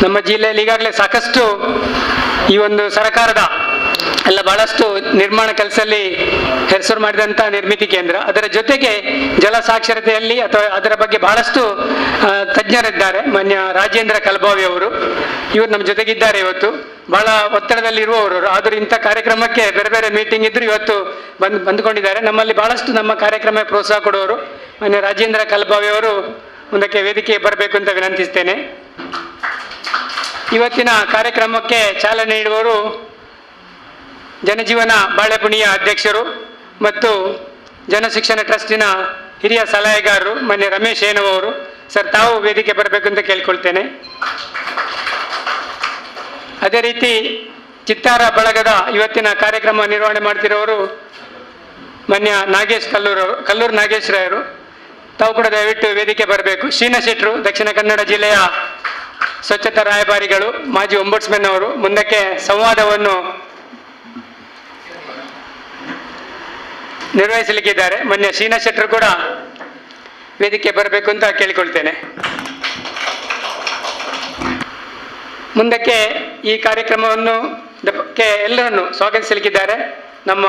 ನಮ್ಮ ಜಿಲ್ಲೆಯಲ್ಲಿ ಈಗಾಗಲೇ ಸಾಕಷ್ಟು ಈ ಒಂದು ಸರ್ಕಾರದ ಎಲ್ಲ ಬಹಳಷ್ಟು ನಿರ್ಮಾಣ ಕೆಲಸದಲ್ಲಿ ಹೆಸರು ಮಾಡಿದಂಥ ನಿರ್ಮಿತಿ ಕೇಂದ್ರ, ಅದರ ಜೊತೆಗೆ ಜಲ ಸಾಕ್ಷರತೆಯಲ್ಲಿ ಅಥವಾ ಅದರ ಬಗ್ಗೆ ಬಹಳಷ್ಟು ತಜ್ಞರಿದ್ದಾರೆ. ಮಾನ್ಯ ರಾಜೇಂದ್ರ ಕಲ್ಬಾವಿ ಅವರು, ಇವರು ನಮ್ಮ ಜೊತೆಗಿದ್ದಾರೆ. ಇವತ್ತು ಬಹಳ ಒತ್ತಡದಲ್ಲಿರುವವರು, ಆದರೂ ಇಂಥ ಕಾರ್ಯಕ್ರಮಕ್ಕೆ ಬೇರೆ ಬೇರೆ ಮೀಟಿಂಗ್ ಇದ್ರು ಇವತ್ತು ಬಂದುಕೊಂಡಿದ್ದಾರೆ. ನಮ್ಮಲ್ಲಿ ಬಹಳಷ್ಟು ನಮ್ಮ ಕಾರ್ಯಕ್ರಮ ಪ್ರೋತ್ಸಾಹ ಕೊಡುವವರು ಮಾನ್ಯ ರಾಜೇಂದ್ರ ಕಲ್ಬಾವಿ ಅವರು ಮುಂದಕ್ಕೆ ವೇದಿಕೆಗೆ ಬರಬೇಕು ಅಂತ ವಿನಂತಿಸ್ತೇನೆ. ಇವತ್ತಿನ ಕಾರ್ಯಕ್ರಮಕ್ಕೆ ಚಾಲನೆ ನೀಡುವವರು ಜನಜೀವನ ಬಾಳೆಪುಣಿಯ ಅಧ್ಯಕ್ಷರು ಮತ್ತು ಜನಶಿಕ್ಷಣ ಟ್ರಸ್ಟಿನ ಹಿರಿಯ ಸಲಹೆಗಾರರು ಮಾನ್ಯ ರಮೇಶ್ ಏನವ್ ಅವರು. ಸರ್, ತಾವು ವೇದಿಕೆ ಬರಬೇಕು ಅಂತ ಕೇಳ್ಕೊಳ್ತೇನೆ. ಅದೇ ರೀತಿ ಚಿತ್ತಾರ ಬಳಗದ ಇವತ್ತಿನ ಕಾರ್ಯಕ್ರಮ ನಿರ್ವಹಣೆ ಮಾಡ್ತಿರೋರು ಮಾನ್ಯ ನಾಗೇಶ್ ಕಲ್ಲೂರು ನಾಗೇಶ್ ರಾಯರು, ತಾವು ಕೂಡ ದಯವಿಟ್ಟು ವೇದಿಕೆ ಬರಬೇಕು. ಶ್ರೀನಾ ಶೆಟ್ರು, ದಕ್ಷಿಣ ಕನ್ನಡ ಜಿಲ್ಲೆಯ ಸ್ವಚ್ಛತಾ ರಾಯಭಾರಿಗಳು, ಮಾಜಿ ಒಂಬುಡ್ಸ್ಮನ್ ಅವರು, ಮುಂದಕ್ಕೆ ಸಂವಾದವನ್ನು ನಿರ್ವಹಿಸಲಿಕ್ಕಿದ್ದಾರೆ. ಮೊನ್ನೆ ಶ್ರೀನಾ ಶೆಟ್ರು ಕೂಡ ವೇದಿಕೆ ಬರಬೇಕು ಅಂತ ಕೇಳಿಕೊಳ್ತೇನೆ. ಮುಂದಕ್ಕೆ ಈ ಕಾರ್ಯಕ್ರಮವನ್ನು ಎಲ್ಲರನ್ನು ಸ್ವಾಗತಿಸಲಿಕ್ಕಿದ್ದಾರೆ ನಮ್ಮ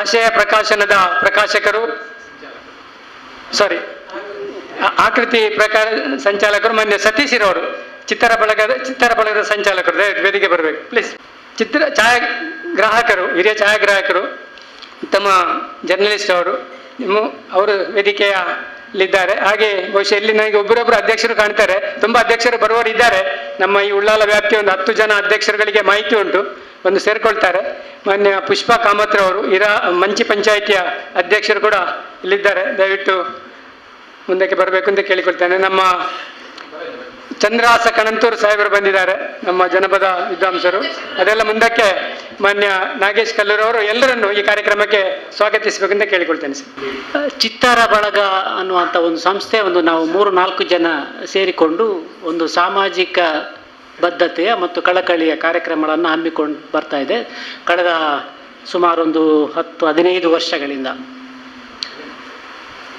ಆಶಯ ಪ್ರಕಾಶನದ ಪ್ರಕಾಶಕರು, ಆಕೃತಿ ಸಂಚಾಲಕರು ಮಾನ್ಯ ಸತೀಶ್ ಇರೋರು, ಚಿತ್ತಾರ ಬಳಗದ ಸಂಚಾಲಕರು ವೇದಿಕೆ ಬರಬೇಕು ಪ್ಲೀಸ್. ಛಾಯಾಗ್ರಾಹಕರು, ಹಿರಿಯ ಛಾಯಾಗ್ರಾಹಕರು, ತಮ್ಮ ಜರ್ನಲಿಸ್ಟ್ ಅವರು ವೇದಿಕೆಯಲ್ಲಿದ್ದಾರೆ. ಹಾಗೆ ಬಹುಶಃ ಇಲ್ಲಿ ನನಗೆ ಒಬ್ಬರೊಬ್ಬರು ಅಧ್ಯಕ್ಷರು ಕಾಣ್ತಾರೆ, ತುಂಬ ಅಧ್ಯಕ್ಷರು ಬರುವವರು ಇದ್ದಾರೆ. ನಮ್ಮ ಈ ಉಳ್ಳಾಲ ವ್ಯಾಪ್ತಿಯ ಒಂದು 10 ಜನ ಅಧ್ಯಕ್ಷರುಗಳಿಗೆ ಮಾಹಿತಿ ಉಂಟು, ಒಂದು ಸೇರ್ಕೊಳ್ತಾರೆ. ಮಾನ್ಯ ಪುಷ್ಪಾ ಕಾಮತ್ರ ಅವರು ಮಂಚಿ ಪಂಚಾಯಿತಿಯ ಅಧ್ಯಕ್ಷರು ಕೂಡ ಇಲ್ಲಿದ್ದಾರೆ, ದಯವಿಟ್ಟು ಮುಂದಕ್ಕೆ ಬರಬೇಕು ಅಂತ ಕೇಳಿಕೊಳ್ತೇನೆ. ನಮ್ಮ ಚಂದ್ರಹಾಸ ಕಣಂತೂರು ಸಾಹೇಬರು ಬಂದಿದ್ದಾರೆ, ನಮ್ಮ ಜನಪದ ವಿದ್ವಾಂಸರು. ಅದೆಲ್ಲ ಮುಂದಕ್ಕೆ ಮಾನ್ಯ ನಾಗೇಶ್ ಕಲ್ಲೂರು ಅವರು ಎಲ್ಲರನ್ನು ಈ ಕಾರ್ಯಕ್ರಮಕ್ಕೆ ಸ್ವಾಗತಿಸಬೇಕಂತ ಕೇಳಿಕೊಳ್ತೇನೆ. ಚಿತ್ತಾರ ಬಳಗ ಅನ್ನುವಂಥ ಒಂದು ಸಂಸ್ಥೆ, ನಾವು 3-4 ಜನ ಸೇರಿಕೊಂಡು ಒಂದು ಸಾಮಾಜಿಕ ಬದ್ಧತೆಯ ಮತ್ತು ಕಳಕಳಿಯ ಕಾರ್ಯಕ್ರಮಗಳನ್ನು ಹಮ್ಮಿಕೊಂಡು ಬರ್ತಾ ಇದೆ ಕಳೆದ ಸುಮಾರು ಒಂದು 10-15 ವರ್ಷಗಳಿಂದ.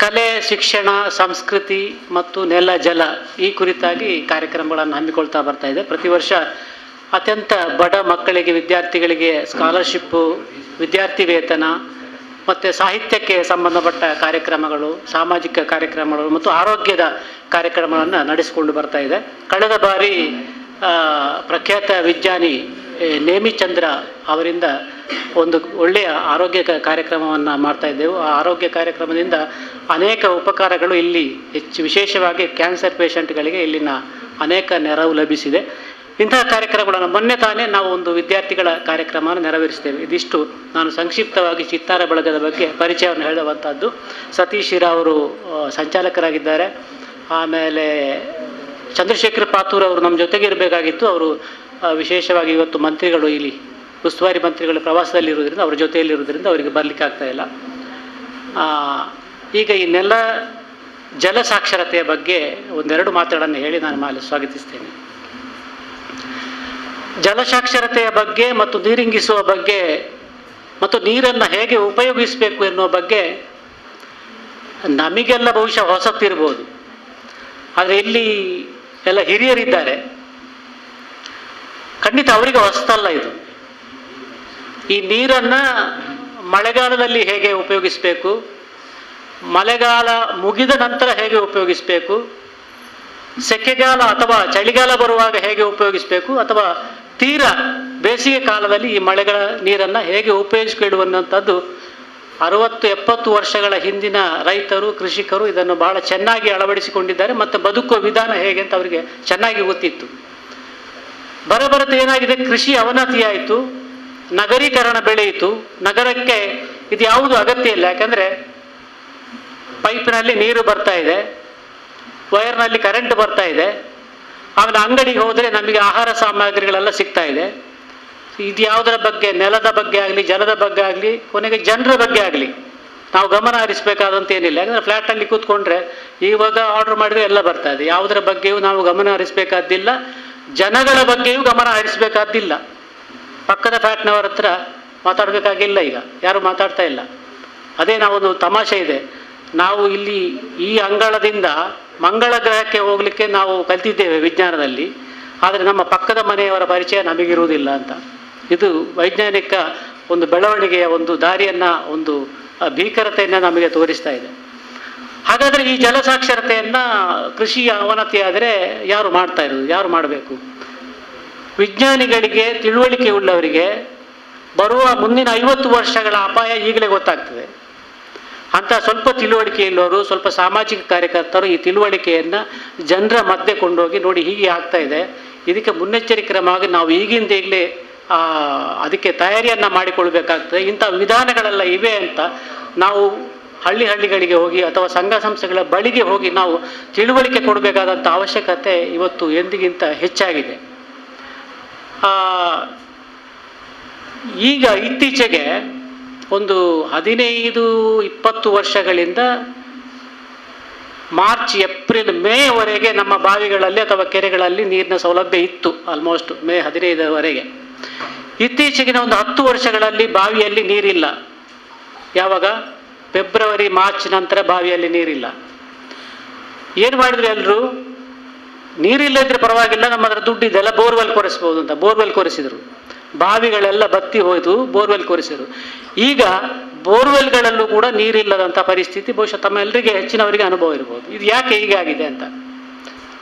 ಕಲೆ, ಶಿಕ್ಷಣ, ಸಂಸ್ಕೃತಿ ಮತ್ತು ನೆಲ ಜಲ ಈ ಕುರಿತಾಗಿ ಕಾರ್ಯಕ್ರಮಗಳನ್ನು ಹಮ್ಮಿಕೊಳ್ತಾ ಬರ್ತಾ ಇದೆ. ಪ್ರತಿ ವರ್ಷ ಅತ್ಯಂತ ಬಡ ಮಕ್ಕಳಿಗೆ, ವಿದ್ಯಾರ್ಥಿಗಳಿಗೆ ಸ್ಕಾಲರ್ಶಿಪ್ಪು, ವಿದ್ಯಾರ್ಥಿ ವೇತನ ಮತ್ತು ಸಾಹಿತ್ಯಕ್ಕೆ ಸಂಬಂಧಪಟ್ಟ ಕಾರ್ಯಕ್ರಮಗಳು, ಸಾಮಾಜಿಕ ಕಾರ್ಯಕ್ರಮಗಳು ಮತ್ತು ಆರೋಗ್ಯದ ಕಾರ್ಯಕ್ರಮಗಳನ್ನು ನಡೆಸಿಕೊಂಡು ಬರ್ತಾ ಇದೆ. ಕಳೆದ ಬಾರಿ ಪ್ರಖ್ಯಾತ ವಿಜ್ಞಾನಿ ನೇಮಿಚಂದ್ರ ಅವರಿಂದ ಒಂದು ಒಳ್ಳೆಯ ಆರೋಗ್ಯ ಕಾರ್ಯಕ್ರಮವನ್ನು ಮಾಡ್ತಾ ಇದ್ದೆವು. ಆ ಆರೋಗ್ಯ ಕಾರ್ಯಕ್ರಮದಿಂದ ಅನೇಕ ಉಪಕಾರಗಳು ಇಲ್ಲಿ ವಿಶೇಷವಾಗಿ ಕ್ಯಾನ್ಸರ್ ಪೇಷಂಟ್ಗಳಿಗೆ ಇಲ್ಲಿನ ಅನೇಕ ನೆರವು ಲಭಿಸಿದೆ. ಇಂತಹ ಕಾರ್ಯಕ್ರಮಗಳನ್ನು ಮೊನ್ನೆ ತಾನೇ ನಾವು ಒಂದು ವಿದ್ಯಾರ್ಥಿಗಳ ಕಾರ್ಯಕ್ರಮವನ್ನು ನೆರವೇರಿಸ್ತೇವೆ. ಇದಿಷ್ಟು ನಾನು ಸಂಕ್ಷಿಪ್ತವಾಗಿ ಚಿತ್ತಾರ ಬಳಗದ ಬಗ್ಗೆ ಪರಿಚಯವನ್ನು ಹೇಳುವಂಥದ್ದು. ಸತೀಶ್ ಇರಾ ಅವರು ಸಂಚಾಲಕರಾಗಿದ್ದಾರೆ. ಆಮೇಲೆ ಚಂದ್ರಶೇಖರ್ ಪಾತೂರ್ ಅವರು ನಮ್ಮ ಜೊತೆಗೆ ಇರಬೇಕಾಗಿತ್ತು, ಅವರು ವಿಶೇಷವಾಗಿ ಇವತ್ತು ಮಂತ್ರಿಗಳು ಇಲ್ಲಿ ಉಸ್ತುವಾರಿ ಮಂತ್ರಿಗಳು ಪ್ರವಾಸದಲ್ಲಿರುವುದರಿಂದ ಅವರ ಜೊತೆಯಲ್ಲಿರುವುದರಿಂದ ಅವರಿಗೆ ಬರಲಿಕ್ಕೆ ಆಗ್ತಾಯಿಲ್ಲ. ಈಗ ಈ ಜಲ ಸಾಕ್ಷರತೆಯ ಬಗ್ಗೆ ಒಂದೆರಡು ಮಾತುಗಳನ್ನು ಹೇಳಿ ನಾನು ಸ್ವಾಗತಿಸ್ತೇನೆ. ಜಲ ಸಾಕ್ಷರತೆಯ ಬಗ್ಗೆ ಮತ್ತು ನೀರಿಂಗಿಸುವ ಬಗ್ಗೆ ಮತ್ತು ನೀರನ್ನು ಹೇಗೆ ಉಪಯೋಗಿಸಬೇಕು ಎನ್ನುವ ಬಗ್ಗೆ ನಮಗೆಲ್ಲ ಬಹುಶಃ ಹೊಸತಿರ್ಬೋದು, ಆದರೆ ಇಲ್ಲಿ ಎಲ್ಲ ಹಿರಿಯರಿದ್ದಾರೆ, ಖಂಡಿತ ಅವರಿಗೆ ಹೊಸತಲ್ಲ ಇದು. ಈ ನೀರನ್ನು ಮಳೆಗಾಲದಲ್ಲಿ ಹೇಗೆ ಉಪಯೋಗಿಸಬೇಕು, ಮಳೆಗಾಲ ಮುಗಿದ ನಂತರ ಹೇಗೆ ಉಪಯೋಗಿಸಬೇಕು, ಸೆಕೆಗಾಲ ಅಥವಾ ಚಳಿಗಾಲ ಬರುವಾಗ ಹೇಗೆ ಉಪಯೋಗಿಸಬೇಕು, ಅಥವಾ ತೀರ ಬೇಸಿಗೆ ಕಾಲದಲ್ಲಿ ಈ ಮಳೆಗಳ ನೀರನ್ನು ಹೇಗೆ ಉಪಯೋಗಿಸಿಕೊಳ್ಳುವಂಥದ್ದು 60-70 ವರ್ಷಗಳ ಹಿಂದಿನ ರೈತರು, ಕೃಷಿಕರು ಇದನ್ನು ಬಹಳ ಚೆನ್ನಾಗಿ ಅಳವಡಿಸಿಕೊಂಡಿದ್ದಾರೆ. ಮತ್ತು ಬದುಕುವ ವಿಧಾನ ಹೇಗೆ ಅಂತ ಅವರಿಗೆ ಚೆನ್ನಾಗಿ ಗೊತ್ತಿತ್ತು. ಬರಬರತೆ ಏನಾಗಿದೆ, ಕೃಷಿ ಅವನತಿಯಾಯಿತು, ನಗರೀಕರಣ ಬೆಳೆಯಿತು. ನಗರಕ್ಕೆ ಇದು ಯಾವುದು ಅಗತ್ಯ ಇಲ್ಲ, ಯಾಕಂದರೆ ಪೈಪ್ನಲ್ಲಿ ನೀರು ಬರ್ತಾ ಇದೆ, ವೈರ್ನಲ್ಲಿ ಕರೆಂಟ್ ಬರ್ತಾ ಇದೆ. ಆಮೇಲೆ ಅಂಗಡಿಗೆ ಹೋದರೆ ನಮಗೆ ಆಹಾರ ಸಾಮಗ್ರಿಗಳೆಲ್ಲ ಸಿಗ್ತಾ ಇದೆ. ಇದು ಯಾವುದರ ಬಗ್ಗೆ, ನೆಲದ ಬಗ್ಗೆ ಆಗಲಿ, ಜಲದ ಬಗ್ಗೆ ಆಗಲಿ, ಕೊನೆಗೆ ಜನರ ಬಗ್ಗೆ ಆಗಲಿ ನಾವು ಗಮನ ಹರಿಸಬೇಕಾದಂತ ಏನಿಲ್ಲ. ಯಾಕಂದರೆ ಫ್ಲ್ಯಾಟಲ್ಲಿ ಕೂತ್ಕೊಂಡ್ರೆ ಇವಾಗ ಆರ್ಡ್ರ್ ಮಾಡಿದ್ರೆ ಎಲ್ಲ ಬರ್ತಾ ಇದೆ. ಯಾವುದರ ಬಗ್ಗೆಯೂ ನಾವು ಗಮನ ಹರಿಸಬೇಕಾದ್ದಿಲ್ಲ, ಜನಗಳ ಬಗ್ಗೆಯೂ ಗಮನ ಹರಿಸಬೇಕಾದ್ದಿಲ್ಲ. ಪಕ್ಕದ ಫ್ಲ್ಯಾಟ್ನವರ ಹತ್ರ ಮಾತಾಡಬೇಕಾಗಿಲ್ಲ, ಈಗ ಯಾರು ಮಾತಾಡ್ತಾ ಇಲ್ಲ. ಅದೇ ನಾವೊಂದು ತಮಾಷೆ ಇದೆ, ನಾವು ಇಲ್ಲಿ ಈ ಅಂಗಳದಿಂದ ಮಂಗಳ ಗ್ರಹಕ್ಕೆ ಹೋಗಲಿಕ್ಕೆ ನಾವು ಕಲ್ತಿದ್ದೇವೆ ವಿಜ್ಞಾನದಲ್ಲಿ, ಆದರೆ ನಮ್ಮ ಪಕ್ಕದ ಮನೆಯವರ ಪರಿಚಯ ನಮಗಿರುವುದಿಲ್ಲ ಅಂತ. ಇದು ವೈಜ್ಞಾನಿಕ ಒಂದು ಬೆಳವಣಿಗೆಯ ಒಂದು ದಾರಿಯನ್ನು, ಒಂದು ಭೀಕರತೆಯನ್ನು ನಮಗೆ ತೋರಿಸ್ತಾ ಇದೆ. ಹಾಗಾದರೆ ಈ ಜಲಸಾಕ್ಷರತೆಯನ್ನು ಕೃಷಿಯ ಅವನತಿಯಾದರೆ ಯಾರು ಮಾಡ್ತಾ ಇರೋದು, ಯಾರು ಮಾಡಬೇಕು? ವಿಜ್ಞಾನಿಗಳಿಗೆ, ತಿಳುವಳಿಕೆ ಉಳ್ಳವರಿಗೆ ಬರುವ ಮುಂದಿನ 50 ವರ್ಷಗಳ ಅಪಾಯ ಈಗಲೇ ಗೊತ್ತಾಗ್ತದೆ. ಅಂತ ಸ್ವಲ್ಪ ತಿಳುವಳಿಕೆ ಇಲ್ಲವರು, ಸ್ವಲ್ಪ ಸಾಮಾಜಿಕ ಕಾರ್ಯಕರ್ತರು ಈ ತಿಳುವಳಿಕೆಯನ್ನು ಜನರ ಮಧ್ಯೆ ಕೊಂಡೋಗಿ, ನೋಡಿ ಹೀಗೆ ಆಗ್ತಾ ಇದೆ, ಇದಕ್ಕೆ ಮುನ್ನೆಚ್ಚರಿಕೆ ಕ್ರಮವಾಗಿ ನಾವು ಈಗಲೇ ಅದಕ್ಕೆ ತಯಾರಿಯನ್ನು ಮಾಡಿಕೊಳ್ಬೇಕಾಗ್ತದೆ, ಇಂಥ ವಿಧಾನಗಳೆಲ್ಲ ಇವೆ ಅಂತ ನಾವು ಹಳ್ಳಿಗಳಿಗೆ ಹೋಗಿ ಅಥವಾ ಸಂಘ ಸಂಸ್ಥೆಗಳ ಬಳಿಗೆ ಹೋಗಿ ನಾವು ತಿಳುವಳಿಕೆ ಕೊಡಬೇಕಾದಂಥ ಅವಶ್ಯಕತೆ ಇವತ್ತು ಎಂದಿಗಿಂತ ಹೆಚ್ಚಾಗಿದೆ. ಈಗ ಇತ್ತೀಚೆಗೆ ಒಂದು 15-20 ವರ್ಷಗಳಿಂದ ಮಾರ್ಚ್, ಏಪ್ರಿಲ್, ಮೇವರೆಗೆ ನಮ್ಮ ಬಾವಿಗಳಲ್ಲಿ ಅಥವಾ ಕೆರೆಗಳಲ್ಲಿ ನೀರಿನ ಸೌಲಭ್ಯ ಇತ್ತು. ಆಲ್ಮೋಸ್ಟ್ ಮೇ 15ರವರೆಗೆ. ಇತ್ತೀಚೆಗಿನ ಒಂದು 10 ವರ್ಷಗಳಲ್ಲಿ ಬಾವಿಯಲ್ಲಿ ನೀರಿಲ್ಲ. ಯಾವಾಗ? ಫೆಬ್ರವರಿ, ಮಾರ್ಚ್ ನಂತರ ಬಾವಿಯಲ್ಲಿ ನೀರಿಲ್ಲ. ಏನು ಮಾಡಿದ್ರು ಎಲ್ಲರೂ? ನೀರಿಲ್ಲದ್ರೆ ಪರವಾಗಿಲ್ಲ, ನಮ್ಮ ಹತ್ರ ದುಡ್ಡಿದ್ದೆಲ್ಲ ಬೋರ್ವೆಲ್ ಕೊರೆಸ್ಬೋದು ಅಂತ ಬೋರ್ವೆಲ್ ಕೊರೆಸಿದರು. ಬಾವಿಗಳೆಲ್ಲ ಬತ್ತಿ ಹೋಯ್ತು, ಬೋರ್ವೆಲ್ ಕೊರೆಸಿದರು. ಈಗ ಬೋರ್ವೆಲ್ಗಳಲ್ಲೂ ಕೂಡ ನೀರಿಲ್ಲದಂಥ ಪರಿಸ್ಥಿತಿ ಬಹುಶಃ ತಮ್ಮೆಲ್ಲರಿಗೆ, ಹೆಚ್ಚಿನವರಿಗೆ ಅನುಭವ ಇರ್ಬೋದು. ಇದು ಯಾಕೆ ಹೀಗಾಗಿದೆ ಅಂತ?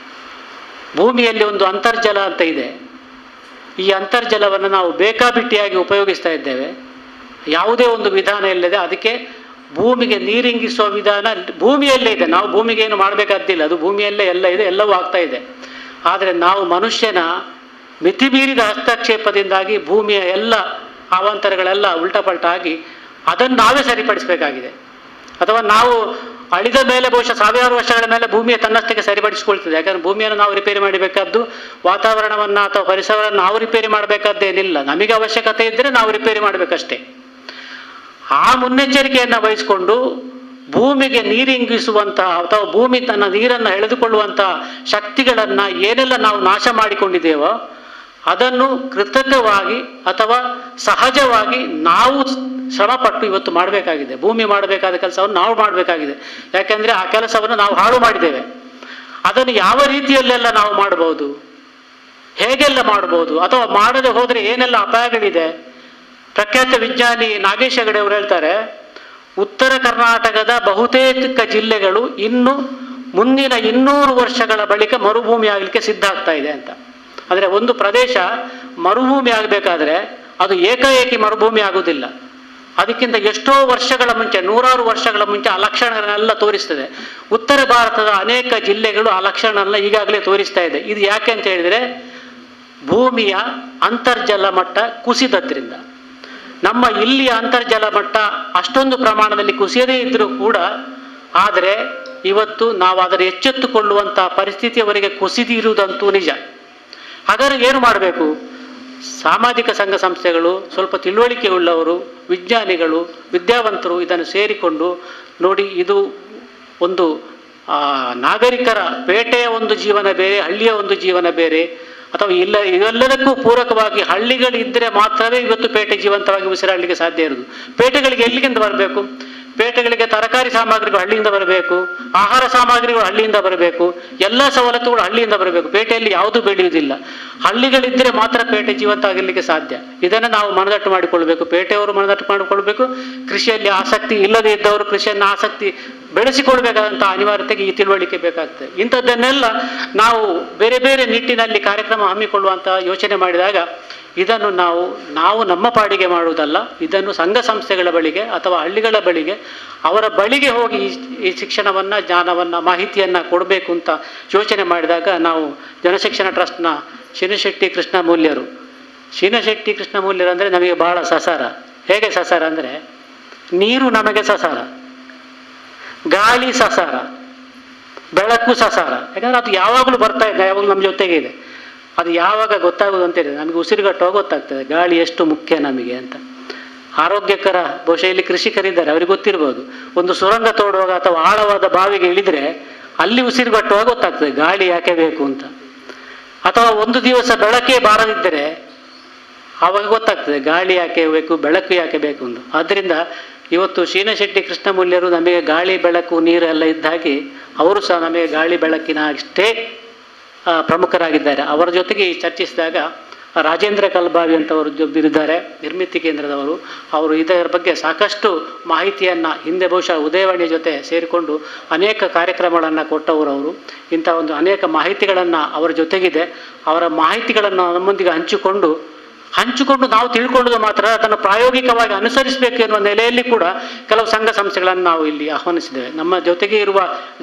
ಭೂಮಿಯಲ್ಲಿ ಒಂದು ಅಂತರ್ಜಲ ಅಂತ ಇದೆ. ಈ ಅಂತರ್ಜಲವನ್ನು ನಾವು ಬೇಕಾಬಿಟ್ಟಿಯಾಗಿ ಉಪಯೋಗಿಸ್ತಾ ಇದ್ದೇವೆ, ಯಾವುದೇ ಒಂದು ವಿಧಾನ ಇಲ್ಲದೆ. ಅದಕ್ಕೆ ಭೂಮಿಗೆ ನೀರಿಂಗಿಸುವ ವಿಧಾನ ಭೂಮಿಯಲ್ಲೇ ಇದೆ. ನಾವು ಭೂಮಿಗೆ ಏನು ಮಾಡಬೇಕಾದ್ದಿಲ್ಲ, ಅದು ಭೂಮಿಯಲ್ಲೇ ಎಲ್ಲ ಇದೆ, ಎಲ್ಲವೂ ಆಗ್ತಾ ಇದೆ. ಆದರೆ ನಾವು ಮನುಷ್ಯನ ಮಿತಿಮೀರಿದ ಹಸ್ತಕ್ಷೇಪದಿಂದಾಗಿ ಭೂಮಿಯ ಎಲ್ಲ ಅವಾಂತರಗಳೆಲ್ಲ ಉಲ್ಟಪಲ್ಟಾಗಿ ಅದನ್ನು ನಾವೇ ಸರಿಪಡಿಸಬೇಕಾಗಿದೆ. ಅಥವಾ ನಾವು ಅಳಿದ ಮೇಲೆ ಬಹುಶಃ 1000 ವರ್ಷಗಳ ಮೇಲೆ ಭೂಮಿಯ ತನ್ನಷ್ಟಕ್ಕೆ ಸರಿಪಡಿಸಿಕೊಳ್ತದೆ. ಯಾಕಂದರೆ ಭೂಮಿಯನ್ನು ನಾವು ರಿಪೇರಿ ಮಾಡಬೇಕಾದ್ದು, ವಾತಾವರಣವನ್ನು ಅಥವಾ ಪರಿಸರವನ್ನು ನಾವು ರಿಪೇರಿ ಮಾಡಬೇಕಾದ್ದೇನಿಲ್ಲ. ನಮಗೆ ಅವಶ್ಯಕತೆ ಇದ್ದರೆ ನಾವು ರಿಪೇರಿ ಮಾಡಬೇಕಷ್ಟೇ. ಆ ಮುನ್ನೆಚ್ಚರಿಕೆಯನ್ನು ವಹಿಸಿಕೊಂಡು ಭೂಮಿಗೆ ನೀರಿಂಗಿಸುವಂತಹ ಅಥವಾ ಭೂಮಿ ತನ್ನ ನೀರನ್ನು ಎಳೆದುಕೊಳ್ಳುವಂತಹ ಶಕ್ತಿಗಳನ್ನು ಏನೆಲ್ಲ ನಾವು ನಾಶ ಮಾಡಿಕೊಂಡಿದ್ದೇವೋ ಅದನ್ನು ಕೃತಕವಾಗಿ ಅಥವಾ ಸಹಜವಾಗಿ ನಾವು ಶ್ರಮಪಟ್ಟು ಇವತ್ತು ಮಾಡಬೇಕಾಗಿದೆ. ಭೂಮಿ ಮಾಡಬೇಕಾದ ಕೆಲಸವನ್ನು ನಾವು ಮಾಡಬೇಕಾಗಿದೆ. ಯಾಕೆಂದರೆ ಆ ಕೆಲಸವನ್ನು ನಾವು ಹಾಳು ಮಾಡಿದ್ದೇವೆ. ಅದನ್ನು ಯಾವ ರೀತಿಯಲ್ಲೆಲ್ಲ ನಾವು ಮಾಡ್ಬೋದು, ಹೇಗೆಲ್ಲ ಮಾಡ್ಬೋದು, ಅಥವಾ ಮಾಡದೆ ಹೋದರೆ ಏನೆಲ್ಲ ಅಪಾಯಗಳಿದೆ? ಪ್ರಖ್ಯಾತ ವಿಜ್ಞಾನಿ ನಾಗೇಶ್ ಹೆಗಡೆ ಅವರು ಹೇಳ್ತಾರೆ, ಉತ್ತರ ಕರ್ನಾಟಕದ ಬಹುತೇಕ ಜಿಲ್ಲೆಗಳು ಇನ್ನು ಮುಂದಿನ 200 ವರ್ಷಗಳ ಬಳಿಕ ಮರುಭೂಮಿ ಆಗಲಿಕ್ಕೆ ಸಿದ್ಧ ಆಗ್ತಾ ಇದೆ ಅಂತ. ಅಂದರೆ ಒಂದು ಪ್ರದೇಶ ಮರುಭೂಮಿ ಆಗಬೇಕಾದ್ರೆ ಅದು ಏಕಾಏಕಿ ಮರುಭೂಮಿ ಆಗುವುದಿಲ್ಲ. ಅದಕ್ಕಿಂತ ಎಷ್ಟೋ ವರ್ಷಗಳ ಮುಂಚೆ, 100 ವರ್ಷಗಳ ಮುಂಚೆ ಆ ಲಕ್ಷಣಗಳನ್ನೆಲ್ಲ ತೋರಿಸ್ತದೆ. ಉತ್ತರ ಭಾರತದ ಅನೇಕ ಜಿಲ್ಲೆಗಳು ಆ ಲಕ್ಷಣಗಳನ್ನ ಈಗಾಗಲೇ ತೋರಿಸ್ತಾ ಇದೆ. ಇದು ಯಾಕೆ ಅಂತ ಹೇಳಿದರೆ, ಭೂಮಿಯ ಅಂತರ್ಜಲ ಮಟ್ಟ ಕುಸಿದದ್ರಿಂದ. ನಮ್ಮ ಇಲ್ಲಿಯ ಅಂತರ್ಜಲ ಮಟ್ಟ ಅಷ್ಟೊಂದು ಪ್ರಮಾಣದಲ್ಲಿ ಕುಸಿಯದೇ ಇದ್ದರೂ ಕೂಡ, ಆದರೆ ಇವತ್ತು ನಾವು ಅದರ ಎಚ್ಚೆತ್ತುಕೊಳ್ಳುವಂಥ ಪರಿಸ್ಥಿತಿಯವರೆಗೆ ಕುಸಿದಿರುವುದಂತೂ ನಿಜ. ಹಾಗಾದರೆ ಏನು ಮಾಡಬೇಕು? ಸಾಮಾಜಿಕ ಸಂಘ ಸಂಸ್ಥೆಗಳು, ಸ್ವಲ್ಪ ತಿಳುವಳಿಕೆ ಉಳ್ಳವರು, ವಿಜ್ಞಾನಿಗಳು, ವಿದ್ಯಾವಂತರು ಇದನ್ನು ಸೇರಿಕೊಂಡು ನೋಡಿ, ಇದು ಒಂದು ನಾಗರಿಕರ ಪೇಟೆಯ ಒಂದು ಜೀವನ ಬೇರೆ, ಹಳ್ಳಿಯ ಒಂದು ಜೀವನ ಬೇರೆ. ಅಥವಾ ಇವೆಲ್ಲದಕ್ಕೂ ಪೂರಕವಾಗಿ ಹಳ್ಳಿಗಳಿದ್ದರೆ ಮಾತ್ರವೇ ಇವತ್ತು ಪೇಟೆ ಜೀವಂತವಾಗಿ ಉಸಿರಾಡಲಿಕ್ಕೆ ಸಾಧ್ಯ ಇರೋದು. ಪೇಟೆಗಳಿಗೆ ಎಲ್ಲಿಂದ ಬರಬೇಕು? ಪೇಟೆಗಳಿಗೆ ತರಕಾರಿ ಸಾಮಗ್ರಿಗಳು ಹಳ್ಳಿಯಿಂದ ಬರಬೇಕು, ಆಹಾರ ಸಾಮಗ್ರಿಗಳು ಹಳ್ಳಿಯಿಂದ ಬರಬೇಕು, ಎಲ್ಲ ಸವಲತ್ತುಗಳು ಹಳ್ಳಿಯಿಂದ ಬರಬೇಕು. ಪೇಟೆಯಲ್ಲಿ ಯಾವುದೂ ಬೆಳೆಯುವುದಿಲ್ಲ. ಹಳ್ಳಿಗಳಿದ್ದರೆ ಮಾತ್ರ ಪೇಟೆ ಜೀವಂತ ಆಗಲಿಕ್ಕೆ ಸಾಧ್ಯ. ಇದನ್ನು ನಾವು ಮನದಟ್ಟು ಮಾಡಿಕೊಳ್ಬೇಕು, ಪೇಟೆಯವರು ಮನದಟ್ಟು ಮಾಡಿಕೊಳ್ಬೇಕು. ಕೃಷಿಯಲ್ಲಿ ಆಸಕ್ತಿ ಇಲ್ಲದೇ ಇದ್ದವರು ಕೃಷಿಯನ್ನು ಆಸಕ್ತಿ ಬೆಳೆಸಿಕೊಳ್ಬೇಕಾದಂಥ ಅನಿವಾರ್ಯತೆಗೆ ಈ ತಿಳುವಳಿಕೆ ಬೇಕಾಗ್ತದೆ. ಇಂಥದ್ದನ್ನೆಲ್ಲ ನಾವು ಬೇರೆ ಬೇರೆ ನಿಟ್ಟಿನಲ್ಲಿ ಕಾರ್ಯಕ್ರಮ ಹಮ್ಮಿಕೊಳ್ಳುವಂಥ ಯೋಚನೆ ಮಾಡಿದಾಗ ಇದನ್ನು ನಾವು ನಮ್ಮ ಪಾಡಿಗೆ ಮಾಡುವುದಲ್ಲ, ಇದನ್ನು ಸಂಘ ಸಂಸ್ಥೆಗಳ ಬಳಿಗೆ ಅಥವಾ ಹಳ್ಳಿಗಳ ಬಳಿಗೆ, ಅವರ ಬಳಿಗೆ ಹೋಗಿ ಈ ಶಿಕ್ಷಣವನ್ನು, ಜ್ಞಾನವನ್ನು, ಮಾಹಿತಿಯನ್ನು ಕೊಡಬೇಕು ಅಂತ ಯೋಚನೆ ಮಾಡಿದಾಗ ನಾವು ಜನಶಿಕ್ಷಣ ಟ್ರಸ್ಟ್ನ ಶಿನಶೆಟ್ಟಿ ಕೃಷ್ಣಮೂಲ್ಯರು ಅಂದರೆ ನಮಗೆ ಬಹಳ ಸಸಾರ. ಹೇಗೆ ಸಸಾರ ಅಂದರೆ, ನೀರು ನಮಗೆ ಸಸಾರ, ಗಾಳಿ ಸಸಾರ, ಬೆಳಕು ಸಸಾರ. ಯಾಕಂದರೆ ಅದು ಯಾವಾಗಲೂ ಬರ್ತಾ ಇದೆ, ಯಾವಾಗಲೂ ನಮ್ಮ ಜೊತೆಗೆ ಇದೆ. ಅದು ಯಾವಾಗ ಗೊತ್ತಾಗೋದು ಅಂತೇಳಿದ್ರೆ, ನಮಗೆ ಉಸಿರುಗಟ್ಟುವಾಗ ಗೊತ್ತಾಗ್ತದೆ ಗಾಳಿ ಎಷ್ಟು ಮುಖ್ಯ ನಮಗೆ ಅಂತ. ಆರೋಗ್ಯಕರ, ಬಹುಶಃ ಇಲ್ಲಿ ಕೃಷಿಕರಿದ್ದಾರೆ, ಅವ್ರಿಗೆ ಗೊತ್ತಿರ್ಬೋದು. ಒಂದು ಸುರಂಗ ತೋಡುವಾಗ ಅಥವಾ ಆಳವಾದ ಬಾವಿಗೆ ಇಳಿದ್ರೆ ಅಲ್ಲಿ ಉಸಿರುಗಟ್ಟುವಾಗ ಗೊತ್ತಾಗ್ತದೆ ಗಾಳಿ ಯಾಕೆ ಬೇಕು ಅಂತ. ಅಥವಾ ಒಂದು ದಿವಸ ಬೆಳಕೇ ಬಾರದಿದ್ದರೆ ಆವಾಗ ಗೊತ್ತಾಗ್ತದೆ ಗಾಳಿ ಯಾಕೆ ಬೇಕು, ಬೆಳಕು ಯಾಕೆ ಬೇಕು ಅಂತ. ಆದ್ದರಿಂದ ಇವತ್ತು ಶಿನಶೆಟ್ಟಿ ಕೃಷ್ಣಮೂಲ್ಯರು ನಮಗೆ ಗಾಳಿ, ಬೆಳಕು, ನೀರು ಎಲ್ಲ ಇದ್ದ ಹಾಗೆ ಅವರು ಸಹ ನಮಗೆ ಗಾಳಿ ಬೆಳಕಿನ ಅಷ್ಟೇ ಪ್ರಮುಖರಾಗಿದ್ದಾರೆ. ಅವರ ಜೊತೆಗೆ ಚರ್ಚಿಸಿದಾಗ ರಾಜೇಂದ್ರ ಕಲ್ಬಾವಿ ಅಂತವರು ಇದ್ದಾರೆ, ನಿರ್ಮಿತಿ ಕೇಂದ್ರದವರು. ಅವರು ಇದರ ಬಗ್ಗೆ ಸಾಕಷ್ಟು ಮಾಹಿತಿಯನ್ನು ಹಿಂದೆ ಬಹುಶಃ ಉದಯವಾಣಿಯ ಜೊತೆ ಸೇರಿಕೊಂಡು ಅನೇಕ ಕಾರ್ಯಕ್ರಮಗಳನ್ನು ಕೊಟ್ಟವರು ಅವರು. ಇಂಥ ಒಂದು ಅನೇಕ ಮಾಹಿತಿಗಳನ್ನು ಅವರ ಜೊತೆಗಿದೆ. ಅವರ ಮಾಹಿತಿಗಳನ್ನು ನಮ್ಮೊಂದಿಗೆ ಹಂಚಿಕೊಂಡು ನಾವು ತಿಳ್ಕೊಳ್ಳೋದು ಮಾತ್ರ ಅದನ್ನು ಪ್ರಾಯೋಗಿಕವಾಗಿ ಅನುಸರಿಸಬೇಕು ಎನ್ನುವ ನೆಲೆಯಲ್ಲಿ ಕೂಡ ಕೆಲವು ಸಂಘ ಸಂಸ್ಥೆಗಳನ್ನು ನಾವು ಇಲ್ಲಿ ಆಹ್ವಾನಿಸಿದ್ದೇವೆ. ನಮ್ಮ ಜೊತೆಗೆ ಇರುವ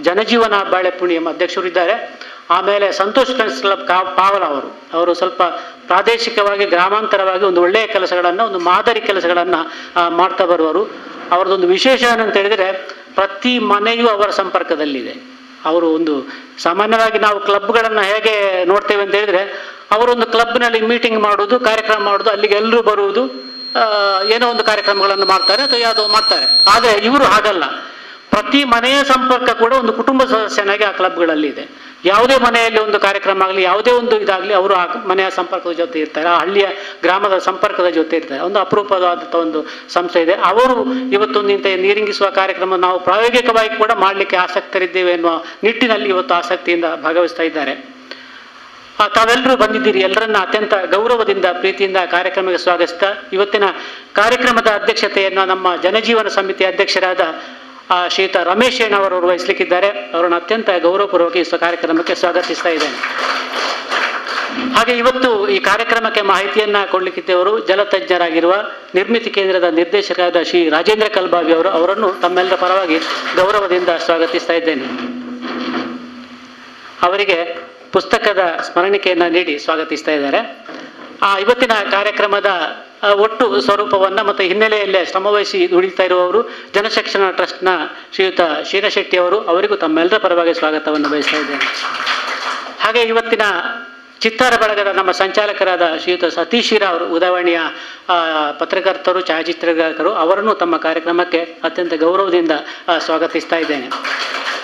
ಜನಜೀವನ ಬಾಳೆಪುಣಿ ಎಂಬ ಅಧ್ಯಕ್ಷರು ಇದ್ದಾರೆ. ಆಮೇಲೆ ಸಂತೋಷ್ ಫ್ರೆಂಡ್ಸ್ ಕ್ಲಬ್ ಪಾವಲ ಅವರು ಸ್ವಲ್ಪ ಪ್ರಾದೇಶಿಕವಾಗಿ ಗ್ರಾಮಾಂತರವಾಗಿ ಒಂದು ಒಳ್ಳೆಯ ಕೆಲಸಗಳನ್ನು, ಒಂದು ಮಾದರಿ ಕೆಲಸಗಳನ್ನು ಮಾಡ್ತಾ ಬರುವರು. ಅವರದೊಂದು ವಿಶೇಷ ಏನಂತ ಹೇಳಿದರೆ ಪ್ರತಿ ಮನೆಯೂ ಅವರ ಸಂಪರ್ಕದಲ್ಲಿದೆ. ಅವರು ಒಂದು ಸಾಮಾನ್ಯವಾಗಿ ನಾವು ಕ್ಲಬ್ಗಳನ್ನು ಹೇಗೆ ನೋಡ್ತೇವೆ ಅಂತ ಹೇಳಿದರೆ, ಅವರೊಂದು ಕ್ಲಬ್ನಲ್ಲಿ ಮೀಟಿಂಗ್ ಮಾಡೋದು, ಕಾರ್ಯಕ್ರಮ ಮಾಡೋದು, ಅಲ್ಲಿಗೆ ಎಲ್ಲರೂ ಬರುವುದು, ಏನೋ ಒಂದು ಕಾರ್ಯಕ್ರಮಗಳನ್ನು ಮಾಡ್ತಾರೆ ಅಥವಾ ಯಾವುದೋ ಮಾಡ್ತಾರೆ. ಆದರೆ ಇವರು ಹಾಗಲ್ಲ. ಪ್ರತಿ ಮನೆಯ ಸಂಪರ್ಕ ಕೂಡ ಒಂದು ಕುಟುಂಬ ಸದಸ್ಯನಾಗಿ ಆ ಕ್ಲಬ್ಗಳಲ್ಲಿ ಇದೆ. ಯಾವುದೇ ಮನೆಯಲ್ಲಿ ಒಂದು ಕಾರ್ಯಕ್ರಮ ಆಗಲಿ, ಯಾವುದೇ ಒಂದು ಇದಾಗಲಿ, ಅವರು ಆ ಮನೆಯ ಸಂಪರ್ಕದ ಜೊತೆ ಇರ್ತಾರೆ, ಆ ಹಳ್ಳಿಯ ಗ್ರಾಮದ ಸಂಪರ್ಕದ ಜೊತೆ ಇರ್ತಾರೆ. ಒಂದು ಅಪರೂಪವಾದಂಥ ಒಂದು ಸಂಸ್ಥೆ ಇದೆ. ಅವರು ಇವತ್ತೊಂದು ಇಂಥ ನೀರಿಂಗಿಸುವ ಕಾರ್ಯಕ್ರಮ ನಾವು ಪ್ರಾಯೋಗಿಕವಾಗಿ ಕೂಡ ಮಾಡಲಿಕ್ಕೆ ಆಸಕ್ತರಿದ್ದೇವೆ ಎನ್ನುವ ನಿಟ್ಟಿನಲ್ಲಿ ಇವತ್ತು ಆಸಕ್ತಿಯಿಂದ ಭಾಗವಹಿಸ್ತಾ ಇದ್ದಾರೆ. ತಾವೆಲ್ಲರೂ ಬಂದಿದ್ದೀರಿ. ಎಲ್ಲರನ್ನ ಅತ್ಯಂತ ಗೌರವದಿಂದ ಪ್ರೀತಿಯಿಂದ ಕಾರ್ಯಕ್ರಮಕ್ಕೆ ಸ್ವಾಗತಿಸ್ತಾ ಇವತ್ತಿನ ಕಾರ್ಯಕ್ರಮದ ಅಧ್ಯಕ್ಷತೆಯನ್ನು ನಮ್ಮ ಜನಜೀವನ ಸಮಿತಿ ಅಧ್ಯಕ್ಷರಾದ ಶ್ರೀಯುತ ರಮೇಶ್ ಅವರು ವಹಿಸಲಿಕ್ಕಿದ್ದಾರೆ. ಅವರನ್ನು ಅತ್ಯಂತ ಗೌರವಪೂರ್ವಕ ಈ ಕಾರ್ಯಕ್ರಮಕ್ಕೆ ಸ್ವಾಗತಿಸ್ತಾ ಇದ್ದೇನೆ. ಹಾಗೆ ಇವತ್ತು ಈ ಕಾರ್ಯಕ್ರಮಕ್ಕೆ ಮಾಹಿತಿಯನ್ನ ಕೊಡ್ಲಿಕ್ಕಿದ್ದವರು ಜಲತಜ್ಞರಾಗಿರುವ ನಿರ್ಮಿತಿ ಕೇಂದ್ರದ ನಿರ್ದೇಶಕರಾದ ಶ್ರೀ ರಾಜೇಂದ್ರ ಕಲ್ಬಾವಿ ಅವರನ್ನು ತಮ್ಮೆಲ್ಲರ ಪರವಾಗಿ ಗೌರವದಿಂದ ಸ್ವಾಗತಿಸ್ತಾ ಇದ್ದೇನೆ. ಅವರಿಗೆ ಪುಸ್ತಕದ ಸ್ಮರಣಿಕೆಯನ್ನು ನೀಡಿ ಸ್ವಾಗತಿಸ್ತಾ ಇದ್ದಾರೆ. ಇವತ್ತಿನ ಕಾರ್ಯಕ್ರಮದ ಒಟ್ಟು ಸ್ವರೂಪವನ್ನು ಮತ್ತು ಹಿನ್ನೆಲೆಯಲ್ಲೇ ಶ್ರಮವಹಿಸಿ ದುಡಿತಾ ಇರುವವರು ಜನಶಿಕ್ಷಣ ಟ್ರಸ್ಟ್ನ ಶ್ರೀಯುತ ಶೀನಶೆಟ್ಟಿ ಅವರಿಗೂ ತಮ್ಮೆಲ್ಲರ ಪರವಾಗಿ ಸ್ವಾಗತವನ್ನು ಬಯಸ್ತಾ ಇದ್ದೇನೆ. ಹಾಗೆ ಇವತ್ತಿನ ಚಿತ್ತಾರ ಬಳಗದ ನಮ್ಮ ಸಂಚಾಲಕರಾದ ಶ್ರೀಯುತ ಸತೀಶ್ ಅವರು ಉದಯವಾಣಿಯ ಪತ್ರಕರ್ತರು, ಛಾಯಾಚಿತ್ರಗಾರರು, ಅವರನ್ನು ತಮ್ಮ ಕಾರ್ಯಕ್ರಮಕ್ಕೆ ಅತ್ಯಂತ ಗೌರವದಿಂದ ಸ್ವಾಗತಿಸ್ತಾ ಇದ್ದೇನೆ.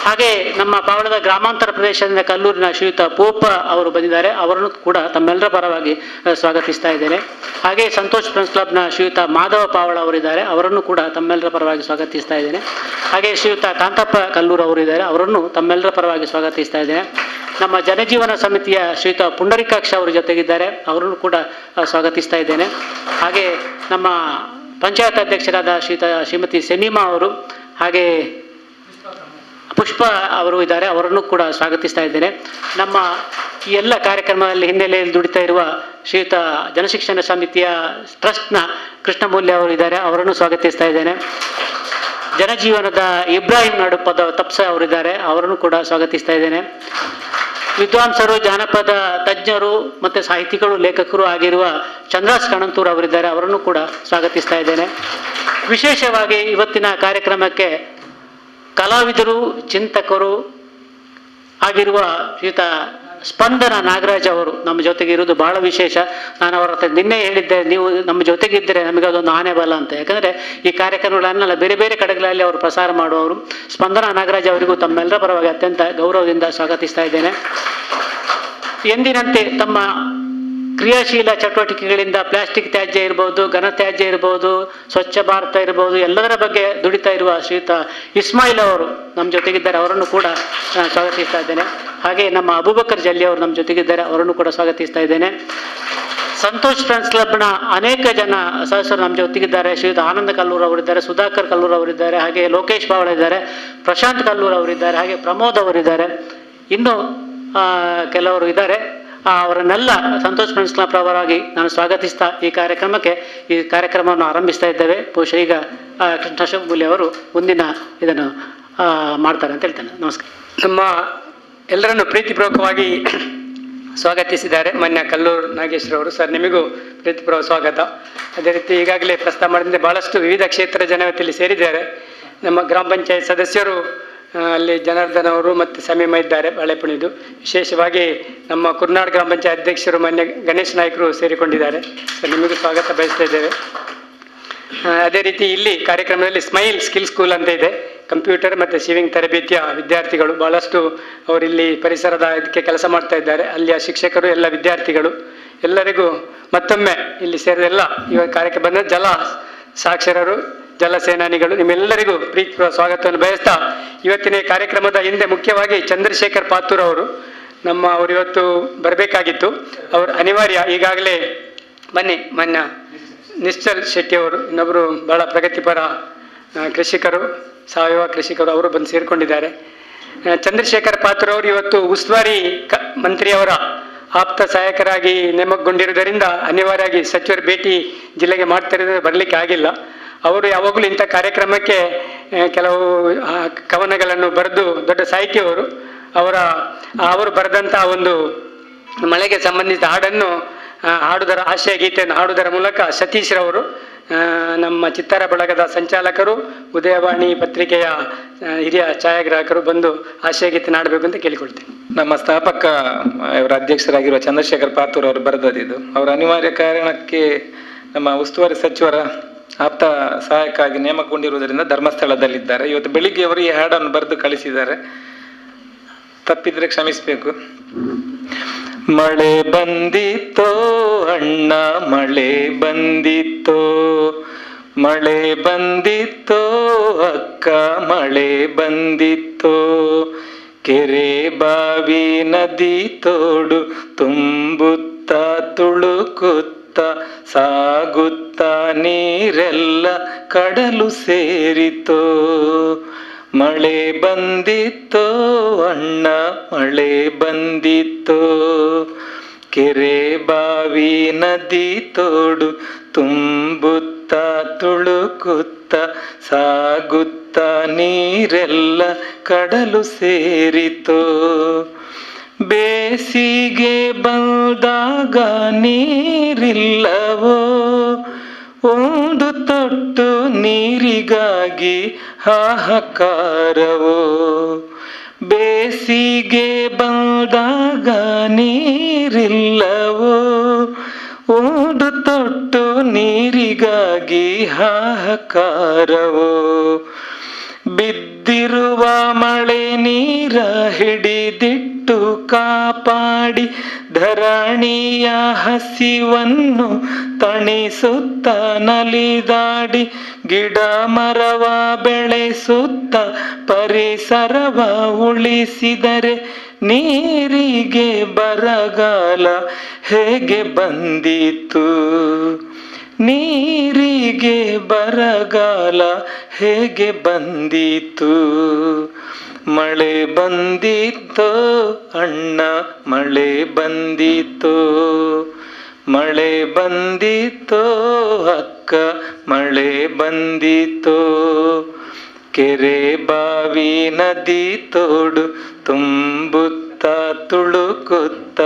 ಹಾಗೆ ನಮ್ಮ ಪಾವಳದ ಗ್ರಾಮಾಂತರ ಪ್ರದೇಶದಿಂದ ಕಲ್ಲೂರಿನ ಶ್ರೀಯುತ ಪೋಪ ಅವರು ಬಂದಿದ್ದಾರೆ. ಅವರನ್ನು ಕೂಡ ತಮ್ಮೆಲ್ಲರ ಪರವಾಗಿ ಸ್ವಾಗತಿಸ್ತಾ ಇದ್ದೇನೆ. ಹಾಗೆ ಸಂತೋಷ್ ಫ್ರೆಂಡ್ಸ್ ಕ್ಲಬ್ನ ಶ್ರೀಯುತ ಮಾಧವ ಪಾವಳ ಅವರಿದ್ದಾರೆ. ಅವರನ್ನು ಕೂಡ ತಮ್ಮೆಲ್ಲರ ಪರವಾಗಿ ಸ್ವಾಗತಿಸ್ತಾ ಇದ್ದೇನೆ. ಹಾಗೆ ಶ್ರೀಯುತ ಕಾಂತಪ್ಪ ಕಲ್ಲೂರು ಅವರಿದ್ದಾರೆ. ಅವರನ್ನು ತಮ್ಮೆಲ್ಲರ ಪರವಾಗಿ ಸ್ವಾಗತಿಸ್ತಾ ಇದ್ದೇನೆ. ನಮ್ಮ ಜನಜೀವನ ಸಮಿತಿಯ ಶ್ರೀಯುತ ಪುಂಡರೀಕಾಕ್ಷ ಅವರು ಜೊತೆಗಿದ್ದಾರೆ. ಅವರನ್ನು ಕೂಡ ಸ್ವಾಗತಿಸ್ತಾ ಇದ್ದೇನೆ. ಹಾಗೆ ನಮ್ಮ ಪಂಚಾಯತ್ ಅಧ್ಯಕ್ಷರಾದ ಶ್ರೀಮತಿ ಸೆನಿಮಾ ಅವರು, ಹಾಗೆ ಪುಷ್ಪ ಅವರು ಇದ್ದಾರೆ. ಅವರನ್ನು ಕೂಡ ಸ್ವಾಗತಿಸ್ತಾ ಇದ್ದೇನೆ. ನಮ್ಮ ಈ ಎಲ್ಲ ಕಾರ್ಯಕ್ರಮದಲ್ಲಿ ಹಿನ್ನೆಲೆಯಲ್ಲಿ ದುಡಿತಾ ಇರುವ ಶ್ರೀಯುತ ಜನಶಿಕ್ಷಣ ಸಮಿತಿಯ ಟ್ರಸ್ಟ್ನ ಕೃಷ್ಣಮೂಲ್ಯ ಅವರು ಇದ್ದಾರೆ. ಅವರನ್ನು ಸ್ವಾಗತಿಸ್ತಾ ಇದ್ದೇನೆ. ಜನಜೀವನದ ಇಬ್ರಾಹಿಂ ನಡುಪದ ತಪ್ಸ ಅವರಿದ್ದಾರೆ. ಅವರನ್ನು ಕೂಡ ಸ್ವಾಗತಿಸ್ತಾ ಇದ್ದೇನೆ. ವಿದ್ವಾಂಸರು, ಜಾನಪದ ತಜ್ಞರು ಮತ್ತು ಸಾಹಿತಿಗಳು, ಲೇಖಕರು ಆಗಿರುವ ಚಂದ್ರಾಸ್ ಕಣಂತೂರ್ ಅವರಿದ್ದಾರೆ. ಅವರನ್ನು ಕೂಡ ಸ್ವಾಗತಿಸ್ತಾ ಇದ್ದೇನೆ. ವಿಶೇಷವಾಗಿ ಇವತ್ತಿನ ಕಾರ್ಯಕ್ರಮಕ್ಕೆ ಕಲಾವಿದರು, ಚಿಂತಕರು ಆಗಿರುವ ಶ್ರೀಯುತ ಸ್ಪಂದನ ನಾಗರಾಜ್ ಅವರು ನಮ್ಮ ಜೊತೆಗೆ ಇರುವುದು ಬಹಳ ವಿಶೇಷ. ನಾನು ಅವರ ಹತ್ರ ನಿನ್ನೆ ಹೇಳಿದ್ದೆ, ನೀವು ನಮ್ಮ ಜೊತೆಗಿದ್ದರೆ ನಮಗೆ ಅದೊಂದು ಆನೆ ಬಲ ಅಂತ. ಯಾಕಂದರೆ ಈ ಕಾರ್ಯಕ್ರಮಗಳನ್ನೆಲ್ಲ ಬೇರೆ ಬೇರೆ ಕಡೆಗಳಲ್ಲಿ ಅವರು ಪ್ರಸಾರ ಮಾಡುವವರು. ಸ್ಪಂದನ ನಾಗರಾಜ್ ಅವರಿಗೂ ತಮ್ಮೆಲ್ಲರ ಪರವಾಗಿ ಅತ್ಯಂತ ಗೌರವದಿಂದ ಸ್ವಾಗತಿಸ್ತಾ ಇದ್ದೇನೆ. ಎಂದಿನಂತೆ ತಮ್ಮ ಕ್ರಿಯಾಶೀಲ ಚಟುವಟಿಕೆಗಳಿಂದ ಪ್ಲಾಸ್ಟಿಕ್ ತ್ಯಾಜ್ಯ ಇರ್ಬೋದು, ಘನತ್ಯಾಜ್ಯ ಇರ್ಬೋದು, ಸ್ವಚ್ಛ ಭಾರತ ಇರ್ಬೋದು, ಎಲ್ಲದರ ಬಗ್ಗೆ ದುಡಿತಾ ಇರುವ ಶ್ರೀಯುತ ಇಸ್ಮಾಯಿಲ್ ಅವರು ನಮ್ಮ ಜೊತೆಗಿದ್ದಾರೆ. ಅವರನ್ನು ಕೂಡ ಸ್ವಾಗತಿಸ್ತಾ ಇದ್ದೇನೆ. ಹಾಗೆ ನಮ್ಮ ಅಬೂಬಕರ್ ಜಲ್ಲಿ ಅವರು ನಮ್ಮ ಜೊತೆಗಿದ್ದಾರೆ. ಅವರನ್ನು ಕೂಡ ಸ್ವಾಗತಿಸ್ತಾ ಇದ್ದೇನೆ. ಸಂತೋಷ್ ಫ್ರೆಂಡ್ಸ್ ಕ್ಲಬ್ನ ಅನೇಕ ಜನ ಸದಸ್ಯರು ನಮ್ಮ ಜೊತೆಗಿದ್ದಾರೆ. ಶ್ರೀಯುತ ಆನಂದ ಕಲ್ಲೂರು ಅವರಿದ್ದಾರೆ, ಸುಧಾಕರ್ ಕಲ್ಲೂರು ಅವರಿದ್ದಾರೆ, ಹಾಗೆ ಲೋಕೇಶ್ ಪಾವಳ ಇದ್ದಾರೆ, ಪ್ರಶಾಂತ್ ಕಲ್ಲೂರು ಅವರಿದ್ದಾರೆ, ಹಾಗೆ ಪ್ರಮೋದ್ ಅವರಿದ್ದಾರೆ, ಇನ್ನು ಕೆಲವರು ಇದ್ದಾರೆ. ಅವರನ್ನೆಲ್ಲ ಸಂತೋಷ್ ಫ್ರೆಂಡ್ಸ್ ಕ್ಲಬ್ ಪರವಾಗಿ ನಾನು ಸ್ವಾಗತಿಸ್ತಾ ಈ ಕಾರ್ಯಕ್ರಮವನ್ನು ಆರಂಭಿಸ್ತಾ ಇದ್ದೇವೆ. ಬಹುಶಃ ಈಗ ಕೃಷ್ಣಶಮೂಲಿ ಅವರು ಮುಂದಿನ ಇದನ್ನು ಮಾಡ್ತಾರೆ ಅಂತ ಹೇಳ್ತೇನೆ. ನಮಸ್ಕಾರ. ನಮ್ಮ ಎಲ್ಲರನ್ನು ಪ್ರೀತಿಪೂರ್ವಕವಾಗಿ ಸ್ವಾಗತಿಸಿದ್ದಾರೆ ಮಾನ್ಯ ಕಲ್ಲೂರು ನಾಗೇಶ್ವರವರು. ಸರ್, ನಿಮಗೂ ಪ್ರೀತಿಪೂರ್ವಕ ಸ್ವಾಗತ. ಅದೇ ರೀತಿ ಈಗಾಗಲೇ ಪ್ರಸ್ತಾವ ಮಾಡಿದಂತೆ ಬಹಳಷ್ಟು ವಿವಿಧ ಕ್ಷೇತ್ರ ಜನವತಿಯಲ್ಲಿ ಸೇರಿದ್ದಾರೆ. ನಮ್ಮ ಗ್ರಾಮ ಪಂಚಾಯತ್ ಸದಸ್ಯರು ಅಲ್ಲಿ ಜನಾರ್ದನ್ ಅವರು ಮತ್ತು ಸಮೀಮ ಇದ್ದಾರೆ ಬಾಳೆಪುಣಿದು. ವಿಶೇಷವಾಗಿ ನಮ್ಮ ಕುರ್ನಾಡ್ ಗ್ರಾಮ ಪಂಚಾಯತ್ ಅಧ್ಯಕ್ಷರು ಮಾನ್ಯ ಗಣೇಶ್ ನಾಯ್ಕರು ಸೇರಿಕೊಂಡಿದ್ದಾರೆ. ಸರ್, ನಿಮಗೂ ಸ್ವಾಗತ ಬಯಸ್ತಾ ಇದ್ದೇವೆ. ಅದೇ ರೀತಿ ಇಲ್ಲಿ ಕಾರ್ಯಕ್ರಮದಲ್ಲಿ ಸ್ಮೈಲ್ ಸ್ಕಿಲ್ ಸ್ಕೂಲ್ ಅಂತ ಇದೆ, ಕಂಪ್ಯೂಟರ್ ಮತ್ತು ಶಿವಿಂಗ್ ತರಬೇತಿಯ ವಿದ್ಯಾರ್ಥಿಗಳು ಬಹಳಷ್ಟು ಅವರಿಲ್ಲಿ ಪರಿಸರದ ಇದಕ್ಕೆ ಕೆಲಸ ಮಾಡ್ತಾ ಇದ್ದಾರೆ. ಅಲ್ಲಿಯ ಶಿಕ್ಷಕರು, ಎಲ್ಲ ವಿದ್ಯಾರ್ಥಿಗಳು, ಎಲ್ಲರಿಗೂ ಮತ್ತೊಮ್ಮೆ ಇಲ್ಲಿ ಸೇರಿದೆಲ್ಲ ಇವಾಗ ಕಾರ್ಯಕ್ರಮ ಬಂದ ಜಲ ಸಾಕ್ಷರರು, ಜಲ ಸೇನಾನಿಗಳು, ನಿಮ್ಮೆಲ್ಲರಿಗೂ ಪ್ರೀತಿಪೂರ್ವಕ ಸ್ವಾಗತವನ್ನು ಬಯಸ್ತಾ ಇವತ್ತಿನ ಈ ಕಾರ್ಯಕ್ರಮದ ಹಿಂದೆ ಮುಖ್ಯವಾಗಿ ಚಂದ್ರಶೇಖರ್ ಪಾತೂರ್ ಅವರು ಅವರು ಇವತ್ತು ಬರಬೇಕಾಗಿತ್ತು. ಅವರು ಅನಿವಾರ್ಯ. ಈಗಾಗಲೇ ಮೊನ್ನೆ ನಿಶ್ಚಲ್ ಶೆಟ್ಟಿ ಅವರು, ಇನ್ನೊಬ್ಬರು ಬಹಳ ಪ್ರಗತಿಪರ ಕೃಷಿಕರು, ಸಾವಯವ ಕೃಷಿಕರು, ಅವರು ಬಂದು ಸೇರಿಕೊಂಡಿದ್ದಾರೆ. ಚಂದ್ರಶೇಖರ್ ಪಾತೂರ್ ಅವರು ಇವತ್ತು ಉಸ್ತುವಾರಿ ಮಂತ್ರಿಯವರ ಆಪ್ತ ಸಹಾಯಕರಾಗಿ ನೇಮಕಗೊಂಡಿರುವುದರಿಂದ ಅನಿವಾರ್ಯವಾಗಿ ಸಚಿವರ ಭೇಟಿ ಜಿಲ್ಲೆಗೆ ಮಾಡ್ತಿರೋದು ಬರಲಿಕ್ಕೆ ಆಗಿಲ್ಲ. ಅವರು ಯಾವಾಗಲೂ ಇಂಥ ಕಾರ್ಯಕ್ರಮಕ್ಕೆ ಕೆಲವು ಕವನಗಳನ್ನು ಬರೆದು ದೊಡ್ಡ ಸಾಹಿತಿಯವರು, ಅವರು ಬರೆದಂಥ ಒಂದು ಮಳೆಗೆ ಸಂಬಂಧಿಸಿದ ಹಾಡನ್ನು ಹಾಡುವುದರ ಆಶಯ ಗೀತೆಯನ್ನು ಹಾಡುವುದರ ಮೂಲಕ ಸತೀಶ್ ರವರು, ನಮ್ಮ ಚಿತ್ತಾರ ಬಳಗದ ಸಂಚಾಲಕರು, ಉದಯವಾಣಿ ಪತ್ರಿಕೆಯ ಹಿರಿಯ ಛಾಯಾಗ್ರಾಹಕರು ಬಂದು ಆಶಯ ಗೀತೆ ಹಾಡಬೇಕು ಅಂತ ಕೇಳಿಕೊಳ್ತೇನೆ. ನಮ್ಮ ಸ್ಥಾಪಕ ಅವರ ಅಧ್ಯಕ್ಷರಾಗಿರುವ ಚಂದ್ರಶೇಖರ್ ಪಾತೂರ್ ಅವರು ಬರೆದದ್ದು. ಅವರ ಅನಿವಾರ್ಯ ಕಾರಣಕ್ಕೆ ನಮ್ಮ ಉಸ್ತುವಾರಿ ಸಚಿವರ ಆಪ್ತ ಸಹಾಯಕರಾಗಿ ನೇಮಕಗೊಂಡಿರುವುದರಿಂದ ಧರ್ಮಸ್ಥಳದಲ್ಲಿದ್ದಾರೆ. ಇವತ್ತು ಬೆಳಿಗ್ಗೆ ಅವರು ಈ ಹಾಡನ್ನು ಬರೆದು ಕಳಿಸಿದ್ದಾರೆ. ತಪ್ಪಿದ್ರೆ ಕ್ಷಮಿಸಬೇಕು. ಮಳೆ ಬಂದಿತ್ತೋ ಅಣ್ಣ, ಮಳೆ ಬಂದಿತ್ತೋ, ಮಳೆ ಬಂದಿತ್ತೋ ಅಕ್ಕ, ಮಳೆ ಬಂದಿತ್ತೋ, ಕೆರೆ ಬಾವಿ ನದಿ ತೋಡು ತುಂಬುತ್ತ ತುಳುಕುತ್ತ ಸಾಗುತ್ತ ನೀರೆಲ್ಲ ಕಡಲು ಸೇರಿತೋ. ಮಳೆ ಬಂದಿತ್ತೋ ಅಣ್ಣ, ಮಳೆ ಬಂದಿತ್ತೋ, ಕೆರೆ ಬಾವಿ ನದಿ ತೋಡು ತುಂಬುತ್ತ ತುಳುಕುತ್ತ ಸಾಗುತ್ತ ನೀರೆಲ್ಲ ಕಡಲು ಸೇರಿತೋ. ಬೇಸಿಗೆ ಬಂದಾಗ ನೀರಿಲ್ಲವೋ, ಒಂದು ತೊಟ್ಟು ನೀರಿಗಾಗಿ ಹಾಹಾಕಾರವೋ. ಬೇಸಿಗೆ ಬಂದಾಗ ನೀರಿಲ್ಲವೋ, ಒಂದು ತೊಟ್ಟು ನೀರಿಗಾಗಿ ಹಾಹಾಕಾರವೋ. ಬಿದ್ದಿರುವ ಮಳೆ ನೀರ ಹಿಡಿದಿಟ್ಟು ಕಾಪಾಡಿ ಧರಣಿಯ ಹಸಿವನ್ನು ತಣಿಸುತ್ತ ನಲಿದಾಡಿ ಗಿಡ ಮರವ ಬೆಳೆಸುತ್ತ ಪರಿಸರವ ಉಳಿಸಿದರೆ ನೀರಿಗೆ ಬರಗಾಲ ಹೇಗೆ ಬಂದಿತು. ನೀರಿಗೆ ಬರಗಾಲ ಹೇಗೆ ಬಂದಿತು. ಮಳೆ ಬಂದಿತೋ ಅಣ್ಣ, ಮಳೆ ಬಂದಿತೋ, ಮಳೆ ಬಂದಿತೋ ಅಕ್ಕ, ಮಳೆ ಬಂದಿತೋ, ಕೆರೆ ಬಾವಿ ನದಿ ತೋಡು ತುಂಬುತ್ತ ತುಳುಕುತ್ತ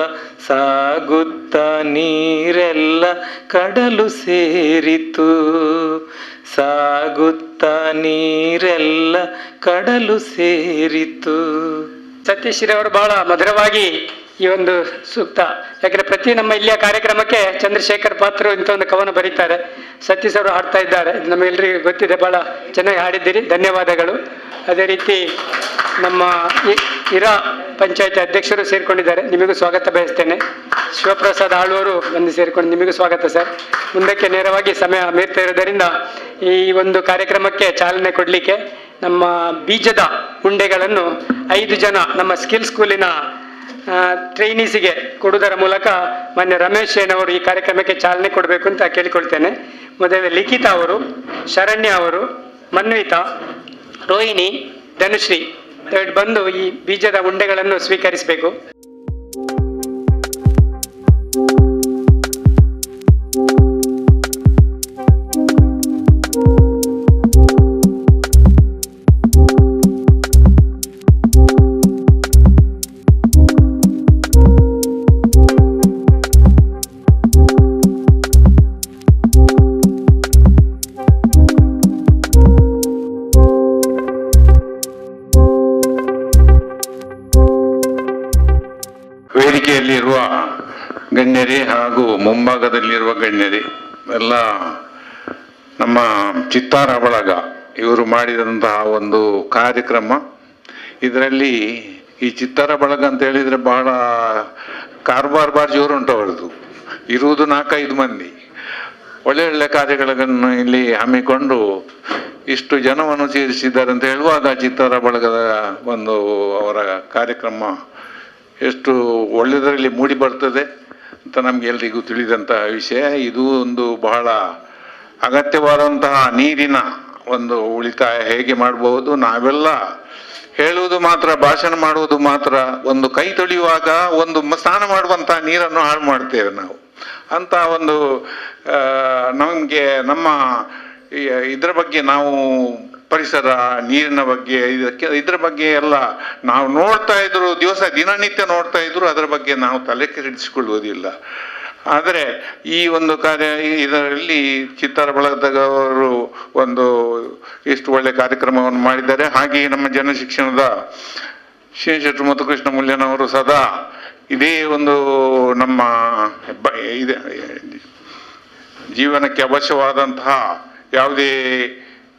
ಸಾಗುತ್ತ ನೀರೆಲ್ಲ ಕಡಲು ಸೇರಿತು. ಸಾಗುತ್ತ ನೀರೆಲ್ಲ ಕಡಲು ಸೇರಿತು. ಸತೀಶ್ ಅವರು ಬಹಳ ಮಧುರವಾಗಿ ಈ ಒಂದು ಸೂಕ್ತ, ಯಾಕಂದ್ರೆ ಪ್ರತಿ ನಮ್ಮ ಇಲ್ಲಿಯ ಕಾರ್ಯಕ್ರಮಕ್ಕೆ ಚಂದ್ರಶೇಖರ್ ಪಾತ್ರ ಇಂಥ ಒಂದು ಕವನ ಬರೀತಾರೆ. ಸತೀಶ್ ಅವರು ಹಾಡ್ತಾ ಇದ್ದಾರೆ, ಇದು ನಮಗೆಲ್ಲರಿಗೂ ಗೊತ್ತಿದೆ. ಬಹಳ ಚೆನ್ನಾಗಿ ಹಾಡಿದ್ದೀರಿ, ಧನ್ಯವಾದಗಳು. ಅದೇ ರೀತಿ ನಮ್ಮ ಇರಾ ಪಂಚಾಯತಿ ಅಧ್ಯಕ್ಷರು ಸೇರಿಕೊಂಡಿದ್ದಾರೆ, ನಿಮಗೂ ಸ್ವಾಗತ ಬಯಸ್ತೇನೆ. ಶಿವಪ್ರಸಾದ್ ಆಳ್ವರು ಬಂದು ಸೇರಿಕೊಂಡು ನಿಮಗೂ ಸ್ವಾಗತ ಸರ್. ಮುಂದಕ್ಕೆ ನೇರವಾಗಿ ಸಮಯ ಮೀರ್ತಾ ಇರೋದರಿಂದ ಈ ಒಂದು ಕಾರ್ಯಕ್ರಮಕ್ಕೆ ಚಾಲನೆ ಕೊಡಲಿಕ್ಕೆ ನಮ್ಮ ಬೀಜದ ಉಂಡೆಗಳನ್ನು 5 ಜನ ನಮ್ಮ ಸ್ಕಿಲ್ ಸ್ಕೂಲಿನ ಟ್ರೈನೀಸಿಗೆ ಕೊಡುವುದರ ಮೂಲಕ ಮಾನ್ಯ ರಮೇಶ್ ಅವರು ಈ ಕಾರ್ಯಕ್ರಮಕ್ಕೆ ಚಾಲನೆ ಕೊಡಬೇಕು ಅಂತ ಕೇಳಿಕೊಳ್ತೇನೆ. ಮೊದಲೇ ಲಿಖಿತಾ ಅವರು, ಶರಣ್ಯ ಅವರು, ಮನ್ವಿತಾ, ರೋಹಿಣಿ, ಧನುಶ್ರೀ ಬಂದು ಈ ಬೀಜದ ಉಂಡೆಗಳನ್ನು ಸ್ವೀಕರಿಸಬೇಕು. ವೇದಿಕೆಯಲ್ಲಿರುವ ಗಣ್ಯರೇ ಹಾಗೂ ಮುಂಭಾಗದಲ್ಲಿರುವ ಗಣ್ಯರೇ, ಎಲ್ಲ ನಮ್ಮ ಚಿತ್ತಾರ ಬಳಗ ಇವರು ಮಾಡಿದಂತಹ ಒಂದು ಕಾರ್ಯಕ್ರಮ. ಇದರಲ್ಲಿ ಈ ಚಿತ್ತಾರ ಬಳಗ ಅಂತ ಹೇಳಿದರೆ ಬಹಳ ಕಾರ್ಬಾರ್ ಜೋರುಂಟು. ಅವರದು ಇರುವುದು 4-5 ಮಂದಿ. ಒಳ್ಳೆ ಒಳ್ಳೆ ಕಾರ್ಯಗಳನ್ನು ಇಲ್ಲಿ ಹಮ್ಮಿಕೊಂಡು ಇಷ್ಟು ಜನವನ್ನು ಸೇರಿಸಿದ್ದಾರೆ ಅಂತ ಹೇಳುವಾಗ ಚಿತ್ತಾರ ಬಳಗದ ಒಂದು ಅವರ ಕಾರ್ಯಕ್ರಮ ಎಷ್ಟು ಒಳ್ಳೆಯದರಲ್ಲಿ ಮೂಡಿ ಬರ್ತದೆ ಅಂತ ನಮ್ಗೆ ಎಲ್ರಿಗೂ ತಿಳಿದಂತಹ ವಿಷಯ. ಇದು ಒಂದು ಬಹಳ ಅಗತ್ಯವಾದಂತಹ ನೀರಿನ ಒಂದು ಉಳಿತಾಯ ಹೇಗೆ ಮಾಡಬಹುದು. ನಾವೆಲ್ಲ ಹೇಳುವುದು ಮಾತ್ರ, ಭಾಷಣ ಮಾಡುವುದು ಮಾತ್ರ, ಒಂದು ಕೈ ತೊಳೆಯುವಾಗ ಒಂದು ಸ್ನಾನ ಮಾಡುವಂತಹ ನೀರನ್ನು ಹಾಳು ಮಾಡ್ತೇವೆ ನಾವು. ಅಂತ ಒಂದು ನಮಗೆ ನಮ್ಮ ಇದರ ಬಗ್ಗೆ ನಾವು ಪರಿಸರ, ನೀರಿನ ಬಗ್ಗೆ, ಇದರ ಬಗ್ಗೆ ಎಲ್ಲ ನಾವು ನೋಡ್ತಾ ಇದ್ರು, ದಿನನಿತ್ಯ ನೋಡ್ತಾ ಇದ್ರು, ಅದರ ಬಗ್ಗೆ ನಾವು ತಲೆ ಕೆಡಿಸಿಕೊಳ್ಳುವುದಿಲ್ಲ. ಆದರೆ ಈ ಒಂದು ಕಾರ್ಯ ಇದರಲ್ಲಿ ಚಿತ್ತಾರ ಬಳಗದವರು ಒಂದು ಎಷ್ಟು ಒಳ್ಳೆ ಕಾರ್ಯಕ್ರಮವನ್ನು ಮಾಡಿದ್ದಾರೆ. ಹಾಗೆಯೇ ನಮ್ಮ ಜನಶಿಕ್ಷಣದ ಶ್ರೀಶೆಟ್ರು ಮತ್ತು ಕೃಷ್ಣ ಮುಲ್ಯನವರು ಸದಾ ಇದೇ ಒಂದು ನಮ್ಮ ಜೀವನಕ್ಕೆ ಅವಶ್ಯವಾದಂತಹ ಯಾವುದೇ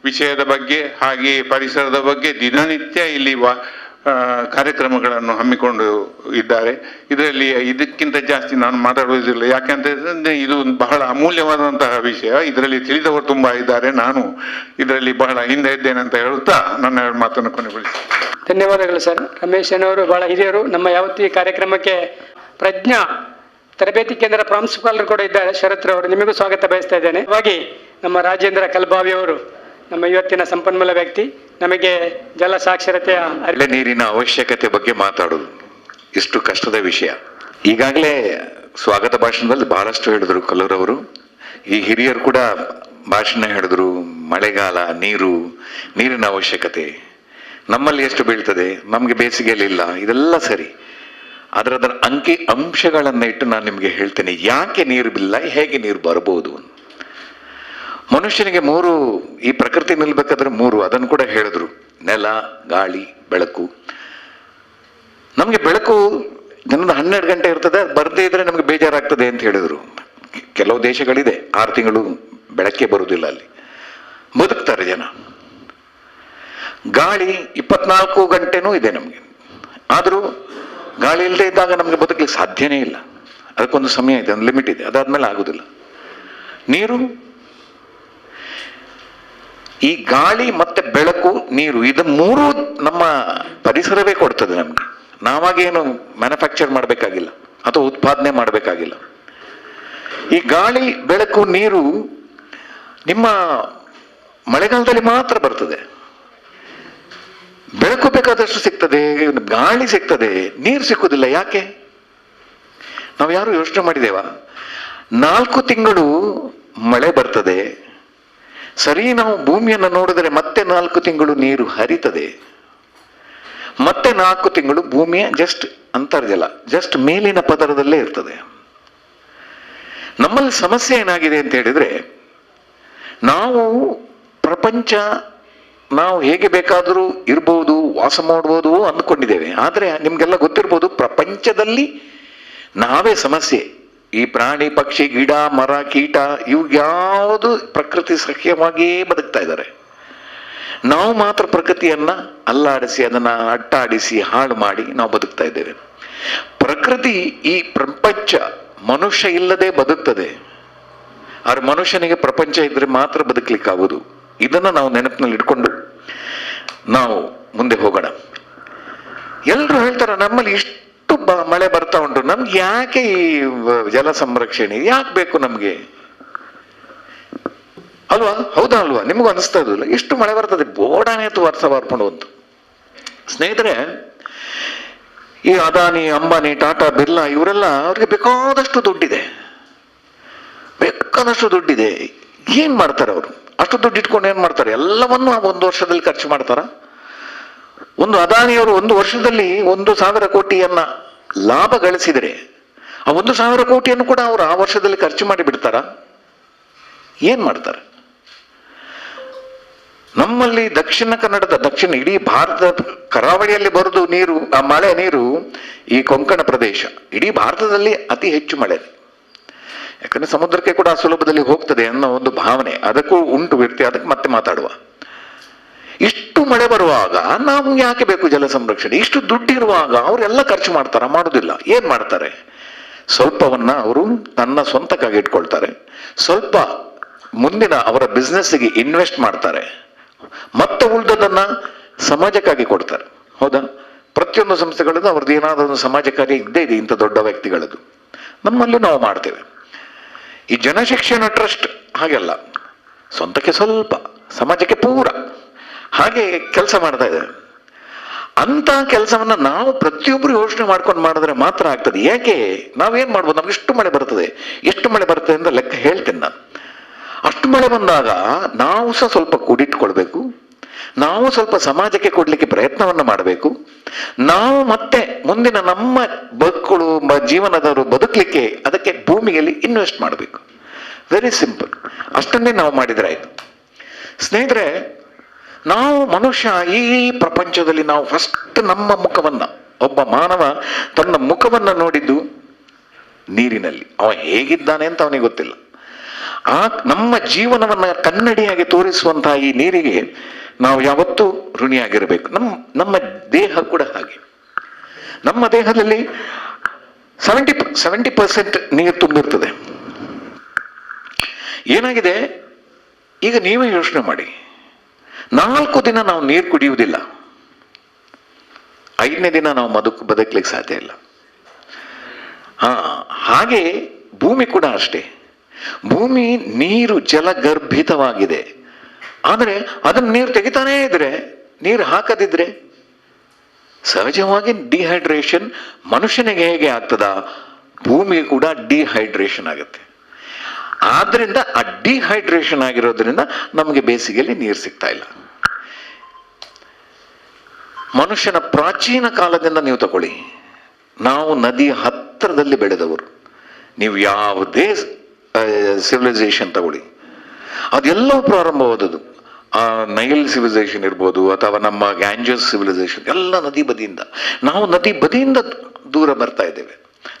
ವಿಷಯದ ಬಗ್ಗೆ ಹಾಗೆ ಪರಿಸರದ ಬಗ್ಗೆ ದಿನನಿತ್ಯ ಇಲ್ಲಿ ಕಾರ್ಯಕ್ರಮಗಳನ್ನು ಹಮ್ಮಿಕೊಂಡು ಇದ್ದಾರೆ. ಇದರಲ್ಲಿ ಇದಕ್ಕಿಂತ ಜಾಸ್ತಿ ನಾನು ಮಾತಾಡುವುದಿಲ್ಲ, ಯಾಕೆಂತಂದ್ರೆ ಇದು ಬಹಳ ಅಮೂಲ್ಯವಾದಂತಹ ವಿಷಯ. ಇದರಲ್ಲಿ ತಿಳಿದವರು ತುಂಬಾ ಇದ್ದಾರೆ. ನಾನು ಇದರಲ್ಲಿ ಬಹಳ ಹಿಂದೆ ಇದ್ದೇನೆ ಅಂತ ಹೇಳುತ್ತಾ ನನ್ನ ಮಾತನ್ನು ಕೊನೆಗೊಳಿಸಿ. ಧನ್ಯವಾದಗಳು ಸರ್. ರಮೇಶ್ ಅವರು ಬಹಳ ಹಿರಿಯರು. ನಮ್ಮ ಯಾವತ್ತಿ ಕಾರ್ಯಕ್ರಮಕ್ಕೆ ಪ್ರಜ್ಞಾ ತರಬೇತಿ ಕೇಂದ್ರ ಪ್ರಾಂಶುಪಾಲರು ಕೂಡ ಇದ್ದಾರೆ, ಶರತ್ ಅವರು. ನಿಮಗೂ ಸ್ವಾಗತ ಬಯಸ್ತಾ ಇದ್ದೇನೆ. ಹಾಗಾಗಿ ನಮ್ಮ ರಾಜೇಂದ್ರ ಕಲ್ಬಾವಿ ಅವರು ನಮ್ಮ ಇವತ್ತಿನ ಸಂಪನ್ಮೂಲ ವ್ಯಕ್ತಿ. ನಮಗೆ ಜಲ ಸಾಕ್ಷರತೆಯ ನೀರಿನ ಅವಶ್ಯಕತೆ ಬಗ್ಗೆ ಮಾತಾಡೋದು ಇಷ್ಟು ಕಷ್ಟದ ವಿಷಯ. ಈಗಾಗಲೇ ಸ್ವಾಗತ ಭಾಷಣದಲ್ಲಿ ಬಹಳಷ್ಟು ಹೇಳಿದ್ರು ಕಲ್ಲೂರವರು. ಈ ಹಿರಿಯರು ಕೂಡ ಭಾಷಣ ಹೇಳಿದ್ರು. ಮಳೆಗಾಲ, ನೀರಿನ ಅವಶ್ಯಕತೆ ನಮ್ಮಲ್ಲಿ ಎಷ್ಟು ಬೀಳ್ತದೆ, ನಮಗೆ ಬೇಸಿಗೆಯಲ್ಲಿಲ್ಲ, ಇದೆಲ್ಲ ಸರಿ. ಅದರ ಅಂಶಗಳನ್ನ ಇಟ್ಟು ನಾನು ನಿಮಗೆ ಹೇಳ್ತೇನೆ ಯಾಕೆ ನೀರು ಬಿಲ್ಲ, ಹೇಗೆ ನೀರು ಬರಬಹುದು. ಮನುಷ್ಯನಿಗೆ ಈ ಪ್ರಕೃತಿ ನಿಲ್ಬೇಕಾದ್ರೆ ಅದನ್ನು ಕೂಡ ಹೇಳಿದ್ರು: ನೆಲ, ಗಾಳಿ, ಬೆಳಕು. ನಮಗೆ ಬೆಳಕು ದಿನದ 12 ಗಂಟೆ ಇರ್ತದೆ, ಬರದೇ ಇದ್ರೆ ನಮಗೆ ಬೇಜಾರಾಗ್ತದೆ ಅಂತ ಹೇಳಿದ್ರು. ಕೆಲವು ದೇಶಗಳಿದೆ 6 ತಿಂಗಳು ಬೆಳಕೇ ಬರುವುದಿಲ್ಲ, ಅಲ್ಲಿ ಬದುಕ್ತಾರೆ ಜನ. ಗಾಳಿ 24 ಗಂಟೆನೂ ಇದೆ ನಮಗೆ. ಆದರೂ ಗಾಳಿ ಇಲ್ಲದೆ ಇದ್ದಾಗ ನಮಗೆ ಬದುಕಲಿಕ್ಕೆ ಸಾಧ್ಯನೇ ಇಲ್ಲ. ಅದಕ್ಕೊಂದು ಸಮಯ ಇದೆ, ಒಂದು ಲಿಮಿಟ್ ಇದೆ, ಅದಾದ್ಮೇಲೆ ಆಗುದಿಲ್ಲ. ಈ ಗಾಳಿ ಮತ್ತೆ ಬೆಳಕು, ನೀರು, ಇದು 3 ನಮ್ಮ ಪರಿಸರವೇ ಕೊಡ್ತದೆ ನಮ್ಗೆ. ನಾವಾಗೇನು ಮ್ಯಾನುಫ್ಯಾಕ್ಚರ್ ಮಾಡಬೇಕಾಗಿಲ್ಲ ಅಥವಾ ಉತ್ಪಾದನೆ ಮಾಡಬೇಕಾಗಿಲ್ಲ. ಈ ಗಾಳಿ, ಬೆಳಕು, ನೀರು ನಿಮ್ಮ ಮಳೆಗಾಲದಲ್ಲಿ ಮಾತ್ರ ಬರ್ತದೆ. ಬೆಳಕು ಬೇಕಾದಷ್ಟು ಸಿಗ್ತದೆ, ಗಾಳಿ ಸಿಗ್ತದೆ, ನೀರು ಸಿಕ್ಕುದಿಲ್ಲ. ಯಾಕೆ? ನಾವು ಯಾರು ಯೋಚನೆ ಮಾಡಿದೇವಾ? 4 ತಿಂಗಳು ಮಳೆ ಬರ್ತದೆ, ಸರಿ. ನಾವು ಭೂಮಿಯನ್ನು ನೋಡಿದ್ರೆ ಮತ್ತೆ 4 ತಿಂಗಳು ನೀರು ಹರಿತದೆ, ಮತ್ತೆ 4 ತಿಂಗಳು ಭೂಮಿಯ ಜಸ್ಟ್ ಅಂತರ್ಜಲ, ಜಸ್ಟ್ ಮೇಲಿನ ಪದರದಲ್ಲೇ ಇರ್ತದೆ. ನಮ್ಮಲ್ಲಿ ಸಮಸ್ಯೆ ಏನಾಗಿದೆ ಅಂತ ಹೇಳಿದ್ರೆ, ನಾವು ಪ್ರಪಂಚ ನಾವು ಹೇಗೆ ಬೇಕಾದರೂ ಇರ್ಬೋದು, ವಾಸ ಮಾಡ್ಬೋದು ಅಂದ್ಕೊಂಡಿದ್ದೇವೆ. ಆದರೆ ನಿಮ್ಗೆಲ್ಲ ಗೊತ್ತಿರ್ಬೋದು, ಪ್ರಪಂಚದಲ್ಲಿ ನಾವೇ ಸಮಸ್ಯೆ. ಈ ಪ್ರಾಣಿ, ಪಕ್ಷಿ, ಗಿಡ, ಮರ, ಕೀಟ ಇವು ಯಾವುದು ಪ್ರಕೃತಿ ಸಹ್ಯವಾಗಿಯೇ ಬದುಕ್ತಾ ಇದ್ದಾರೆ. ನಾವು ಮಾತ್ರ ಪ್ರಕೃತಿಯನ್ನ ಅಲ್ಲಾಡಿಸಿ, ಅದನ್ನ ಅಟ್ಟಾಡಿಸಿ, ಹಾಳು ಮಾಡಿ ನಾವು ಬದುಕ್ತಾ ಇದ್ದೇವೆ. ಪ್ರಕೃತಿ, ಈ ಪ್ರಪಂಚ ಮನುಷ್ಯ ಇಲ್ಲದೆ ಬದುಕ್ತದೆ. ಆದ್ರೆ ಮನುಷ್ಯನಿಗೆ ಪ್ರಪಂಚ ಇದ್ರೆ ಮಾತ್ರ ಬದುಕಲಿಕ್ಕಾಗುವುದು. ಇದನ್ನ ನಾವು ನೆನಪಿನಲ್ಲಿ ಇಟ್ಕೊಂಡು ನಾವು ಮುಂದೆ ಹೋಗೋಣ. ಎಲ್ರು ಹೇಳ್ತಾರೆ ನಮ್ಮಲ್ಲಿ ಇಷ್ಟು ಮಳೆ ಬರ್ತಾ ಉಂಟು, ನಮ್ಗೆ ಯಾಕೆ ಈ ಜಲ ಸಂರಕ್ಷಣೆ ಯಾಕೆ ಬೇಕು ನಮ್ಗೆ, ಅಲ್ವಾ? ಹೌದಾ ಅಲ್ವಾ? ನಿಮಗೂ ಅನಿಸ್ತಾ ಇದಿಲ್ಲ? ಎಷ್ಟು ಮಳೆ ಬರ್ತದೆ, ಬೋಡಾನೆ ಅಥವಾ ವರ್ಷ ಬರ್ಕೊಂಡು ಬಂತು. ಸ್ನೇಹಿತರೆ, ಈ ಅದಾನಿ, ಅಂಬಾನಿ, ಟಾಟಾ, ಬಿರ್ಲಾ ಇವರೆಲ್ಲ ಅವ್ರಿಗೆ ಬೇಕಾದಷ್ಟು ದುಡ್ಡಿದೆ, ಏನ್ ಮಾಡ್ತಾರೆ ಅವರು? ಅಷ್ಟು ದುಡ್ಡು ಇಟ್ಕೊಂಡು ಏನ್ ಮಾಡ್ತಾರೆ? ಎಲ್ಲವನ್ನೂ 1 ವರ್ಷದಲ್ಲಿ ಖರ್ಚು ಮಾಡ್ತಾರ? ಒಂದು ಅದಾನಿಯವರು 1 ವರ್ಷದಲ್ಲಿ 1,000 ಕೋಟಿಯನ್ನ ಲಾಭ ಗಳಿಸಿದರೆ ಆ 1,000 ಕೋಟಿಯನ್ನು ಕೂಡ ಅವರು ಆ ವರ್ಷದಲ್ಲಿ ಖರ್ಚು ಮಾಡಿ ಬಿಡ್ತಾರ? ಏನ್ ಮಾಡ್ತಾರೆ? ನಮ್ಮಲ್ಲಿ ದಕ್ಷಿಣ ಇಡೀ ಭಾರತದ ಕರಾವಳಿಯಲ್ಲಿ ಬರುವುದು ನೀರು, ಆ ಮಳೆ ನೀರು ಈ ಕೊಂಕಣ ಪ್ರದೇಶ ಇಡೀ ಭಾರತದಲ್ಲಿ ಅತಿ ಹೆಚ್ಚು ಮಳೆ. ಯಾಕಂದ್ರೆ ಸಮುದ್ರಕ್ಕೆ ಕೂಡ ಸುಲಭದಲ್ಲಿ ಹೋಗ್ತದೆ ಅನ್ನೋ ಒಂದು ಭಾವನೆ ಅದಕ್ಕೂ ಉಂಟು ವ್ಯಕ್ತಿ. ಅದಕ್ಕೆ ಮತ್ತೆ ಮಾತಾಡುವ. ಇಷ್ಟು ಮಳೆ ಬರುವಾಗ ನಾವು ಯಾಕೆ ಬೇಕು ಜಲ ಸಂರಕ್ಷಣೆ? ಇಷ್ಟು ದುಡ್ಡಿರುವಾಗ ಅವರೆಲ್ಲ ಖರ್ಚು ಮಾಡ್ತಾರ? ಮಾಡೋದಿಲ್ಲ. ಏನ್ ಮಾಡ್ತಾರೆ? ಸ್ವಲ್ಪವನ್ನ ಅವರು ತನ್ನ ಸ್ವಂತಕ್ಕಾಗಿ ಇಟ್ಕೊಳ್ತಾರೆ, ಸ್ವಲ್ಪ ಮುಂದಿನ ಅವರ ಬಿಸ್ನೆಸ್ಸಿಗೆ ಇನ್ವೆಸ್ಟ್ ಮಾಡ್ತಾರೆ, ಮತ್ತೆ ಉಳಿದದನ್ನ ಸಮಾಜಕ್ಕಾಗಿ ಕೊಡ್ತಾರೆ. ಹೌದಾ? ಪ್ರತಿಯೊಂದು ಸಂಸ್ಥೆಗಳದ್ದು ಅವ್ರದ್ದು ಏನಾದರೂ ಒಂದು ಸಮಾಜ ಕಾರ್ಯ ಇದ್ದೇ ಇದೆ, ಇಂಥ ದೊಡ್ಡ ವ್ಯಕ್ತಿಗಳದ್ದು. ನಮ್ಮಲ್ಲೂ ನಾವು ಮಾಡ್ತೇವೆ. ಈ ಜನಶಿಕ್ಷಣ ಟ್ರಸ್ಟ್ ಹಾಗೆಲ್ಲ, ಸ್ವಂತಕ್ಕೆ ಸ್ವಲ್ಪ, ಸಮಾಜಕ್ಕೆ ಪೂರ, ಹಾಗೆ ಕೆಲಸ ಮಾಡ್ತಾ ಇದ್ದಾರೆ. ಅಂತ ಕೆಲಸವನ್ನ ನಾವು ಪ್ರತಿಯೊಬ್ಬರು ಯೋಚನೆ ಮಾಡ್ಕೊಂಡು ಮಾಡಿದ್ರೆ ಮಾತ್ರ ಆಗ್ತದೆ. ಯಾಕೆ ನಾವೇನ್ ಮಾಡ್ಬೋದು? ನಮ್ಗೆ ಎಷ್ಟು ಮಳೆ ಬರ್ತದೆ, ಎಷ್ಟು ಮಳೆ ಬರ್ತದೆ ಅಂತ ಲೆಕ್ಕ ಹೇಳ್ತೇನೆ ನಾನು. ಅಷ್ಟು ಮಳೆ ಬಂದಾಗ ನಾವು ಸಹ ಸ್ವಲ್ಪ ಕೂಡಿಟ್ಕೊಳ್ಬೇಕು, ನಾವು ಸ್ವಲ್ಪ ಸಮಾಜಕ್ಕೆ ಕೊಡ್ಲಿಕ್ಕೆ ಪ್ರಯತ್ನವನ್ನ ಮಾಡಬೇಕು. ನಾವು ಮತ್ತೆ ಮುಂದಿನ ನಮ್ಮ ಬದುಕುಗಳು ಜೀವನದವರು ಬದುಕಲಿಕ್ಕೆ ಅದಕ್ಕೆ ಭೂಮಿಯಲ್ಲಿ ಇನ್ವೆಸ್ಟ್ ಮಾಡಬೇಕು. Very simple. ಅಷ್ಟನ್ನೇ ನಾವು ಮಾಡಿದ್ರೆ ಆಯ್ತು. ಸ್ನೇಹಿತರೆ, ನಾವು ಮನುಷ್ಯ ಈ ಪ್ರಪಂಚದಲ್ಲಿ ನಾವು ಫಸ್ಟ್ ನಮ್ಮ ಮುಖವನ್ನ, ಒಬ್ಬ ಮಾನವ ತನ್ನ ಮುಖವನ್ನ ನೋಡಿದ್ದು ನೀರಿನಲ್ಲಿ. ಅವ ಹೇಗಿದ್ದಾನೆ ಅಂತ ಅವನಿಗೆ ಗೊತ್ತಿಲ್ಲ. ಆ ನಮ್ಮ ಜೀವನವನ್ನ ಕನ್ನಡಿಯಾಗಿ ತೋರಿಸುವಂತಹ ಈ ನೀರಿಗೆ ನಾವು ಯಾವತ್ತೂ ಋಣಿಯಾಗಿರಬೇಕು. ನಮ್ಮ ದೇಹ ಕೂಡ ಹಾಗೆ. ನಮ್ಮ ದೇಹದಲ್ಲಿ 70% ನೀರು ತುಂಬಿರ್ತದೆ. ಏನಾಗಿದೆ ಈಗ ನೀವೇ ಯೋಚನೆ ಮಾಡಿ, 4 ದಿನ ನಾವು ನೀರು ಕುಡಿಯುವುದಿಲ್ಲ, 5ನೇ ದಿನ ನಾವು ಬದುಕಲಿಕ್ಕೆ ಸಾಧ್ಯ ಇಲ್ಲ. ಹಾಗೆ ಭೂಮಿ ಕೂಡ ಅಷ್ಟೇ. ಭೂಮಿ ನೀರು ಜಲಗರ್ಭಿತವಾಗಿದೆ. ಆದರೆ ಅದನ್ನು ನೀರು ತೆಗಿತಾನೇ ಇದ್ರೆ, ನೀರು ಹಾಕದಿದ್ರೆ ಸಹಜವಾಗಿ ಡಿಹೈಡ್ರೇಷನ್ ಮನುಷ್ಯನಿಗೆ ಹೇಗೆ ಆಗ್ತದ, ಭೂಮಿಗೆ ಕೂಡ ಡಿಹೈಡ್ರೇಷನ್ ಆಗುತ್ತೆ. ಆದ್ರಿಂದ ಆ ಡಿಹೈಡ್ರೇಷನ್ ಆಗಿರೋದ್ರಿಂದ ನಮಗೆ ಬೇಸಿಗೆಯಲ್ಲಿ ನೀರು ಸಿಗ್ತಾ ಇಲ್ಲ. ಮನುಷ್ಯನ ಪ್ರಾಚೀನ ಕಾಲದಿಂದ ನೀವು ತಗೊಳ್ಳಿ, ನಾವು ನದಿಯ ಹತ್ತಿರದಲ್ಲಿ ಬೆಳೆದವರು. ನೀವು ಯಾವುದೇ ಸಿವಿಲೈಸೇಷನ್ ತಗೊಳ್ಳಿ, ಅದೆಲ್ಲವೂ ಪ್ರಾರಂಭವಾದದ್ದು ಆ ನೈಲ್ ಸಿವಿಲೈಸೇಷನ್ ಇರ್ಬೋದು, ಅಥವಾ ನಮ್ಮ ಗ್ಯಾಂಜಸ್ ಸಿವಿಲೈಸೇಷನ್, ಎಲ್ಲ ನದಿ ಬದಿಯಿಂದ. ನಾವು ನದಿ ಬದಿಯಿಂದ ದೂರ ಬರ್ತಾ ಇದ್ದೇವೆ.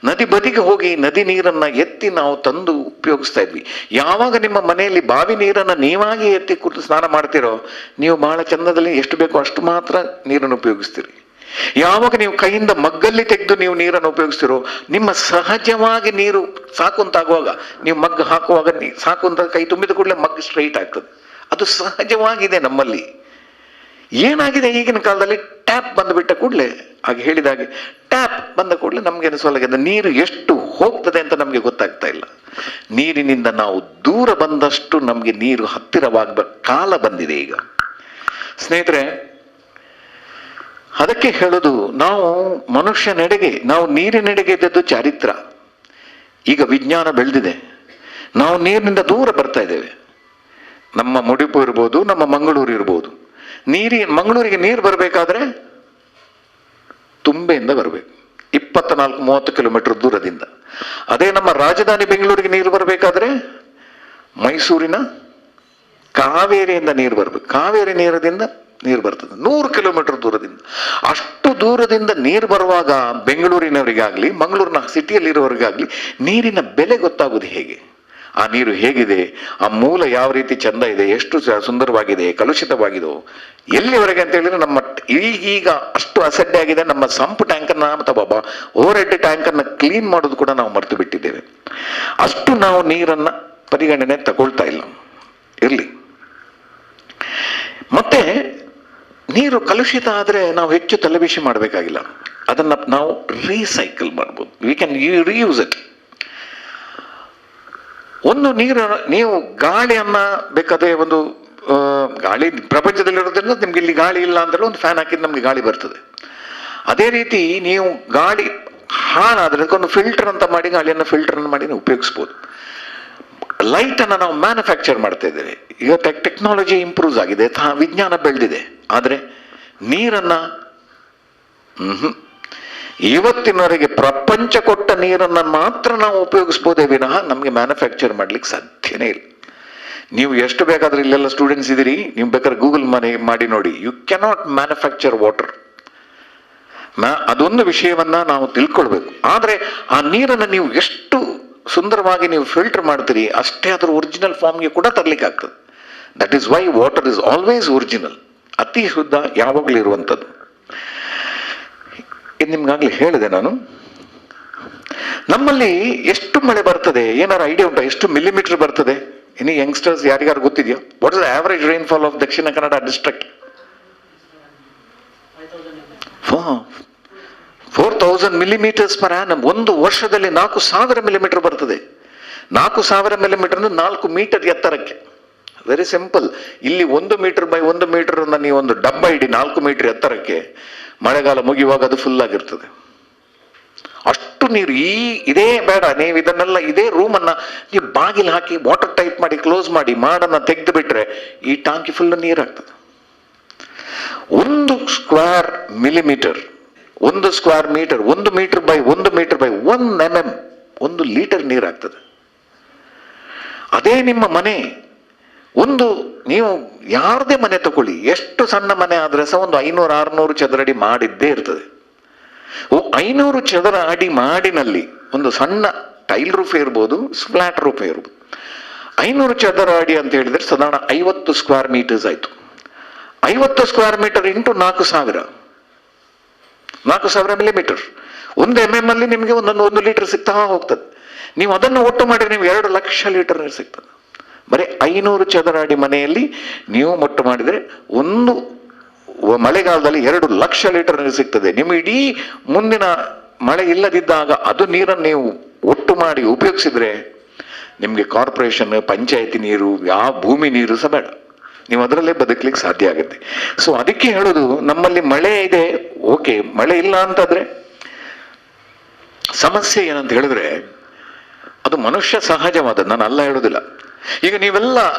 ನದಿ ಬದಿಗೆ ಹೋಗಿ ನದಿ ನೀರನ್ನ ಎತ್ತಿ ನಾವು ತಂದು ಉಪಯೋಗಿಸ್ತಾ ಇದ್ವಿ. ಯಾವಾಗ ನಿಮ್ಮ ಮನೆಯಲ್ಲಿ ಬಾವಿ ನೀರನ್ನ ನೀವಾಗಿ ಎತ್ತಿ ಕುರಿತು ಸ್ನಾನ ಮಾಡ್ತೀರೋ, ನೀವು ಬಹಳ ಚಂದದಲ್ಲಿ ಎಷ್ಟು ಬೇಕೋ ಅಷ್ಟು ಮಾತ್ರ ನೀರನ್ನು ಉಪಯೋಗಿಸ್ತೀರಿ. ಯಾವಾಗ ನೀವು ಕೈಯಿಂದ ಮಗ್ಗಲ್ಲಿ ತೆಗೆದು ನೀವು ನೀರನ್ನು ಉಪಯೋಗಿಸ್ತಿರೋ, ನಿಮ್ಮ ಸಹಜವಾಗಿ ನೀರು ಸಾಕು ಅಂತಾಗುವಾಗ, ನೀವು ಮಗ್ಗು ಹಾಕುವಾಗ ಸಾಕು ಅಂತ ಕೈ ತುಂಬಿದ ಕೂಡಲೇ ಮಗ್ಗು ಸ್ಟ್ರೈಟ್ ಆಗ್ತದೆ. ಅದು ಸಹಜವಾಗಿದೆ ನಮ್ಮಲ್ಲಿ. ಏನಾಗಿದೆ ಈಗಿನ ಕಾಲದಲ್ಲಿ, ಟ್ಯಾಪ್ ಬಂದುಬಿಟ್ಟ ಕೂಡಲೇ, ಹಾಗೆ ಹೇಳಿದಾಗೆ ಟ್ಯಾಪ್ ಬಂದ ಕೂಡಲೇ ನಮ್ಗೆ ಅನಿಸೋಲಾಗಿದೆ ನೀರು ಎಷ್ಟು ಹೋಗ್ತದೆ ಅಂತ ನಮಗೆ ಗೊತ್ತಾಗ್ತಾ ಇಲ್ಲ. ನೀರಿನಿಂದ ನಾವು ದೂರ ಬಂದಷ್ಟು ನಮಗೆ ನೀರು ಹತ್ತಿರವಾಗದ ಕಾಲ ಬಂದಿದೆ ಈಗ. ಸ್ನೇಹಿತರೆ, ಅದಕ್ಕೆ ಹೇಳೋದು, ನಾವು ಮನುಷ್ಯನೆಡೆಗೆ, ನಾವು ನೀರಿನೆಡೆಗೆ ಇದ್ದದ್ದು ಚಾರಿತ್ರ. ಈಗ ವಿಜ್ಞಾನ ಬೆಳೆದಿದೆ, ನಾವು ನೀರಿನಿಂದ ದೂರ ಬರ್ತಾ ಇದ್ದೇವೆ. ನಮ್ಮ ಮುಡಿಪು ಇರ್ಬೋದು, ನಮ್ಮ ಮಂಗಳೂರು ಇರ್ಬೋದು. ಮಂಗಳೂರಿಗೆ ನೀರು ಬರಬೇಕಾದ್ರೆ ತುಂಬೆಯಿಂದ ಬರಬೇಕು, 24-30 ಕಿಲೋಮೀಟರ್ ದೂರದಿಂದ. ಅದೇ ನಮ್ಮ ರಾಜಧಾನಿ ಬೆಂಗಳೂರಿಗೆ ನೀರು ಬರಬೇಕಾದ್ರೆ ಮೈಸೂರಿನ ಕಾವೇರಿಯಿಂದ ನೀರು ಬರಬೇಕು. ಕಾವೇರಿ ನೀರದಿಂದ ನೀರು ಬರ್ತದೆ 100 ಕಿಲೋಮೀಟರ್ ದೂರದಿಂದ. ಅಷ್ಟು ದೂರದಿಂದ ನೀರು ಬರುವಾಗ ಬೆಂಗಳೂರಿನವರಿಗಾಗ್ಲಿ, ಮಂಗಳೂರಿನ ಸಿಟಿಯಲ್ಲಿರೋರಿಗಾಗ್ಲಿ ನೀರಿನ ಬೆಲೆ ಗೊತ್ತಾಗೋದು ಹೇಗೆ? ಆ ನೀರು ಹೇಗಿದೆ, ಆ ಮೂಲ ಯಾವ ರೀತಿ ಚಂದ ಇದೆ, ಎಷ್ಟು ಸುಂದರವಾಗಿದೆ, ಕಲುಷಿತವಾಗಿದೋ ಎಲ್ಲಿವರೆಗೆ ಅಂತ ಹೇಳಿದ್ರೆ, ನಮ್ಮ ಈಗೀಗ ಅಷ್ಟು ಅಸಡ್ಡೆ ಆಗಿದೆ. ನಮ್ಮ ಸಂಪ್ ಟ್ಯಾಂಕನ್ನ ಅಥವಾ ಓವರ್ ಹೆಡ್ ಟ್ಯಾಂಕನ್ನು ಕ್ಲೀನ್ ಮಾಡೋದು ಕೂಡ ನಾವು ಮರೆತು ಬಿಟ್ಟಿದ್ದೇವೆ. ಅಷ್ಟು ನಾವು ನೀರನ್ನ ಪರಿಗಣನೆ ತಗೊಳ್ತಾ ಇಲ್ಲ. ಇರಲಿ. ಮತ್ತೆ ನೀರು ಕಲುಷಿತ ಆದರೆ ನಾವು ಹೆಚ್ಚು ತಲೆಬಿಸಿ ಮಾಡಬೇಕಾಗಿಲ್ಲ. ಅದನ್ನ ನಾವು ರೀಸೈಕಲ್ ಮಾಡ್ಬೋದು. We can reuse it. ಒಂದು ನೀರು, ನೀವು ಗಾಳಿಯನ್ನ ಬೇಕಾದ್ರೆ ಒಂದು ಗಾಳಿ ಪ್ರಪಂಚದಲ್ಲಿರೋದ್ರಿಂದ ನಿಮ್ಗೆ ಇಲ್ಲಿ ಗಾಳಿ ಇಲ್ಲ ಅಂದ್ರೆ ಒಂದು ಫ್ಯಾನ್ ಹಾಕಿದ್ರೆ ನಮ್ಗೆ ಗಾಳಿ ಬರ್ತದೆ. ಅದೇ ರೀತಿ ನೀವು ಗಾಳಿ ಹಾಳಾದ್ರೆ ಅದಕ್ಕೊಂದು ಫಿಲ್ಟರ್ ಅಂತ ಮಾಡಿ, ಗಾಳಿಯನ್ನು ಫಿಲ್ಟರ್ ಮಾಡಿ ನೀವು ಉಪಯೋಗಿಸ್ಬೋದು. ಲೈಟ್ ಅನ್ನ ನಾವು ಮ್ಯಾನುಫ್ಯಾಕ್ಚರ್ ಮಾಡ್ತಾ ಇದ್ದೇವೆ. ಈಗ ಟೆಕ್ನಾಲಜಿ ಇಂಪ್ರೂವ್ಸ್ ಆಗಿದೆ, ವಿಜ್ಞಾನ ಬೆಳೆದಿದೆ. ಆದರೆ ನೀರನ್ನ ಇವತ್ತಿನವರೆಗೆ ಪ್ರಪಂಚ ಕೊಟ್ಟ ನೀರನ್ನ ಮಾತ್ರ ನಾವು ಉಪಯೋಗಿಸ್ಬೋದೇ ವಿನಃ ನಮಗೆ ಮ್ಯಾನುಫ್ಯಾಕ್ಚರ್ ಮಾಡ್ಲಿಕ್ಕೆ ಸಾಧ್ಯನೇ ಇಲ್ಲ. ನೀವು ಎಷ್ಟು ಬೇಕಾದ್ರೆ, ಇಲ್ಲೆಲ್ಲ ಸ್ಟೂಡೆಂಟ್ಸ್ ಇದ್ದೀರಿ, ನೀವು ಬೇಕಾದ್ರೆ ಗೂಗಲ್ ಮಾಡಿ ನೋಡಿ. You cannot manufacture water. ಅದೊಂದು ವಿಷಯವನ್ನ ನಾವು ತಿಳ್ಕೊಳ್ಬೇಕು. ಆದ್ರೆ ಆ ನೀರನ್ನು ನೀವು ಎಷ್ಟು ಸುಂದರವಾಗಿ ನೀವು ಫಿಲ್ಟರ್ ಮಾಡ್ತೀರಿ, ಅಷ್ಟೇ ಅದರ ಒರಿಜಿನಲ್ ಫಾರ್ಮ್ಗೆ ಕೂಡ ತರಲಿಕ್ಕೆ ಆಗ್ತದೆ. That is why water is always original. ಅತಿ ಶುದ್ಧ ಯಾವಾಗಲೂ ಇರುವಂಥದ್ದು. ಇದು ನಿಮ್ಗಾಗ್ಲೇ ಹೇಳಿದೆ ನಾನು. ನಮ್ಮಲ್ಲಿ ಎಷ್ಟು ಮಳೆ ಬರ್ತದೆ, ಏನಾರು ಐಡಿಯಾ ಉಂಟಾ? ಎಷ್ಟು ಮಿಲಿಮೀಟರ್ ಬರ್ತದೆ? ಇನಿ ಯಂಗ್ಸ್ಟರ್ಸ್ ಯಾರಿಗಾರು ಗೊತ್ತಿದೆಯಾ? What is the average rainfall of Dakshina Kannada district? 4000 millimeters per annum. ಒಂದು ವರ್ಷದಲ್ಲಿ 4000 millimeter ಬರ್ತದೆ. 4000 millimeter 4 ಮೀಟರ್ ಎತ್ತರಕ್ಕೆ. Very simple. ಇಲ್ಲಿ 1 ಮೀಟರ್ ಬೈ 1 ಮೀಟರ್ ನೀವು ಒಂದು ಡಬ್ಬ ಇಡಿ 4 ಮೀಟರ್ ಎತ್ತರಕ್ಕೆ, ಮಳೆಗಾಲ ಮುಗಿಯುವಾಗ ಅದು ಫುಲ್ ಆಗಿರ್ತದೆ. ಅಷ್ಟು ನೀರು. ಇದೇ ಬೇಡ, ನೀವು ಇದನ್ನೆಲ್ಲ ಇದೇ ರೂಮನ್ನ ನೀವು ಬಾಗಿಲು ಹಾಕಿ ವಾಟರ್ ಟೈಪ್ ಮಾಡಿ ಕ್ಲೋಸ್ ಮಾಡಿ ಮಾಡನ್ನ ತೆಗೆದು ಬಿಟ್ರೆ ಈ ಟಾಂಕಿ ಫುಲ್ ನೀರಾಗ್ತದೆ. 1 square millimetre, 1 square metre, 1 metre by 1 metre by 1 mm 1 litre ನೀರಾಗ್ತದೆ. ಅದೇ ನಿಮ್ಮ ಮನೆ, ನೀವು ಯಾರದೇ ಮನೆ ತಗೊಳ್ಳಿ, ಎಷ್ಟು ಸಣ್ಣ ಮನೆ ಆದ್ರೆ ಸಹ ಒಂದು 500-600 ಚದರ ಅಡಿ ಮಾಡಿದ್ದೇ ಇರ್ತದೆ. 500 ಚದರ ಅಡಿ ಮಾಡಿನಲ್ಲಿ ಒಂದು ಸಣ್ಣ ಟೈಲ್ ರೂಫ್ ಇರ್ಬೋದು, ಫ್ಲಾಟ್ ರೂಫ್ ಇರ್ಬೋದು. 500 ಚದರ ಅಡಿ ಅಂತ ಹೇಳಿದ್ರೆ ಸಾಧಾರಣ 50 ಸ್ಕ್ವೇರ್ ಮೀಟರ್ಸ್ ಆಯ್ತು. 50 square metre into 4000 millimeter. 1 mm ಅಲ್ಲಿ ನಿಮಗೆ 1 ಲೀಟರ್ ಸಿಗ್ತಾ ಹೋಗ್ತದೆ. ನೀವು ಅದನ್ನು ಒಟ್ಟು ಮಾಡಿದ್ರೆ ನೀವು 2 ಲಕ್ಷ ಲೀಟರ್ ನೀರು ಸಿಗ್ತದೆ. ಬರೀ 500 ಚದರ ಅಡಿ ಮನೆಯಲ್ಲಿ ನೀವು ಒಟ್ಟು ಮಾಡಿದರೆ ಒಂದು ಮಳೆಗಾಲದಲ್ಲಿ 2 ಲಕ್ಷ ಲೀಟರ್ ನೀರು ಸಿಗ್ತದೆ. ನಿಮ್ಮ ಇಡೀ ಮುಂದಿನ ಮಳೆ ಇಲ್ಲದಿದ್ದಾಗ ಅದು ನೀರನ್ನು ನೀವು ಒಟ್ಟು ಮಾಡಿ ಉಪಯೋಗಿಸಿದ್ರೆ ನಿಮಗೆ ಕಾರ್ಪೊರೇಷನ್, ಪಂಚಾಯತಿ ನೀರು, ಯಾವ ಭೂಮಿ ನೀರು ಸಹ ಬೇಡ, ನೀವು ಅದರಲ್ಲೇ ಬದುಕಲಿಕ್ಕೆ ಸಾಧ್ಯ ಆಗುತ್ತೆ. ಸೊ ಅದಕ್ಕೆ ಹೇಳೋದು, ನಮ್ಮಲ್ಲಿ ಮಳೆ ಇದೆ, ಓಕೆ. ಮಳೆ ಇಲ್ಲ ಅಂತಂದ್ರೆ ಸಮಸ್ಯೆ ಏನಂತ ಹೇಳಿದ್ರೆ ಅದು ಮನುಷ್ಯ ಸಹಜವಾದ, ನಾನು ಅಲ್ಲ ಹೇಳೋದಿಲ್ಲ. ಈಗ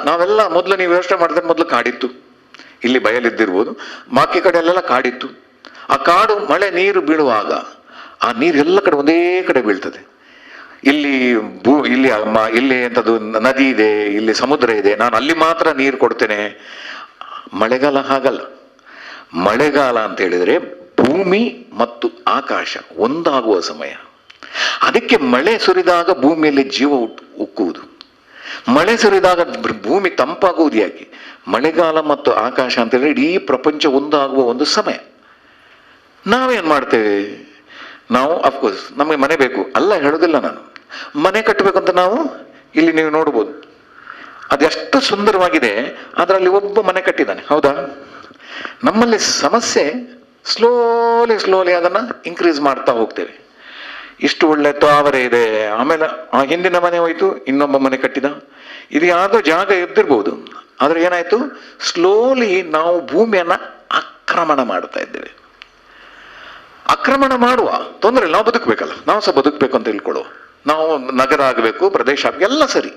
ನಾವೆಲ್ಲ ಮೊದಲು ನೀವು ಯೋಚನೆ ಮಾಡಿದ್ರೆ ಮೊದಲು ಕಾಡಿತ್ತು, ಇಲ್ಲಿ ಬಯಲಿದ್ದಿರ್ಬೋದು, ಬಾಕಿ ಕಡೆ ಅಲ್ಲೆಲ್ಲ ಕಾಡಿತ್ತು. ಆ ಕಾಡು ಮಳೆ ನೀರು ಬೀಳುವಾಗ ಆ ನೀರು ಎಲ್ಲ ಕಡೆ ಒಂದೇ ಕಡೆ ಬೀಳ್ತದೆ. ಇಲ್ಲಿ ಎಂಥದ್ದು ನದಿ ಇದೆ, ಇಲ್ಲಿ ಸಮುದ್ರ ಇದೆ, ನಾನು ಅಲ್ಲಿ ಮಾತ್ರ ನೀರು ಕೊಡ್ತೇನೆ. ಮಳೆಗಾಲ ಹಾಗಲ್ಲ. ಮಳೆಗಾಲ ಅಂತ ಹೇಳಿದ್ರೆ ಭೂಮಿ ಮತ್ತು ಆಕಾಶ ಒಂದಾಗುವ ಸಮಯ. ಅದಕ್ಕೆ ಮಳೆ ಸುರಿದಾಗ ಭೂಮಿಯಲ್ಲಿ ಜೀವ ಉಕ್ಕುವುದು, ಮಳೆ ಸುರಿದಾಗ ಭೂಮಿ ತಂಪಾಗುವುದು ಯಾಕೆ? ಮಳೆಗಾಲ ಮತ್ತು ಆಕಾಶ ಅಂತ ಹೇಳಿದ್ರೆ ಇಡೀ ಪ್ರಪಂಚ ಒಂದಾಗುವ ಒಂದು ಸಮಯ. ನಾವೇನ್ ಮಾಡ್ತೇವೆ? ನಾವು ಅಫ್ಕೋರ್ಸ್ ನಮಗೆ ಮನೆ ಬೇಕು ಅಲ್ಲ ಹೇಳೋದಿಲ್ಲ ನಾನು. ಮನೆ ಕಟ್ಟಬೇಕಂತ ನಾವು ಇಲ್ಲಿ ನೀವು ನೋಡ್ಬೋದು, ಅದೆಷ್ಟು ಸುಂದರವಾಗಿದೆ. ಅದರಲ್ಲಿ ಒಬ್ಬ ಮನೆ ಕಟ್ಟಿದ್ದಾನೆ, ಹೌದಾ? ನಮ್ಮಲ್ಲಿ ಸಮಸ್ಯೆ ಸ್ಲೋಲಿ ಅದನ್ನ ಇನ್ಕ್ರೀಸ್ ಮಾಡ್ತಾ ಹೋಗ್ತೇವೆ. ಇಷ್ಟು ಒಳ್ಳೆ ತಾವರೆ ಇದೆ, ಆಮೇಲೆ ಆ ಹಿಂದಿನ ಮನೆ ಹೋಯ್ತು, ಇನ್ನೊಬ್ಬ ಮನೆ ಕಟ್ಟಿದ. ಇದು ಯಾವುದೋ ಜಾಗ ಇದ್ದಿರ್ಬೋದು, ಆದ್ರೆ ಏನಾಯ್ತು, ಸ್ಲೋಲಿ ನಾವು ಭೂಮಿಯನ್ನ ಆಕ್ರಮಣ ಮಾಡ್ತಾ ಇದ್ದೇವೆ. ಆಕ್ರಮಣ ಮಾಡುವ ತೊಂದರೆ, ನಾವು ಬದುಕಬೇಕಲ್ಲ, ನಾವು ಸಹ ಬದುಕಬೇಕು ಅಂತ ತಿಳ್ಕೊಳ್ಳುವ. ನಾವು ನಗರ ಆಗಬೇಕು, ಪ್ರದೇಶ ಆಗಬೇಕು, ಎಲ್ಲ ಸರಿ.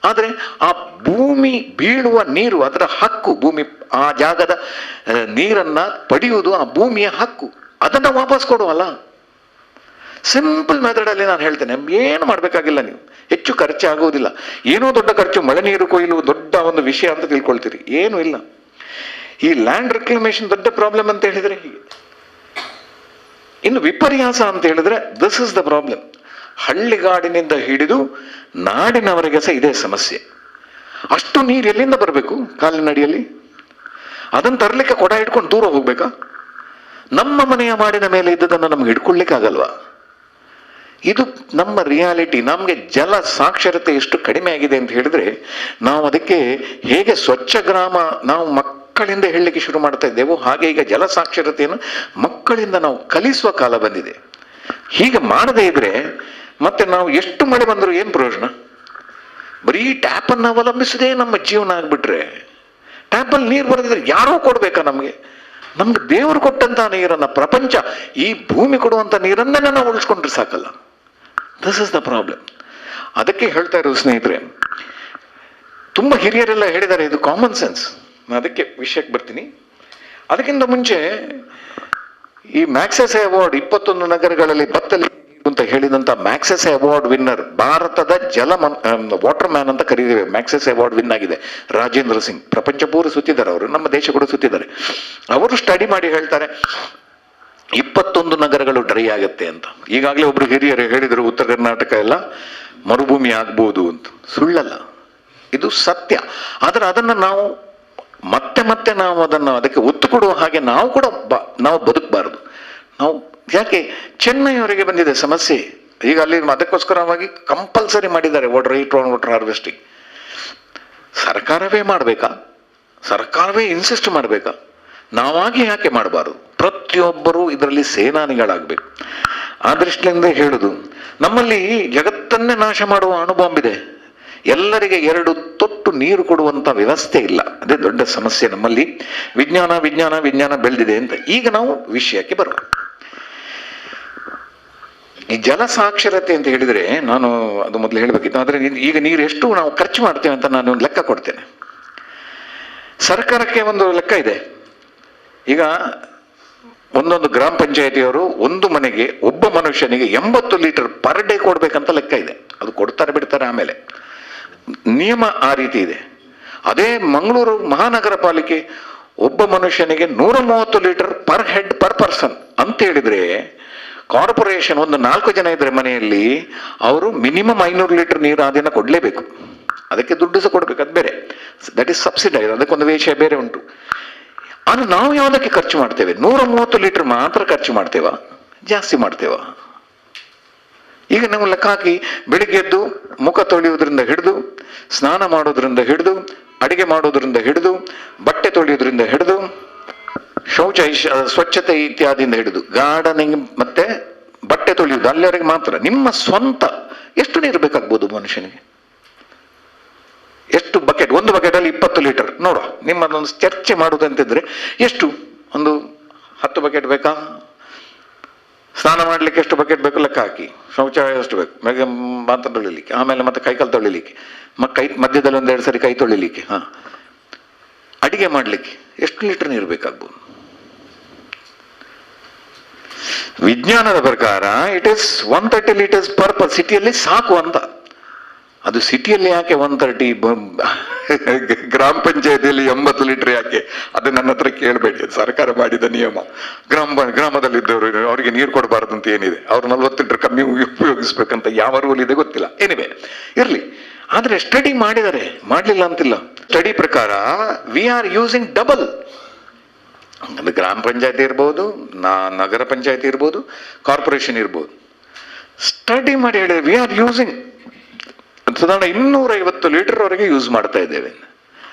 ಆದ್ರೆ ಆ ಭೂಮಿ ಬೀಳುವ ನೀರು ಅದರ ಹಕ್ಕು, ಭೂಮಿ ಆ ಜಾಗದ ನೀರನ್ನ ಪಡೆಯುವುದು ಆ ಭೂಮಿಯ ಹಕ್ಕು, ಅದನ್ನ ವಾಪಸ್ ಕೊಡುವಲ್ಲ. ಸಿಂಪಲ್ ಮೆಥಡ್ ಅಲ್ಲಿ ನಾನು ಹೇಳ್ತೇನೆ, ಏನು ಮಾಡ್ಬೇಕಾಗಿಲ್ಲ, ನೀವು ಹೆಚ್ಚು ಖರ್ಚಾಗುವುದಿಲ್ಲ. ಏನೋ ದೊಡ್ಡ ಖರ್ಚು, ಮಳೆ ನೀರು ಕೊಯ್ಲು ದೊಡ್ಡ ಒಂದು ವಿಷಯ ಅಂತ ತಿಳ್ಕೊಳ್ತೀರಿ, ಏನು ಇಲ್ಲ. ಈ ಲ್ಯಾಂಡ್ ರೆಕ್ಲಮೇಷನ್ ದೊಡ್ಡ ಪ್ರಾಬ್ಲಮ್ ಅಂತ ಹೇಳಿದ್ರೆ ಹೀಗೆ. ಇನ್ನು ವಿಪರ್ಯಾಸ ಅಂತ ಹೇಳಿದ್ರೆ ದಿಸ್ ಇಸ್ ದ ಪ್ರಾಬ್ಲಮ್. ಹಳ್ಳಿಗಾಡಿನಿಂದ ಹಿಡಿದು ನಾಡಿನವರೆಗೆ ಸಹ ಇದೇ ಸಮಸ್ಯೆ. ಅಷ್ಟು ನೀರು ಎಲ್ಲಿಂದ ಬರಬೇಕು ಕಾಲಿನಡಿಯಲ್ಲಿ? ಅದನ್ನು ತರಲಿಕ್ಕೆ ಕೊಡ ಹಿಡ್ಕೊಂಡು ದೂರ ಹೋಗ್ಬೇಕಾ? ನಮ್ಮ ಮನೆಯ ಮಾಡಿನ ಮೇಲೆ ಇದ್ದದನ್ನು ನಮ್ಗೆ ಹಿಡ್ಕೊಳ್ಲಿಕ್ಕೆ ಆಗಲ್ವಾ? ಇದು ನಮ್ಮ ರಿಯಾಲಿಟಿ. ನಮಗೆ ಜಲ ಸಾಕ್ಷರತೆ ಎಷ್ಟು ಕಡಿಮೆ ಆಗಿದೆ ಅಂತ ಹೇಳಿದ್ರೆ ನಾವು ಅದಕ್ಕೆ ಹೇಗೆ ಸ್ವಚ್ಛ ಗ್ರಾಮ ನಾವು ಮಕ್ಕಳಿಂದ ಹೇಳಲಿಕ್ಕೆ ಶುರು ಮಾಡ್ತಾ ಇದ್ದೇವೋ ಹಾಗೆ ಈಗ ಜಲ ಸಾಕ್ಷರತೆಯನ್ನು ಮಕ್ಕಳಿಂದ ನಾವು ಕಲಿಸುವ ಕಾಲ ಬಂದಿದೆ. ಹೀಗೆ ಮಾಡದೇ ಇದ್ರೆ ಮತ್ತೆ ನಾವು ಎಷ್ಟು ಮಳೆ ಬಂದರೂ ಏನು ಪ್ರಯೋಜನ? ಬರೀ ಟ್ಯಾಪನ್ನು ಅವಲಂಬಿಸದೇ ನಮ್ಮ ಜೀವನ ಆಗ್ಬಿಟ್ರೆ, ಟ್ಯಾಪಲ್ಲಿ ನೀರು ಬರೆದಿದ್ರೆ ಯಾರೋ ಕೊಡ್ಬೇಕಾ ನಮಗೆ? ನಮ್ಗೆ ದೇವರು ಕೊಟ್ಟಂತ ನೀರನ್ನ, ಪ್ರಪಂಚ ಈ ಭೂಮಿ ಕೊಡುವಂತ ನೀರನ್ನೇ ನಾವು ಉಳಿಸ್ಕೊಂಡ್ರೆ ಸಾಕಲ್ಲ. This is the problem. ಅದಕ್ಕೆ ಹೇಳ್ತಾ ಇರೋದು ಸ್ನೇಹಿತರೆ, ತುಂಬಾ ಹಿರಿಯರೆಲ್ಲ ಹೇಳಿದ್ದಾರೆ, ಇದು ಕಾಮನ್ ಸೆನ್ಸ್. ಅದಕ್ಕೆ ವಿಷಯಕ್ಕೆ ಬರ್ತೀನಿ. ಅದಕ್ಕಿಂತ ಮುಂಚೆ ಈ ಮ್ಯಾಕ್ಸೆಸೆ ಅವಾರ್ಡ್ 21 ನಗರಗಳಲ್ಲಿ ಬತ್ತಲಿ ಅಂತ ಹೇಳಿದಂತ ಮ್ಯಾಕ್ಸೆಸೆ ಅವಾರ್ಡ್ ವಿನ್ನರ್, ಭಾರತದ ವಾಟರ್ ಮ್ಯಾನ್ ಅಂತ ಕರೀತೇವೆ. ಮ್ಯಾಕ್ಸೆಸೆ ಅವಾರ್ಡ್ ವಿನ್ ಆಗಿದೆ ರಾಜೇಂದ್ರ ಸಿಂಗ್. ಪ್ರಪಂಚ ಪೂರ ಸುತ್ತಿದ್ದಾರೆ ಅವರು, ನಮ್ಮ ದೇಶ ಕೂಡ ಸುತ್ತಿದ್ದಾರೆ. ಅವರು ಸ್ಟಡಿ ಮಾಡಿ ಹೇಳ್ತಾರೆ 21 ನಗರಗಳು ಡ್ರೈ ಆಗುತ್ತೆ ಅಂತ. ಈಗಾಗಲೇ ಒಬ್ರು ಹಿರಿಯರು ಹೇಳಿದ್ರು ಉತ್ತರ ಕರ್ನಾಟಕ ಎಲ್ಲ ಮರುಭೂಮಿ ಆಗ್ಬೋದು ಅಂತ. ಸುಳ್ಳಲ್ಲ, ಇದು ಸತ್ಯ. ಆದ್ರೆ ಅದನ್ನ ನಾವು ಮತ್ತೆ ನಾವು ಅದಕ್ಕೆ ಒತ್ತು ಕೊಡುವ ಹಾಗೆ ನಾವು ಕೂಡ ನಾವು ಬದುಕಬಾರದು. ನಾವು ಯಾಕೆ ಚೆನ್ನೈವರೆಗೆ ಬಂದಿದೆ ಸಮಸ್ಯೆ. ಈಗ ಅಲ್ಲಿ ಅದಕ್ಕೋಸ್ಕರವಾಗಿ ಕಂಪಲ್ಸರಿ ಮಾಡಿದ್ದಾರೆ ವಾಟರ್ ಹಾರ್ವೆಸ್ಟಿಂಗ್. ಸರ್ಕಾರವೇ ಮಾಡಬೇಕಾ? ಸರ್ಕಾರವೇ ಇನ್ಸಿಸ್ಟ್ ಮಾಡಬೇಕಾ? ನಾವಾಗಿ ಯಾಕೆ ಮಾಡಬಾರದು? ಪ್ರತಿಯೊಬ್ಬರೂ ಇದರಲ್ಲಿ ಸೇನಾನಿಗಳಾಗಬೇಕು. ಆ ದೃಷ್ಟಿಯಿಂದ ಹೇಳುದು, ನಮ್ಮಲ್ಲಿ ಜಗತ್ತನ್ನೇ ನಾಶ ಮಾಡುವ ಅಣುಬಾಂಬಿದೆ. ಎಲ್ಲರಿಗೆ 2 ತೊಟ್ಟು ನೀರು ಕೊಡುವಂತ ವ್ಯವಸ್ಥೆ ಇಲ್ಲ. ಅದೇ ದೊಡ್ಡ ಸಮಸ್ಯೆ ನಮ್ಮಲ್ಲಿ. ವಿಜ್ಞಾನ ವಿಜ್ಞಾನ ವಿಜ್ಞಾನ ಬೆಳೆದಿದೆ ಅಂತ. ಈಗ ನಾವು ವಿಷಯಕ್ಕೆ ಬರುವ. ಈ ಜಲ ಸಾಕ್ಷರತೆ ಅಂತ ಹೇಳಿದ್ರೆ, ನಾನು ಅದು ಮೊದಲು ಹೇಳಬೇಕಿತ್ತು. ಆದರೆ ಈಗ ನೀರು ಎಷ್ಟು ನಾವು ಖರ್ಚು ಮಾಡ್ತೇವೆ ಅಂತ ನಾನು ಒಂದು ಲೆಕ್ಕ ಕೊಡ್ತೇನೆ. ಸರ್ಕಾರಕ್ಕೆ ಒಂದು ಲೆಕ್ಕ ಇದೆ. ಈಗ ಒಂದೊಂದು ಗ್ರಾಮ ಪಂಚಾಯತಿಯವರು ಒಂದು ಮನೆಗೆ ಒಬ್ಬ ಮನುಷ್ಯನಿಗೆ 80 ಲೀಟರ್ ಪರ್ ಡೇ ಕೊಡ್ಬೇಕಂತ ಲೆಕ್ಕ ಇದೆ. ಅದು ಕೊಡ್ತಾರೆ ಬಿಡ್ತಾರೆ, ಆಮೇಲೆ ನಿಯಮ ಆ ರೀತಿ ಇದೆ. ಅದೇ ಮಂಗಳೂರು ಮಹಾನಗರ ಪಾಲಿಕೆ ಒಬ್ಬ ಮನುಷ್ಯನಿಗೆ 130 litre per head per person ಅಂತ ಹೇಳಿದ್ರೆ, ಕಾರ್ಪೊರೇಷನ್ ಒಂದು 4 ಜನ ಇದ್ರೆ ಮನೆಯಲ್ಲಿ ಅವರು ಮಿನಿಮಮ್ 500 ಲೀಟರ್ ನೀರು ಆ ದಿನ ಕೊಡಲೇಬೇಕು. ಅದಕ್ಕೆ ದುಡ್ಡು ಸಹ ಕೊಡ್ಬೇಕು, ಅದು ಬೇರೆ. ದಟ್ ಈಸ್ ಸಬ್ಸಿಡೈಸ್, ಅದಕ್ಕೊಂದು ವಿಷಯ ಬೇರೆ ಉಂಟು. ಅದು ನಾವು ಯಾವುದಕ್ಕೆ ಖರ್ಚು ಮಾಡ್ತೇವೆ? 130 ಲೀಟರ್ ಮಾತ್ರ ಖರ್ಚು ಮಾಡ್ತೇವಾ, ಜಾಸ್ತಿ ಮಾಡ್ತೇವಾ? ಈಗ ನಾವು ಲೆಕ್ಕ ಹಾಕಿ, ಬೆಳಿಗ್ಗೆ ಎದ್ದು ಮುಖ ತೊಳೆಯುವುದರಿಂದ ಹಿಡಿದು, ಸ್ನಾನ ಮಾಡೋದ್ರಿಂದ ಹಿಡಿದು, ಅಡಿಗೆ ಮಾಡೋದ್ರಿಂದ ಹಿಡಿದು, ಬಟ್ಟೆ ತೊಳೆಯೋದ್ರಿಂದ ಹಿಡಿದು, ಶೌಚ ಸ್ವಚ್ಛತೆ ಇತ್ಯಾದಿಯಿಂದ ಹಿಡಿದು, ಗಾರ್ಡನಿಂಗ್ ಮತ್ತೆ ಬಟ್ಟೆ ತೊಳೆಯುವುದು ಅಲ್ಲಿವರೆಗೆ ಮಾತ್ರ. ನಿಮ್ಮ ಸ್ವಂತ ಎಷ್ಟು ನೀರು ಬೇಕಾಗ್ಬೋದು ಮನುಷ್ಯನಿಗೆ? ಎಷ್ಟು ಬಕೆಟ್? ಒಂದು ಬಕೆಟ್ ಅಲ್ಲಿ 20 ಲೀಟರ್. ನೋಡುವ, ನಿಮ್ಮದೊಂದು ಚರ್ಚೆ ಮಾಡುವುದಂತಿದ್ರೆ ಎಷ್ಟು? ಒಂದು 10 ಬಕೆಟ್ ಬೇಕಾ? ಸ್ನಾನ ಮಾಡ್ಲಿಕ್ಕೆ ಎಷ್ಟು ಬಕೆಟ್ ಬೇಕು ಲೆಕ್ಕ ಹಾಕಿ. ಶೌಚಾಲಯ ಎಷ್ಟು ಬೇಕು, ಬೇಗ ಮಾತ್ರ ತೊಳಿಲಿಕ್ಕೆ, ಆಮೇಲೆ ಮತ್ತೆ ಕೈಕಾಲು ತೊಳಿಲಿಕ್ಕೆ, ಕೈ ಮಧ್ಯದಲ್ಲಿ 1-2 ಸರಿ ಕೈ ತೊಳಿಲಿಕ್ಕೆ, ಅಡಿಗೆ ಮಾಡ್ಲಿಕ್ಕೆ ಎಷ್ಟು ಲೀಟರ್ ನೀರು ಬೇಕಾಗ್ಬೋದು? ವಿಜ್ಞಾನದ ಪ್ರಕಾರ ಇಟ್ ಇಸ್ 130 ಲೀಟರ್ಸ್ ಪರ್ ಸಿಟಿಯಲ್ಲಿ ಸಾಕು ಅಂತ. ಅದು ಸಿಟಿಯಲ್ಲಿ ಯಾಕೆ 130? ಗ್ರಾಮ ಪಂಚಾಯತಿಯಲ್ಲಿ 80 ಲೀಟರ್ ಯಾಕೆ? ಅದು ನನ್ನ ಹತ್ರ ಕೇಳಬೇಡಿ, ಸರ್ಕಾರ ಮಾಡಿದ ನಿಯಮ. ಗ್ರಾಮದಲ್ಲಿದ್ದವರು ಅವರಿಗೆ ನೀರು ಕೊಡಬಾರದು ಅಂತ ಏನಿದೆ? ಅವ್ರು 40 ಲೀಟರ್ ಕಮ್ಮಿ ಉಪಯೋಗಿಸ್ಬೇಕಂತ ಯಾವ ರೂಲ್ ಇದೆ ಗೊತ್ತಿಲ್ಲ. ಏನಿವೆ ಇರ್ಲಿ, ಆದ್ರೆ ಸ್ಟಡಿ ಮಾಡಿದರೆ, ಮಾಡ್ಲಿಲ್ಲ ಅಂತಿಲ್ಲ. ಸ್ಟಡಿ ಪ್ರಕಾರ ವಿ ಆರ್ ಯೂಸಿಂಗ್ ಡಬಲ್. ಅದು ಗ್ರಾಮ ಪಂಚಾಯತಿ ಇರ್ಬೋದು, ನಗರ ಪಂಚಾಯತಿ ಇರ್ಬೋದು, ಕಾರ್ಪೊರೇಷನ್ ಇರ್ಬೋದು. ಸ್ಟಡಿ ಮಾಡಿ ಹೇಳಿದ್ರೆ ವಿ ಆರ್ ಯೂಸಿಂಗ್ ಸಾಧಾರಣ 250 ಲೀಟರ್ ವರೆಗೆ ಯೂಸ್ ಮಾಡ್ತಾ ಇದ್ದೇವೆ.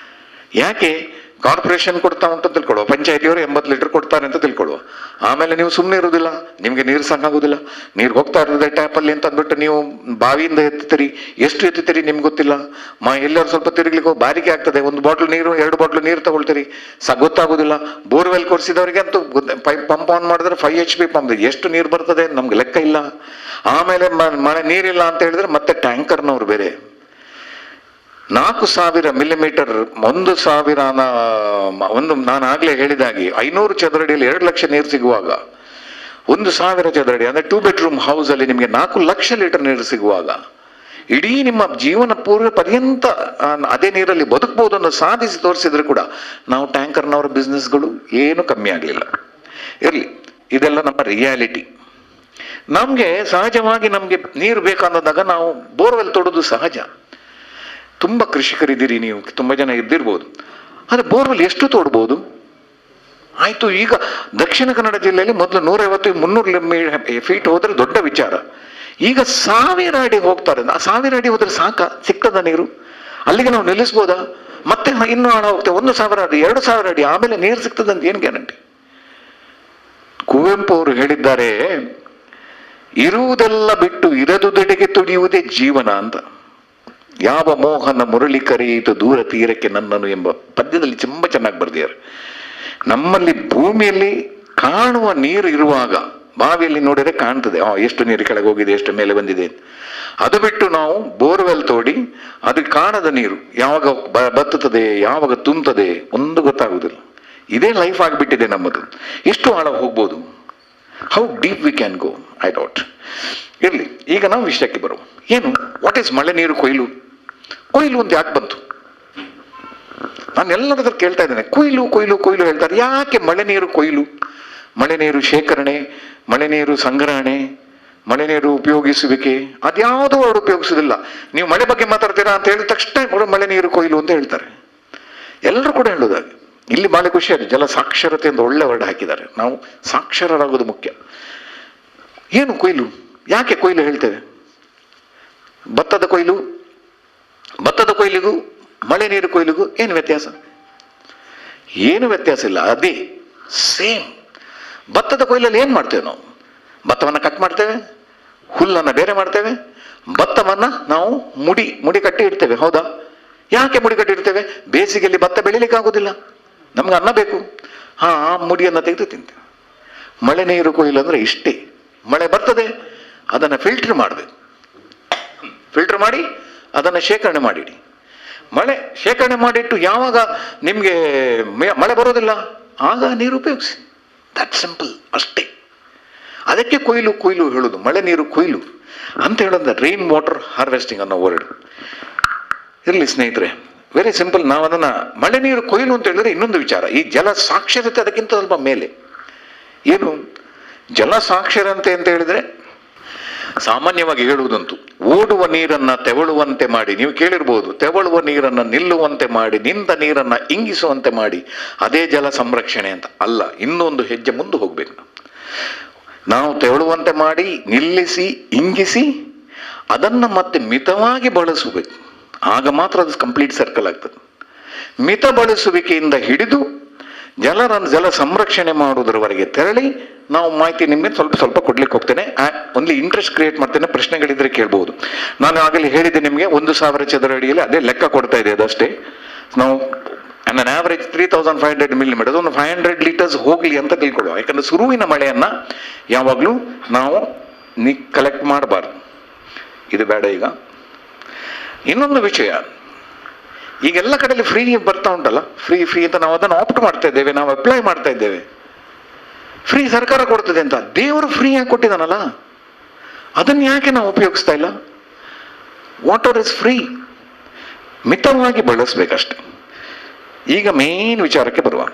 ಯಾಕೆ? ಕಾರ್ಪೊರೇಷನ್ ಕೊಡ್ತಾ ಉಂಟು ತಿಳ್ಕೊಳ್ಳುವ, ಪಂಚಾಯತಿಯವರು 80 ಲೀಟರ್ ಕೊಡ್ತಾರೆ ಅಂತ ತಿಳ್ಕೊಳ್ಳುವ. ಆಮೇಲೆ ನೀವು ಸುಮ್ಮನೆ ಇರುವುದಿಲ್ಲ, ನಿಮ್ಗೆ ನೀರು ಸಾಕಾಗುದಿಲ್ಲ, ನೀರು ಹೋಗ್ತಾ ಇರ್ತದೆ ಟ್ಯಾಪಲ್ಲಿ ಅಂತ ಅಂದ್ಬಿಟ್ಟು ನೀವು ಬಾವಿಯಿಂದ ಎತ್ತುತ್ತೀರಿ. ಎಷ್ಟು ಎತ್ತುತ್ತೀರಿ ನಿಮ್ಗೆ ಗೊತ್ತಿಲ್ಲ. ಎಲ್ಲರೂ ಸ್ವಲ್ಪ ತಿರುಗ್ಲಿಕ್ಕೆ ಬಾರಿಕೆ ಆಗ್ತದೆ, 1 ಬಾಟ್ಲ್ ನೀರು 2 ಬಾಟ್ಲ್ ನೀರು ತಗೊಳ್ತೀರಿ, ಗೊತ್ತಾಗುದಿಲ್ಲ. ಬೋರ್ವೆಲ್ ಕೊರಿಸಿದವರಿಗೆ ಅಂತೂ ಪಂಪ್ ಆನ್ ಮಾಡಿದ್ರೆ 5 HP ಪಂಪ್, ಎಷ್ಟು ನೀರು ಬರ್ತದೆ ನಮ್ಗೆ ಲೆಕ್ಕ ಇಲ್ಲ. ಆಮೇಲೆ ಮಳೆ ನೀರಿಲ್ಲ ಅಂತ ಹೇಳಿದ್ರೆ ಮತ್ತೆ ಟ್ಯಾಂಕರ್ನವ್ರು ಬೇರೆ. 4000 ಮಿಲಿಮೀಟರ್, 1000 ನಾನು ಆಗ್ಲೇ ಹೇಳಿದಾಗೆ 500 ಚದರಡಿಯಲ್ಲಿ 2 ಲಕ್ಷ ನೀರು ಸಿಗುವಾಗ, 1000 ಚದರಡಿ ಅಂದ್ರೆ 2 ಬೆಡ್ರೂಮ್ ಹೌಸ್ ಅಲ್ಲಿ ನಿಮಗೆ 4 ಲಕ್ಷ ಲೀಟರ್ ನೀರು ಸಿಗುವಾಗ, ಇಡೀ ನಿಮ್ಮ ಜೀವನ ಪೂರ್ವ ಪರ್ಯಂತ ಅದೇ ನೀರಲ್ಲಿ ಬದುಕಬಹುದು ಅನ್ನೋ ಸಾಧಿಸಿ ತೋರಿಸಿದ್ರು ಕೂಡ ನಾವು ಟ್ಯಾಂಕರ್ನವರ ಬಿಸ್ನೆಸ್ಗಳು ಏನು ಕಮ್ಮಿ ಆಗಲಿಲ್ಲ. ಇರ್ಲಿ, ಇದೆಲ್ಲ ನಮ್ಮ ರಿಯಾಲಿಟಿ. ನಮ್ಗೆ ಸಹಜವಾಗಿ ನಮ್ಗೆ ನೀರು ಬೇಕನ್ನೋದಾಗ ನಾವು ಬೋರ್ವೆಲ್ ತೊಡೋದು ಸಹಜ. ತುಂಬಾ ಕೃಷಿಕರಿದ್ದೀರಿ ನೀವು, ತುಂಬಾ ಜನ ಇದ್ದಿರ್ಬೋದು. ಆದ್ರೆ ಬೋರ್ವೆಲ್ ಎಷ್ಟು ತೋಡ್ಬೋದು? ಆಯ್ತು, ಈಗ ದಕ್ಷಿಣ ಕನ್ನಡ ಜಿಲ್ಲೆಯಲ್ಲಿ ಮೊದಲು 150-300 ಫೀಟ್ ಹೋದ್ರೆ ದೊಡ್ಡ ವಿಚಾರ. ಈಗ 1000 ಅಡಿ ಹೋಗ್ತಾರೆ. 1000 ಅಡಿ ಹೋದ್ರೆ ಸಾಕ? ಸಿಗ್ತದ ನೀರು? ಅಲ್ಲಿಗೆ ನಾವು ನಿಲ್ಲಿಸ್ಬೋದಾ? ಮತ್ತೆ ಇನ್ನೂ ಹಣ ಹೋಗ್ತೇವೆ. 1000 ಅಡಿ, 2000 ಅಡಿ, ಆಮೇಲೆ ನೀರು ಸಿಗ್ತದಂತ ಏನ್ ಗ್ಯಾರಂಟಿ? ಕುವೆಂಪು ಅವರು ಹೇಳಿದ್ದಾರೆ, ಇರುವುದೆಲ್ಲ ಬಿಟ್ಟು ಇರದುದೆಡೆಗೆ ತುಡಿಯುವುದೇ ಜೀವನ ಅಂತ. ಯಾವ ಮೋಹನ ಮುರಳಿ ಕರೆಯಿತು ದೂರ ತೀರಕ್ಕೆ ನನ್ನನ್ನು ಎಂಬ ಪದ್ಯದಲ್ಲಿ ತುಂಬಾ ಚೆನ್ನಾಗಿ ಬರೆದಿದ್ದಾರೆ. ನಮ್ಮಲ್ಲಿ ಭೂಮಿಯಲ್ಲಿ ಕಾಣುವ ನೀರು ಇರುವಾಗ, ಬಾವಿಯಲ್ಲಿ ನೋಡಿದ್ರೆ ಕಾಣ್ತದೆ ಎಷ್ಟು ನೀರು ಕೆಳಗೆ ಹೋಗಿದೆ, ಎಷ್ಟು ಮೇಲೆ ಬಂದಿದೆ. ಅದು ಬಿಟ್ಟು ನಾವು ಬೋರ್ವೆಲ್ ತೋಡಿ ಅದಕ್ಕೆ ಕಾಣದ ನೀರು ಯಾವಾಗ ಬತ್ತುತ್ತದೆ, ಯಾವಾಗ ತುಂಬುತ್ತದೆ ಒಂದು ಗೊತ್ತಾಗುದಿಲ್ಲ. ಇದೇ ಲೈಫ್ ಆಗಿಬಿಟ್ಟಿದೆ ನಮ್ಮದು. ಎಷ್ಟು ಆಳ ಹೋಗ್ಬೋದು? How deep we can go? I doubt. ಇರ್ಲಿ, ಈಗ ನಾವು ವಿಷಯಕ್ಕೆ ಬರುವ. ಏನು, ವಾಟ್ ಈಸ್ ಮಳೆ ನೀರು ಕೊಯ್ಲು? ಕೊಯ್ಲು ಅಂತ ಯಾಕೆ ಬಂತು? ನಾನು ಎಲ್ಲರ ಹತ್ರ ಕೇಳ್ತಾ ಇದ್ದೇನೆ, ಕೊಯ್ಲು ಕೊಯ್ಲು ಕೊಯ್ಲು ಹೇಳ್ತಾರೆ. ಯಾಕೆ ಮಳೆ ನೀರು ಕೊಯ್ಲು? ಮಳೆ ನೀರು ಶೇಖರಣೆ, ಮಳೆ ನೀರು ಸಂಗ್ರಹಣೆ, ಮಳೆ ನೀರು ಉಪಯೋಗಿಸುವಿಕೆ, ಅದ್ಯಾವುದೋ ಅವರು ಉಪಯೋಗಿಸುವುದಿಲ್ಲ. ನೀವು ಮಳೆ ಬಗ್ಗೆ ಮಾತಾಡ್ತೀರಾ ಅಂತ ಹೇಳಿದ ತಕ್ಷಣ ಕೂಡ ಮಳೆ ನೀರು ಕೊಯ್ಲು ಅಂತ ಹೇಳ್ತಾರೆ. ಎಲ್ಲರೂ ಕೂಡ ಹೇಳೋದಾಗಿ. ಇಲ್ಲಿ ಬಹಳ ಖುಷಿಯಾಗಿದೆ, ಜಲ ಸಾಕ್ಷರತೆ ಅಂತ ಒಳ್ಳೆ ವರ್ಡ್ ಹಾಕಿದ್ದಾರೆ. ನಾವು ಸಾಕ್ಷರರಾಗೋದು ಮುಖ್ಯ. ಏನು ಕೊಯ್ಲು? ಯಾಕೆ ಕೊಯ್ಲು ಹೇಳ್ತೇವೆ? ಭತ್ತದ ಕೊಯ್ಲಿಗೂ ಮಳೆ ನೀರು ಕೊಯ್ಲಿಗೂ ಏನು ವ್ಯತ್ಯಾಸ? ಏನು ವ್ಯತ್ಯಾಸ ಇಲ್ಲ, ಅದೇ ಸೇಮ್. ಭತ್ತದ ಕೊಯ್ಲಲ್ಲಿ ಏನು ಮಾಡ್ತೇವೆ ನಾವು? ಭತ್ತವನ್ನು ಕಟ್ ಮಾಡ್ತೇವೆ, ಹುಲ್ಲನ್ನು ಬೇರೆ ಮಾಡ್ತೇವೆ, ಭತ್ತವನ್ನು ನಾವು ಮುಡಿ ಕಟ್ಟಿ ಇಡ್ತೇವೆ. ಹೌದಾ? ಯಾಕೆ ಮುಡಿ ಕಟ್ಟಿ ಇಡ್ತೇವೆ? ಬೇಸಿಗೆಯಲ್ಲಿ ಭತ್ತ ಬೆಳಿಲಿಕ್ಕೆ ಆಗೋದಿಲ್ಲ, ನಮ್ಗೆ ಅನ್ನ ಬೇಕು. ಆ ಮುಡಿಯನ್ನು ತೆಗೆದು ತಿಂತೇವೆ. ಮಳೆ ನೀರು ಕೊಯ್ಲು ಅಂದರೆ ಇಷ್ಟೇ. ಮಳೆ ಬರ್ತದೆ, ಅದನ್ನು ಫಿಲ್ಟರ್ ಮಾಡಬೇಕು, ಫಿಲ್ಟರ್ ಮಾಡಿ ಅದನ್ನು ಶೇಖರಣೆ ಮಾಡಿಡಿ. ಮಳೆ ಶೇಖರಣೆ ಮಾಡಿಟ್ಟು ಯಾವಾಗ ನಿಮಗೆ ಮಳೆ ಬರೋದಿಲ್ಲ ಆಗ ನೀರು ಉಪಯೋಗಿಸಿ. ದಟ್ ಸಿಂಪಲ್, ಅಷ್ಟೇ. ಅದಕ್ಕೆ ಕೊಯ್ಲು ಹೇಳೋದು, ಮಳೆ ನೀರು ಕೊಯ್ಲು ಅಂತ ಹೇಳೋದು ರೈನ್ ವಾಟರ್ ಹಾರ್ವೆಸ್ಟಿಂಗ್ ಅನ್ನೋ ವರ್ಡ್. ಇರಲಿ ಸ್ನೇಹಿತರೆ, ವೆರಿ ಸಿಂಪಲ್. ನಾವು ಅದನ್ನು ಮಳೆ ನೀರು ಕೊಯ್ಲು ಅಂತ ಹೇಳಿದ್ರೆ ಇನ್ನೊಂದು ವಿಚಾರ, ಈ ಜಲ ಸಾಕ್ಷರತೆ ಅದಕ್ಕಿಂತ ಸ್ವಲ್ಪ ಮೇಲೆ. ಏನು ಜಲ ಸಾಕ್ಷರತೆ ಅಂತ ಹೇಳಿದ್ರೆ ಸಾಮಾನ್ಯವಾಗಿ ಹೇಳುವುದಂತೂ ಓಡುವ ನೀರನ್ನು ತೆವಳುವಂತೆ ಮಾಡಿ, ನೀವು ಕೇಳಿರ್ಬೋದು, ತೆವಳುವ ನೀರನ್ನು ನಿಲ್ಲುವಂತೆ ಮಾಡಿ, ನಿಂತ ನೀರನ್ನು ಇಂಗಿಸುವಂತೆ ಮಾಡಿ, ಅದೇ ಜಲ ಸಂರಕ್ಷಣೆ ಅಂತ. ಅಲ್ಲ, ಇನ್ನೊಂದು ಹೆಜ್ಜೆ ಮುಂದೆ ಹೋಗ್ಬೇಕು. ನಾವು ತೆವಳುವಂತೆ ಮಾಡಿ, ನಿಲ್ಲಿಸಿ, ಇಂಗಿಸಿ, ಅದನ್ನು ಮತ್ತೆ ಮಿತವಾಗಿ ಬಳಸಬೇಕು. ಆಗ ಮಾತ್ರ ಅದು ಕಂಪ್ಲೀಟ್ ಸರ್ಕಲ್ ಆಗ್ತದೆ. ಮಿತ ಬಳಸುವಿಕೆಯಿಂದ ಹಿಡಿದು ಜಲ ಸಂರಕ್ಷಣೆ ಮಾಡುವುದರವರೆಗೆ ತೆರಳಿ ನಾವು ಮಾಹಿತಿ ನಿಮಗೆ ಸ್ವಲ್ಪ ಕೊಡ್ಲಿಕ್ಕೆ ಹೋಗ್ತೇನೆ. ಓನ್ಲಿ ಇಂಟ್ರೆಸ್ಟ್ ಕ್ರಿಯೇಟ್ ಮಾಡ್ತೇನೆ, ಪ್ರಶ್ನೆಗಳಿದ್ರೆ ಕೇಳ್ಬೋದು. ನಾನು ಆಗಲೇ ಹೇಳಿದ್ದೆ ನಿಮಗೆ 1000 ಚದರ ಅಡಿಯಲ್ಲಿ ಅದೇ ಲೆಕ್ಕ ಕೊಡ್ತಾ ಇದೆ, ಅದಷ್ಟೇ. ನಾವು ಆನ್ ಆವರೇಜ್ 3500 ಮಿಲಿಮೀಟರ್, ಒಂದು 500 ಲೀಟರ್ಸ್ ಹೋಗ್ಲಿ ಅಂತ ತಿಳ್ಕೊಳ್ಳುವ. ಯಾಕಂದ್ರೆ ಶುರುವಿನ ಮಳೆಯನ್ನ ಯಾವಾಗಲೂ ನಾವು ಕಲೆಕ್ಟ್ ಮಾಡಬಾರ್ದು. ಇದು ಬೇಡ. ಈಗ ಇನ್ನೊಂದು ವಿಷಯ, ಈಗೆಲ್ಲ ಕಡೆಯಲ್ಲಿ ಫ್ರೀ ಬರ್ತಾ ಉಂಟಲ್ಲ, ಫ್ರೀ ಅಂತ ನಾವು ಅದನ್ನು ಆಪ್ಟ್ ಮಾಡ್ತಾ ಇದ್ದೇವೆ, ನಾವು ಅಪ್ಲೈ ಮಾಡ್ತಾ ಇದ್ದೇವೆ. ಫ್ರೀ ಸರ್ಕಾರ ಕೊಡ್ತದೆ ಅಂತ. ದೇವರು ಫ್ರೀ ಆಗಿ ಕೊಟ್ಟಿದ್ದಾನಲ್ಲ, ಅದನ್ನು ಯಾಕೆ ನಾವು ಉಪಯೋಗಿಸ್ತಾ ಇಲ್ಲ? ವಾಟರ್ ಇಸ್ ಫ್ರೀ, ಮಿತವಾಗಿ ಬಳಸ್ಬೇಕಷ್ಟೆ. ಈಗ ಮೇನ್ ವಿಚಾರಕ್ಕೆ ಬರುವ.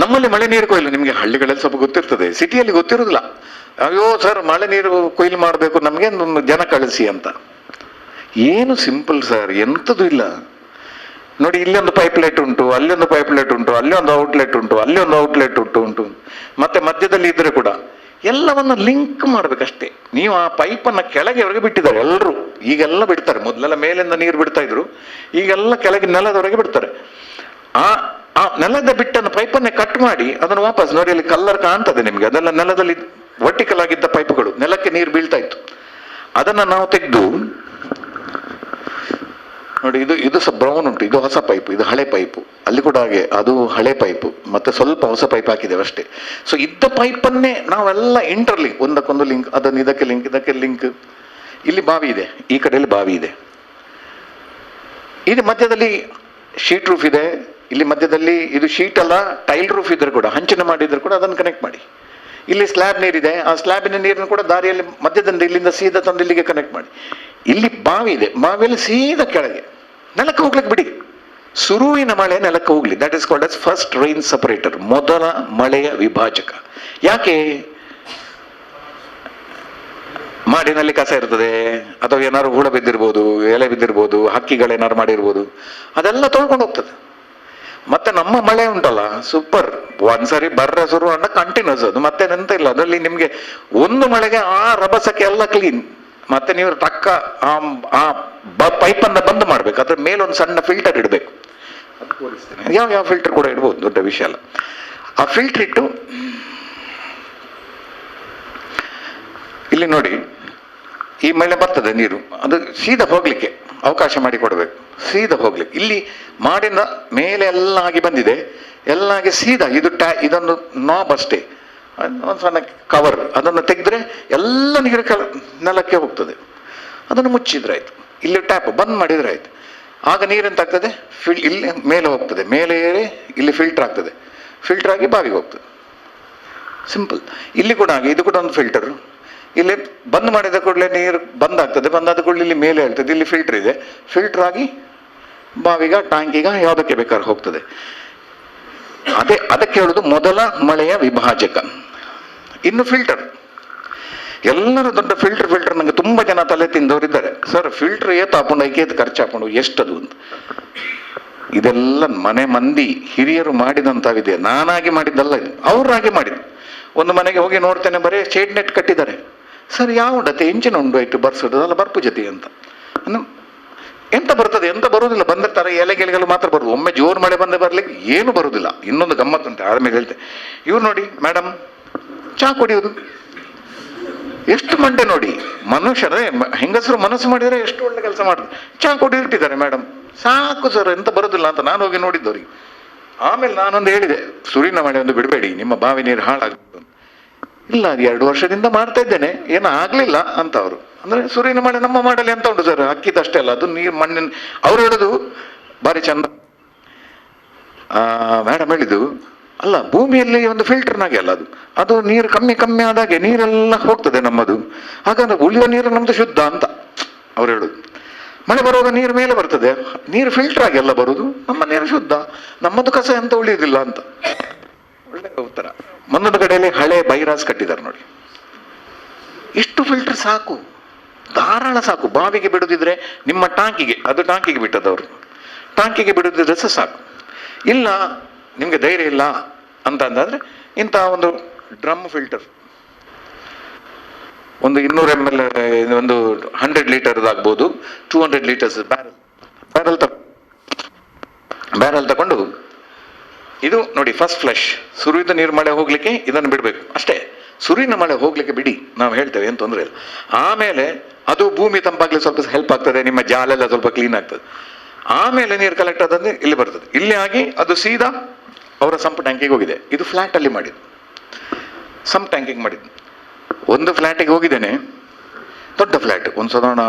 ನಮ್ಮಲ್ಲಿ ಮಳೆ ನೀರು ಕೊಯ್ಲು ನಿಮಗೆ ಹಳ್ಳಿಗಳಲ್ಲಿ ಸ್ವಲ್ಪ ಗೊತ್ತಿರ್ತದೆ, ಸಿಟಿಯಲ್ಲಿ ಗೊತ್ತಿರೋದಿಲ್ಲ. ಅಯ್ಯೋ ಸರ್, ಮಳೆ ನೀರು ಕೊಯ್ಲು ಮಾಡಬೇಕು, ನಮಗೆ ಜನ ಕಳಿಸಿ ಅಂತ. ಏನು ಸಿಂಪಲ್ ಸರ್, ಎಂಥದ್ದು ಇಲ್ಲ. ನೋಡಿ, ಇಲ್ಲೊಂದು ಪೈಪ್ಲೈಟ್ ಉಂಟು, ಅಲ್ಲೊಂದು ಪೈಪ್ಲೈಟ್ ಉಂಟು, ಅಲ್ಲೊಂದು ಔಟ್ಲೆಟ್ ಉಂಟು, ಅಲ್ಲೊಂದು ಔಟ್ಲೆಟ್ ಉಂಟು, ಮತ್ತೆ ಮಧ್ಯದಲ್ಲಿ ಇದ್ರೆ ಕೂಡ ಎಲ್ಲವನ್ನ ಲಿಂಕ್ ಮಾಡ್ಬೇಕಷ್ಟೇ. ನೀವು ಆ ಪೈಪನ್ನು ಕೆಳಗೆವರೆಗೆ ಬಿಟ್ಟಿದ್ದಾರೆ ಎಲ್ಲರೂ. ಈಗೆಲ್ಲ ಬಿಡ್ತಾರೆ, ಮೊದಲೆಲ್ಲ ಮೇಲಿಂದ ನೀರು ಬಿಡ್ತಾ ಇದ್ರು, ಈಗೆಲ್ಲ ಕೆಳಗೆ ನೆಲದವರೆಗೆ ಬಿಡ್ತಾರೆ. ಆ ನೆಲದ ಬಿಟ್ಟನ್ನು ಪೈಪನ್ನೇ ಕಟ್ ಮಾಡಿ ಅದನ್ನು ವಾಪಸ್ ನೋಡಿ, ಅಲ್ಲಿ ಕಲ್ಲರ್ ಕಾಣ್ತದೆ ನಿಮಗೆ, ಅದೆಲ್ಲ ನೆಲದಲ್ಲಿ ವರ್ಟಿಕಲ್ ಆಗಿದ್ದ ಪೈಪ್ಗಳು, ನೆಲಕ್ಕೆ ನೀರು ಬೀಳ್ತಾ ಇತ್ತು. ಅದನ್ನು ನಾವು ತೆಗೆದು ನೋಡಿ, ಇದು ಸಹ ಬ್ರೌನ್ ಉಂಟು, ಇದು ಹೊಸ ಪೈಪು, ಇದು ಹಳೆ ಪೈಪು. ಅಲ್ಲಿ ಕೂಡ ಹಾಗೆ, ಅದು ಹಳೆ ಪೈಪು, ಮತ್ತೆ ಸ್ವಲ್ಪ ಹೊಸ ಪೈಪ್ ಹಾಕಿದ್ದೇವೆ ಅಷ್ಟೇ. ಸೊ ಇದ್ದ ಪೈಪನ್ನೇ ನಾವೆಲ್ಲ ಇಂಟರ್ಲಿಂಕ್, ಒಂದಕ್ಕೊಂದು ಲಿಂಕ್, ಅದನ್ನು ಇದಕ್ಕೆ ಲಿಂಕ್. ಇಲ್ಲಿ ಬಾವಿ ಇದೆ, ಈ ಕಡೆಯಲ್ಲಿ ಬಾವಿ ಇದೆ, ಇದು ಮಧ್ಯದಲ್ಲಿ ಶೀಟ್ ರೂಫ್ ಇದೆ, ಇಲ್ಲಿ ಮಧ್ಯದಲ್ಲಿ ಇದು ಶೀಟ್ ಅಲ್ಲ ಟೈಲ್ ರೂಫ್ ಇದ್ರೆ ಕೂಡ, ಹಂಚಿನ ಮಾಡಿದ್ರೆ ಕೂಡ ಅದನ್ನು ಕನೆಕ್ಟ್ ಮಾಡಿ. ಇಲ್ಲಿ ಸ್ಲ್ಯಾಬ್ ನೀರಿದೆ, ಆ ಸ್ಲ್ಯಾಬಿನ ನೀರನ್ನು ಕೂಡ ದಾರಿಯಲ್ಲಿ ಮಧ್ಯದಿಂದ ಇಲ್ಲಿಂದ ಸೀದಾ ತಂದು ಇಲ್ಲಿಗೆ ಕನೆಕ್ಟ್ ಮಾಡಿ. ಇಲ್ಲಿ ಬಾವಿ ಇದೆ, ಬಾವಿಯಲ್ಲಿ ಸೀದಾ ಕೆಳಗೆ ನೆಲಕ್ಕೆ ಹೋಗ್ಲಿಕ್ಕೆ ಬಿಡಿ. ಶುರುವಿನ ಮಳೆ ನೆಲಕ್ಕೆ ಹೋಗ್ಲಿ. That is called as first rain separator, ಮೊದಲ ಮಳೆಯ ವಿಭಾಜಕ. ಯಾಕೆ? ಮಾಡಿನಲ್ಲಿ ಕಸ ಇರ್ತದೆ, ಅಥವಾ ಏನಾದ್ರು ಹುಳ ಬಿದ್ದಿರ್ಬೋದು, ಎಲೆ ಬಿದ್ದಿರ್ಬೋದು, ಹಕ್ಕಿಗಳೇನಾದ್ರು ಮಾಡಿರ್ಬೋದು, ಅದೆಲ್ಲ ತೊಳ್ಕೊಂಡು ಹೋಗ್ತದೆ. ಮತ್ತೆ ನಮ್ಮ ಮಳೆ ಉಂಟಲ್ಲ, ಸೂಪರ್. ಒಂದ್ಸರಿ ಬರ್ರ ಶುರು ಅಂಡ ಕಂಟಿನ್ಯೂಸ್, ಅದು ಮತ್ತೆ ಎಂತ ಇಲ್ಲ. ಅದರಲ್ಲಿ ನಿಮ್ಗೆ ಒಂದು ಮಳೆಗೆ ಆ ರಭಸಕ್ಕೆ ಎಲ್ಲ ಕ್ಲೀನ್. ಮತ್ತೆ ನೀವು ಟಕ್ಕ ಆ ಪೈಪನ್ನು ಬಂದ್ ಮಾಡ್ಬೇಕು, ಅದ್ರ ಮೇಲೊಂದು ಸಣ್ಣ ಫಿಲ್ಟರ್ ಇಡಬೇಕು. ಯಾವ ಫಿಲ್ಟರ್ ಕೂಡ ಇಡ್ಬೋದು, ದೊಡ್ಡ ವಿಷಯ ಅಲ್ಲ. ಆ ಫಿಲ್ಟರ್ ಇಟ್ಟು ಇಲ್ಲಿ ನೋಡಿ, ಈ ಮಳೆ ಬರ್ತದೆ ನೀರು, ಅದು ಸೀದಾ ಹೋಗ್ಲಿಕ್ಕೆ ಅವಕಾಶ ಮಾಡಿ ಕೊಡಬೇಕು, ಸೀದಾ ಹೋಗ್ಲಿಕ್ಕೆ. ಇಲ್ಲಿ ಮಾಡಿನ ಮೇಲೆ ಎಲ್ಲ ಆಗಿ ಬಂದಿದೆ, ಎಲ್ಲ ಆಗಿ ಸೀದಾ ಇದೊಂದು ನಾಬ್ ಅಷ್ಟೇ, ಒಂದು ಸಣ್ಣ ಕವರ್, ಅದನ್ನು ತೆಗೆದ್ರೆ ಎಲ್ಲ ನೀರು ನೆಲಕ್ಕೆ ಹೋಗ್ತದೆ. ಅದನ್ನು ಮುಚ್ಚಿದ್ರೆ ಆಯ್ತು. ಇಲ್ಲಿ ಟ್ಯಾಪ್ ಬಂದ್ ಮಾಡಿದ್ರೆ ಆಯ್ತು. ಆಗ ನೀರೆಂತ ಆಗ್ತದೆ, ಇಲ್ಲಿ ಮೇಲೆ ಹೋಗ್ತದೆ, ಮೇಲೆ ಏರಿ ಇಲ್ಲಿ ಫಿಲ್ಟರ್ ಆಗ್ತದೆ, ಫಿಲ್ಟರ್ ಆಗಿ ಬಾವಿಗೆ ಹೋಗ್ತದೆ. ಸಿಂಪಲ್. ಇಲ್ಲಿ ಕೂಡ ಹಾಗೆ, ಇದು ಕೂಡ ಒಂದು ಫಿಲ್ಟರ್. ಇಲ್ಲಿ ಬಂದ್ ಮಾಡಿದ ಕೂಡಲೇ ನೀರು ಬಂದಾಗ್ತದೆ, ಬಂದಾದ ಕೂಡಲೇ ಇಲ್ಲಿ ಮೇಲೆ ಹೇಳ್ತದೆ, ಇಲ್ಲಿ ಫಿಲ್ಟರ್ ಇದೆ, ಫಿಲ್ಟರ್ ಆಗಿ ಬಾವಿಗ, ಟ್ಯಾಂಕಿಗ, ಯಾವುದಕ್ಕೆ ಬೇಕಾದ್ರೆ ಹೋಗ್ತದೆ. ಅದಕ್ಕೆ ಹೇಳುದು ಮೊದಲ ಮಳೆಯ ವಿಭಾಜಕ. ಇನ್ನು ಫಿಲ್ಟರ್, ಎಲ್ಲರೂ ದೊಡ್ಡ ಫಿಲ್ಟರ್ ನಂಗೆ ತುಂಬಾ ಜನ ತಲೆ ತಿಂದವರಿದ್ದಾರೆ. ಸರ್, ಫಿಲ್ಟರ್ ಹಾಕೊಂಡು ಐಕೇದು ಖರ್ಚು ಹಾಕೊಂಡು ಎಷ್ಟದು ಅಂತ. ಇದೆಲ್ಲ ಮನೆ ಮಂದಿ ಹಿರಿಯರು ಮಾಡಿದಂತಾವಿದೆ, ನಾನಾಗಿ ಮಾಡಿದ್ದಲ್ಲ ಇದು, ಅವ್ರಾಗಿ ಮಾಡಿದ್ದು. ಒಂದು ಮನೆಗೆ ಹೋಗಿ ನೋಡ್ತೇನೆ, ಬರೀ ಶೇಡ್ ನೆಟ್ ಕಟ್ಟಿದ್ದಾರೆ. ಸರ್, ಯಾವ ಉಂಡತ್ತೆ? ಇಂಚಿನ ಉಂಡು ಆಯ್ತು ಬರ್ಸೋದು ಅಲ್ಲ, ಬರ್ಪು ಜೊತೆ ಅಂತ. ಎಂತ ಬರ್ತದೆ, ಎಂತ ಬರುವುದಿಲ್ಲ. ಬಂದಿರ್ತಾರೆ ಎಲೆಗೆಲೆಗಳು ಮಾತ್ರ ಬರುದು. ಒಮ್ಮೆ ಜೋರು ಮಳೆ ಬಂದೆ ಬರ್ಲಿಕ್ಕೆ ಏನು ಬರುವುದಿಲ್ಲ. ಇನ್ನೊಂದು ಗಮ್ಮತ್ತುಂಟು, ಆದ್ಮೇಲೆ ಹೇಳ್ತೆ. ಇವ್ರು ನೋಡಿ ಮೇಡಮ್ ಚಹಾ ಕುಡಿಯೋದು ಎಷ್ಟು ಮಂಡೆ ನೋಡಿ. ಮನುಷ್ಯರೇ ಹೆಂಗಸರು ಮನಸ್ಸು ಮಾಡಿದರೆ ಎಷ್ಟು ಒಳ್ಳೆ ಕೆಲಸ ಮಾಡ್ತಾರೆ. ಚಹಾ ಕುಡಿ ಇಟ್ಟಿದ್ದಾರೆ ಮೇಡಮ್, ಸಾಕು ಸರ್ ಎಂತ ಬರುದಿಲ್ಲ ಅಂತ ನಾನು ಹೋಗಿ ನೋಡಿದ್ದವ್ರಿಗೆ. ಆಮೇಲೆ ನಾನೊಂದು ಹೇಳಿದೆ, ಸುರಿನ ಮಳೆ ಒಂದು ಬಿಡಬೇಡಿ, ನಿಮ್ಮ ಬಾವಿ ನೀರು ಹಾಳಾಗ್ತದೆ. ಇಲ್ಲ, ಅದು 2 ವರ್ಷದಿಂದ ಮಾಡ್ತಾ ಇದ್ದೇನೆ, ಏನು ಆಗ್ಲಿಲ್ಲ ಅಂತ ಅವರು. ಅಂದ್ರೆ ಸುರಿನ ಮಳೆ ನಮ್ಮ ಮಾಡಲಿ ಅಂತ ಉಂಟು ಸರ್, ಅಕ್ಕಿದಷ್ಟೇ ಅಲ್ಲ, ಅದು ನೀರು ಮಣ್ಣಿನ. ಅವ್ರು ಹೇಳುದು ಬಾರಿ ಚಂದ. ಮೇಡಮ್ ಹೇಳಿದ್ದು, ಅಲ್ಲ ಭೂಮಿಯಲ್ಲಿ ಒಂದು ಫಿಲ್ಟರ್ನಾಗೆ ಅಲ್ಲ ಅದು, ಅದು ನೀರು ಕಮ್ಮಿ ಕಮ್ಮಿ ಆದಾಗೆ ನೀರೆಲ್ಲ ಹೋಗ್ತದೆ ನಮ್ಮದು, ಹಾಗಂದ್ರೆ ಉಳಿಯುವ ನೀರು ನಮ್ದು ಶುದ್ಧ ಅಂತ ಅವ್ರು ಹೇಳುದು. ಮಳೆ ಬರುವಾಗ ನೀರು ಮೇಲೆ ಬರ್ತದೆ, ನೀರು ಫಿಲ್ಟರ್ ಆಗಿ ಎಲ್ಲ ಬರುದು, ನಮ್ಮ ನೀರು ಶುದ್ಧ, ನಮ್ಮದು ಕಸ ಎಂತ ಉಳಿಯುವುದಿಲ್ಲ ಅಂತ. ಒಳ್ಳೆ ಉತ್ತರ. ಮುಂದೊಂದು ಕಡೆಯಲ್ಲಿ ಹಳೆ ಬೈರಾಸ್ ಕಟ್ಟಿದ್ದಾರೆ ನೋಡಿ. ಇಷ್ಟು ಫಿಲ್ಟರ್ ಸಾಕು, ಧಾರಾಳ ಸಾಕು. ಬಾವಿಗೆ ಬಿಡುದಿದ್ರೆ ನಿಮ್ಮ ಟಾಂಕಿಗೆ, ಅದು ಟಾಂಕಿಗೆ ಬಿಟ್ಟದವರು, ಟಾಂಕಿಗೆ ಬಿಡುದಿದ್ರೆ ಸಹ ಸಾಕು. ಇಲ್ಲ ನಿಮ್ಗೆ ಧೈರ್ಯ ಇಲ್ಲ ಅಂತ ಅಂದಾದ್ರೆ ಇಂಥ ಒಂದು ಡ್ರಮ್ ಫಿಲ್ಟರ್, ಒಂದು 200 ml, ಒಂದು 100 ಲೀಟರ್ ಆಗ್ಬೋದು, 200 ಲೀಟರ್ಸ್ ಬ್ಯಾರಲ್ ತಗೊಂಡು, ಇದು ನೋಡಿ ಫಸ್ಟ್ ಫ್ಲಶ್, ಸುರಿದ ನೀರು ಮಳೆ ಹೋಗ್ಲಿಕ್ಕೆ ಇದನ್ನು ಬಿಡಬೇಕು ಅಷ್ಟೇ. ಸುರಿನ ಮಳೆ ಹೋಗ್ಲಿಕ್ಕೆ ಬಿಡಿ, ನಾವು ಹೇಳ್ತೇವೆ, ಏನು ತೊಂದರೆ ಇಲ್ಲ. ಆಮೇಲೆ ಅದು ಭೂಮಿ ತಂಪಾಗ್ಲಿಕ್ಕೆ ಸ್ವಲ್ಪ ಹೆಲ್ಪ್ ಆಗ್ತದೆ, ನಿಮ್ಮ ಜಾಲೆಲ್ಲ ಸ್ವಲ್ಪ ಕ್ಲೀನ್ ಆಗ್ತದೆ. ಆಮೇಲೆ ನೀರು ಕಲೆಕ್ಟ್ ಆದಂದ್ರೆ ಇಲ್ಲಿ ಬರ್ತದೆ, ಇಲ್ಲಿ ಆಗಿ ಅದು ಸೀದಾ ಅವರ ಸಂಪ್ ಟ್ಯಾಂಕಿಗೆ ಹೋಗಿದೆ. ಇದು ಫ್ಲಾಟ್ ಅಲ್ಲಿ ಮಾಡಿದ್ದು, ಸಂಪ್ ಟ್ಯಾಂಕಿಗೆ ಮಾಡಿದ್ದು. ಒಂದು ಫ್ಲ್ಯಾಟಿಗೆ ಹೋಗಿದ್ದೇನೆ, ದೊಡ್ಡ ಫ್ಲ್ಯಾಟ್, ಒಂದು ಸಾಧಾರಣ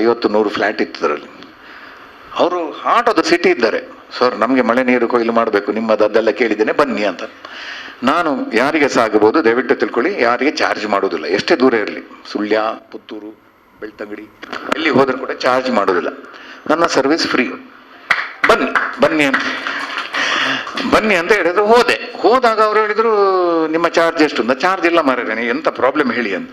50-100 ಫ್ಲ್ಯಾಟ್ ಇತ್ತು ಅದರಲ್ಲಿ. ಅವರು ಹಾರ್ಟ್ ಆಫ್ ದ ಸಿಟಿ ಇದ್ದಾರೆ. ಸರ್ ನಮಗೆ ಮಳೆ ನೀರು ಕೊಯ್ಲು ಮಾಡಬೇಕು, ನಿಮ್ಮದು ಅದೆಲ್ಲ ಕೇಳಿದ್ದೇನೆ ಬನ್ನಿ ಅಂತ. ನಾನು ಯಾರಿಗೆ ಸಹ ಆಗಬಹುದು, ದಯವಿಟ್ಟು ತಿಳ್ಕೊಳ್ಳಿ, ಯಾರಿಗೆ ಚಾರ್ಜ್ ಮಾಡೋದಿಲ್ಲ, ಎಷ್ಟೇ ದೂರ ಇರಲಿ, ಸುಳ್ಯ, ಪುತ್ತೂರು, ಬೆಳ್ತಂಗಡಿ, ಎಲ್ಲಿ ಹೋದರೂ ಕೂಡ ಚಾರ್ಜ್ ಮಾಡೋದಿಲ್ಲ. ನನ್ನ ಸರ್ವಿಸ್ ಫ್ರೀ, ಬನ್ನಿ ಬನ್ನಿ ಅಂತ ಬನ್ನಿ ಅಂತ ಹೇಳಿದ್ರು. ಹೋದಾಗ ಅವ್ರು ಹೇಳಿದ್ರು, ನಿಮ್ಮ ಚಾರ್ಜ್ ಎಷ್ಟು ಅಂತ. ಚಾರ್ಜ್ ಇಲ್ಲ ಮಾರೇನೆ, ಎಂತ ಪ್ರಾಬ್ಲಮ್ ಹೇಳಿ ಅಂತ.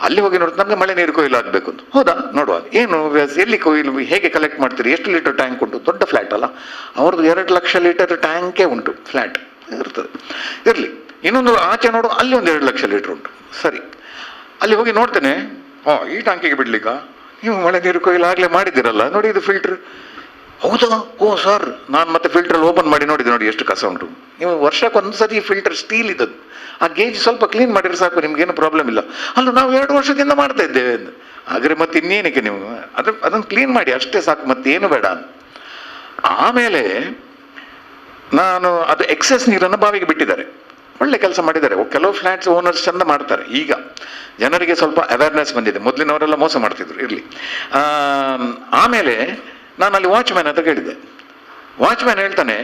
ಅಲ್ಲಿ ಹೋಗಿ ನೋಡಿದ್ರೆ ನಮ್ಗೆ ಮಳೆ ನೀರು ಕೊಯ್ಲು ಆಗ್ಬೇಕು ಅಂತ. ಹೌದಾ, ನೋಡುವ ಏನು, ಎಲ್ಲಿ ಕೊಯ್ಲು, ಹೇಗೆ ಕಲೆಕ್ಟ್ ಮಾಡ್ತೀರಿ, ಎಷ್ಟು ಲೀಟರ್ ಟ್ಯಾಂಕ್ ಉಂಟು, ದೊಡ್ಡ ಫ್ಲಾಟ್ ಅಲ್ಲ ಅವ್ರದ್ದು, 2 ಲಕ್ಷ ಲೀಟರ್ ಟ್ಯಾಂಕೇ ಉಂಟು, ಫ್ಲಾಟ್ ಇರ್ತದೆ. ಇರಲಿ, ಇನ್ನೊಂದು ಆಚೆ ನೋಡು, ಅಲ್ಲಿ ಒಂದು 2 ಲಕ್ಷ ಲೀಟರ್ ಉಂಟು. ಸರಿ, ಅಲ್ಲಿ ಹೋಗಿ ನೋಡ್ತೇನೆ, ಈ ಟ್ಯಾಂಕಿಗೆ ಬಿಡ್ಲಿಕ್ಕ, ನೀವು ಮಳೆ ನೀರು ಕೊಯ್ಲು ಆಗ್ಲೇ ಮಾಡಿದ್ದೀರಲ್ಲ, ನೋಡಿ ಇದು ಫಿಲ್ಟರ್. ಹೌದಾ, ಓ ಸರ್, ನಾನು ಮತ್ತೆ ಫಿಲ್ಟರ್ ಓಪನ್ ಮಾಡಿ ನೋಡಿದೆ, ನೋಡಿ ಎಷ್ಟು ಕಸ ಉಂಟು. ನೀವು ವರ್ಷಕ್ಕೊಂದ್ಸರಿ ಫಿಲ್ಟರ್ ಸ್ಟೀಲ್ ಇದ್ದದ್ದು, ಆ ಗೇಜ್ ಸ್ವಲ್ಪ ಕ್ಲೀನ್ ಮಾಡಿದ್ರೆ ಸಾಕು, ನಿಮ್ಗೇನು ಪ್ರಾಬ್ಲಮ್ ಇಲ್ಲ. ಅಲ್ಲ ನಾವು 2 ವರ್ಷದಿಂದ ಮಾಡ್ತಾ ಇದ್ದೇವೆ ಅಂತ. ಹಾಗಾದ್ರೆ ಮತ್ತೆ ಇನ್ನೇನಕ್ಕೆ ನೀವು ಅದನ್ನು ಕ್ಲೀನ್ ಮಾಡಿ ಅಷ್ಟೇ ಸಾಕು, ಮತ್ತೇನು ಬೇಡ. ಆಮೇಲೆ ನಾನು ಅದು ಎಕ್ಸೆಸ್ ನೀರನ್ನು ಬಾವಿಗೆ ಬಿಟ್ಟಿದ್ದಾರೆ, ಒಳ್ಳೆ ಕೆಲಸ ಮಾಡಿದ್ದಾರೆ. ಕೆಲವು ಫ್ಲ್ಯಾಟ್ಸ್ ಓನರ್ಸ್ ಚಂದ ಮಾಡ್ತಾರೆ. ಈಗ ಜನರಿಗೆ ಸ್ವಲ್ಪ ಅವೇರ್ನೆಸ್ ಬಂದಿದೆ, ಮೊದಲಿನವರೆಲ್ಲ ಮೋಸ ಮಾಡ್ತಿದ್ರು, ಇರಲಿ. ಆಮೇಲೆ ನಾನು ಅಲ್ಲಿ ವಾಚ್ಮ್ಯಾನ್ ಅಂತ ಕೇಳಿದ್ದೆ. ವಾಚ್ಮ್ಯಾನ್ ಹೇಳ್ತಾನೆ,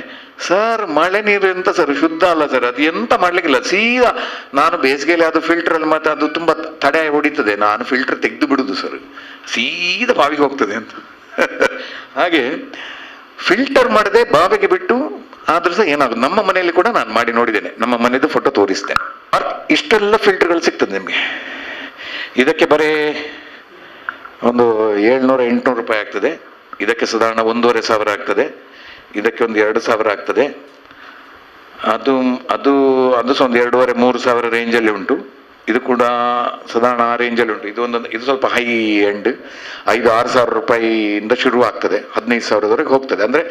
ಸರ್ ಮಳೆ ನೀರು ಎಂತ ಸರ್ ಶುದ್ಧ ಅಲ್ಲ ಸರ್, ಅದು ಎಂತ ಮಾಡ್ಲಿಕ್ಕಿಲ್ಲ, ಸೀದಾ ನಾನು ಬೇಸಿಗೆಯಲ್ಲಿ ಅದು ಫಿಲ್ಟರಲ್ಲಿ ಮತ್ತೆ ಅದು ತುಂಬಾ ತಡೆ ಹೊಡಿತದೆ, ನಾನು ಫಿಲ್ಟರ್ ತೆಗೆದು ಬಿಡುದು ಸರ್, ಸೀದಾ ಬಾವಿಗೆ ಹೋಗ್ತದೆ ಅಂತ. ಹಾಗೆ ಫಿಲ್ಟರ್ ಮಾಡದೆ ಬಾವಿಗೆ ಬಿಟ್ಟು ಆದ್ರೂ ಸಹ ಏನಾಗುತ್ತೆ. ನಮ್ಮ ಮನೆಯಲ್ಲಿ ಕೂಡ ನಾನು ಮಾಡಿ ನೋಡಿದ್ದೇನೆ, ನಮ್ಮ ಮನೆಯದು ಫೋಟೋ ತೋರಿಸ್ತೇನೆ. ಇಷ್ಟೆಲ್ಲ ಫಿಲ್ಟರ್ಗಳು ಸಿಗ್ತದೆ ನಿಮಗೆ. ಇದಕ್ಕೆ ಬರೀ ಒಂದು 700-800 ರೂಪಾಯಿ ಆಗ್ತದೆ. ಇದಕ್ಕೆ ಸಾಧಾರಣ 1500 ಆಗ್ತದೆ. ಇದಕ್ಕೆ ಒಂದು 2000 ಆಗ್ತದೆ. ಅದು ಅದು ಅದು ಸಹ ಒಂದು 2500-3000 ರೇಂಜಲ್ಲಿ ಉಂಟು. ಇದು ಕೂಡ ಸಾಧಾರಣ ಆ ರೇಂಜಲ್ಲಿ ಉಂಟು. ಇದು ಸ್ವಲ್ಪ ಹೈ ಎಂಡ್, 5-6 ಸಾವಿರ ರೂಪಾಯಿಯಿಂದ ಶುರು ಆಗ್ತದೆ, 15 ಸಾವಿರದವರೆಗೆ ಹೋಗ್ತದೆ. ಅಂದರೆ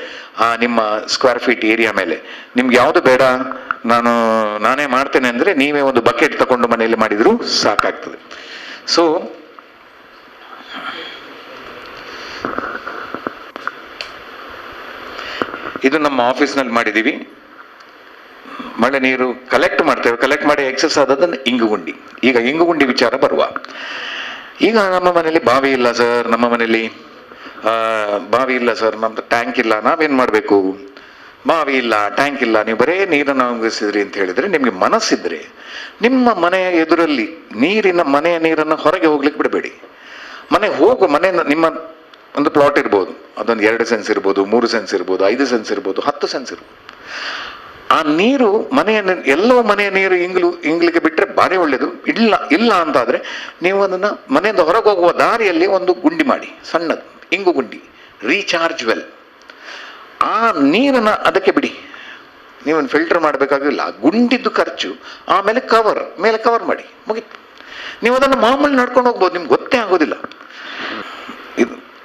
ನಿಮ್ಮ ಸ್ಕ್ವೇರ್ ಫೀಟ್ ಏರಿಯಾ ಮೇಲೆ. ನಿಮ್ಗೆ ಯಾವುದು ಬೇಡ, ನಾನೇ ಮಾಡ್ತೇನೆ ಅಂದರೆ ನೀವೇ ಒಂದು ಬಕೆಟ್ ತಗೊಂಡು ಮನೆಯಲ್ಲಿ ಮಾಡಿದರೂ ಸಾಕಾಗ್ತದೆ. ಸೊ ಇದು ನಮ್ಮ ಆಫೀಸ್ನಲ್ಲಿ ಮಾಡಿದ್ದೀವಿ. ಮಳೆ ನೀರು ಕಲೆಕ್ಟ್ ಮಾಡ್ತೇವೆ, ಕಲೆಕ್ಟ್ ಮಾಡಿ ಎಕ್ಸಸ್ ಆದದನ್ನು ಇಂಗುಗುಂಡಿ. ಈಗ ಇಂಗುಗುಂಡಿ ವಿಚಾರ ಬರುವ. ಈಗ ನಮ್ಮ ಮನೆಯಲ್ಲಿ ಬಾವಿ ಇಲ್ಲ ಸರ್, ನಮ್ಮ ಮನೆಯಲ್ಲಿ ಬಾವಿ ಇಲ್ಲ ಸರ್, ನಮ್ದು ಟ್ಯಾಂಕ್ ಇಲ್ಲ, ನಾವೇನ್ ಮಾಡಬೇಕು? ಬಾವಿ ಇಲ್ಲ, ಟ್ಯಾಂಕ್ ಇಲ್ಲ, ನೀವು ಬರೇ ನೀರನ್ನು ಒದಗಿಸಿದ್ರಿ ಅಂತ ಹೇಳಿದ್ರೆ, ನಿಮ್ಗೆ ಮನಸ್ಸಿದ್ರೆ ನಿಮ್ಮ ಮನೆಯ ಎದುರಲ್ಲಿ ಮನೆಯ ನೀರನ್ನು ಹೊರಗೆ ಹೋಗ್ಲಿಕ್ಕೆ ಬಿಡಬೇಡಿ. ಮನೆ ನಿಮ್ಮ ಒಂದು ಪ್ಲಾಟ್ ಇರ್ಬೋದು, ಅದೊಂದು 2 ಸೆನ್ಸ್ ಇರ್ಬೋದು, 3 ಸೆನ್ಸ್ ಇರ್ಬೋದು, 5 ಸೆನ್ಸ್ ಇರ್ಬೋದು, 10 ಸೆನ್ಸ್ ಇರ್ಬೋದು. ಆ ನೀರು ಎಲ್ಲೋ ಮನೆಯ ನೀರು ಇಂಗ್ಲಿಕ್ಕೆ ಬಿಟ್ಟರೆ ಭಾರಿ ಒಳ್ಳೇದು. ಇಲ್ಲ ಅಂತಾದ್ರೆ ನೀವು ಅದನ್ನ ಮನೆಯಿಂದ ಹೊರಗೆ ಹೋಗುವ ದಾರಿಯಲ್ಲಿ ಒಂದು ಗುಂಡಿ ಮಾಡಿ, ಸಣ್ಣದು ಇಂಗು ಗುಂಡಿ, ರೀಚಾರ್ಜ್ ವೆಲ್. ಆ ನೀರನ್ನ ಅದಕ್ಕೆ ಬಿಡಿ, ನೀವೊಂದು ಫಿಲ್ಟರ್ ಮಾಡಬೇಕಾಗಿಲ್ಲ. ಗುಂಡಿದ್ದು ಖರ್ಚು, ಆಮೇಲೆ ಮೇಲೆ ಕವರ್ ಮಾಡಿ, ಮುಗಿತು. ನೀವು ಅದನ್ನು ಮಾಮೂಲಿ ನಡ್ಕೊಂಡು ಹೋಗ್ಬೋದು, ನಿಮ್ಗೆ ಗೊತ್ತೇ ಆಗೋದಿಲ್ಲ.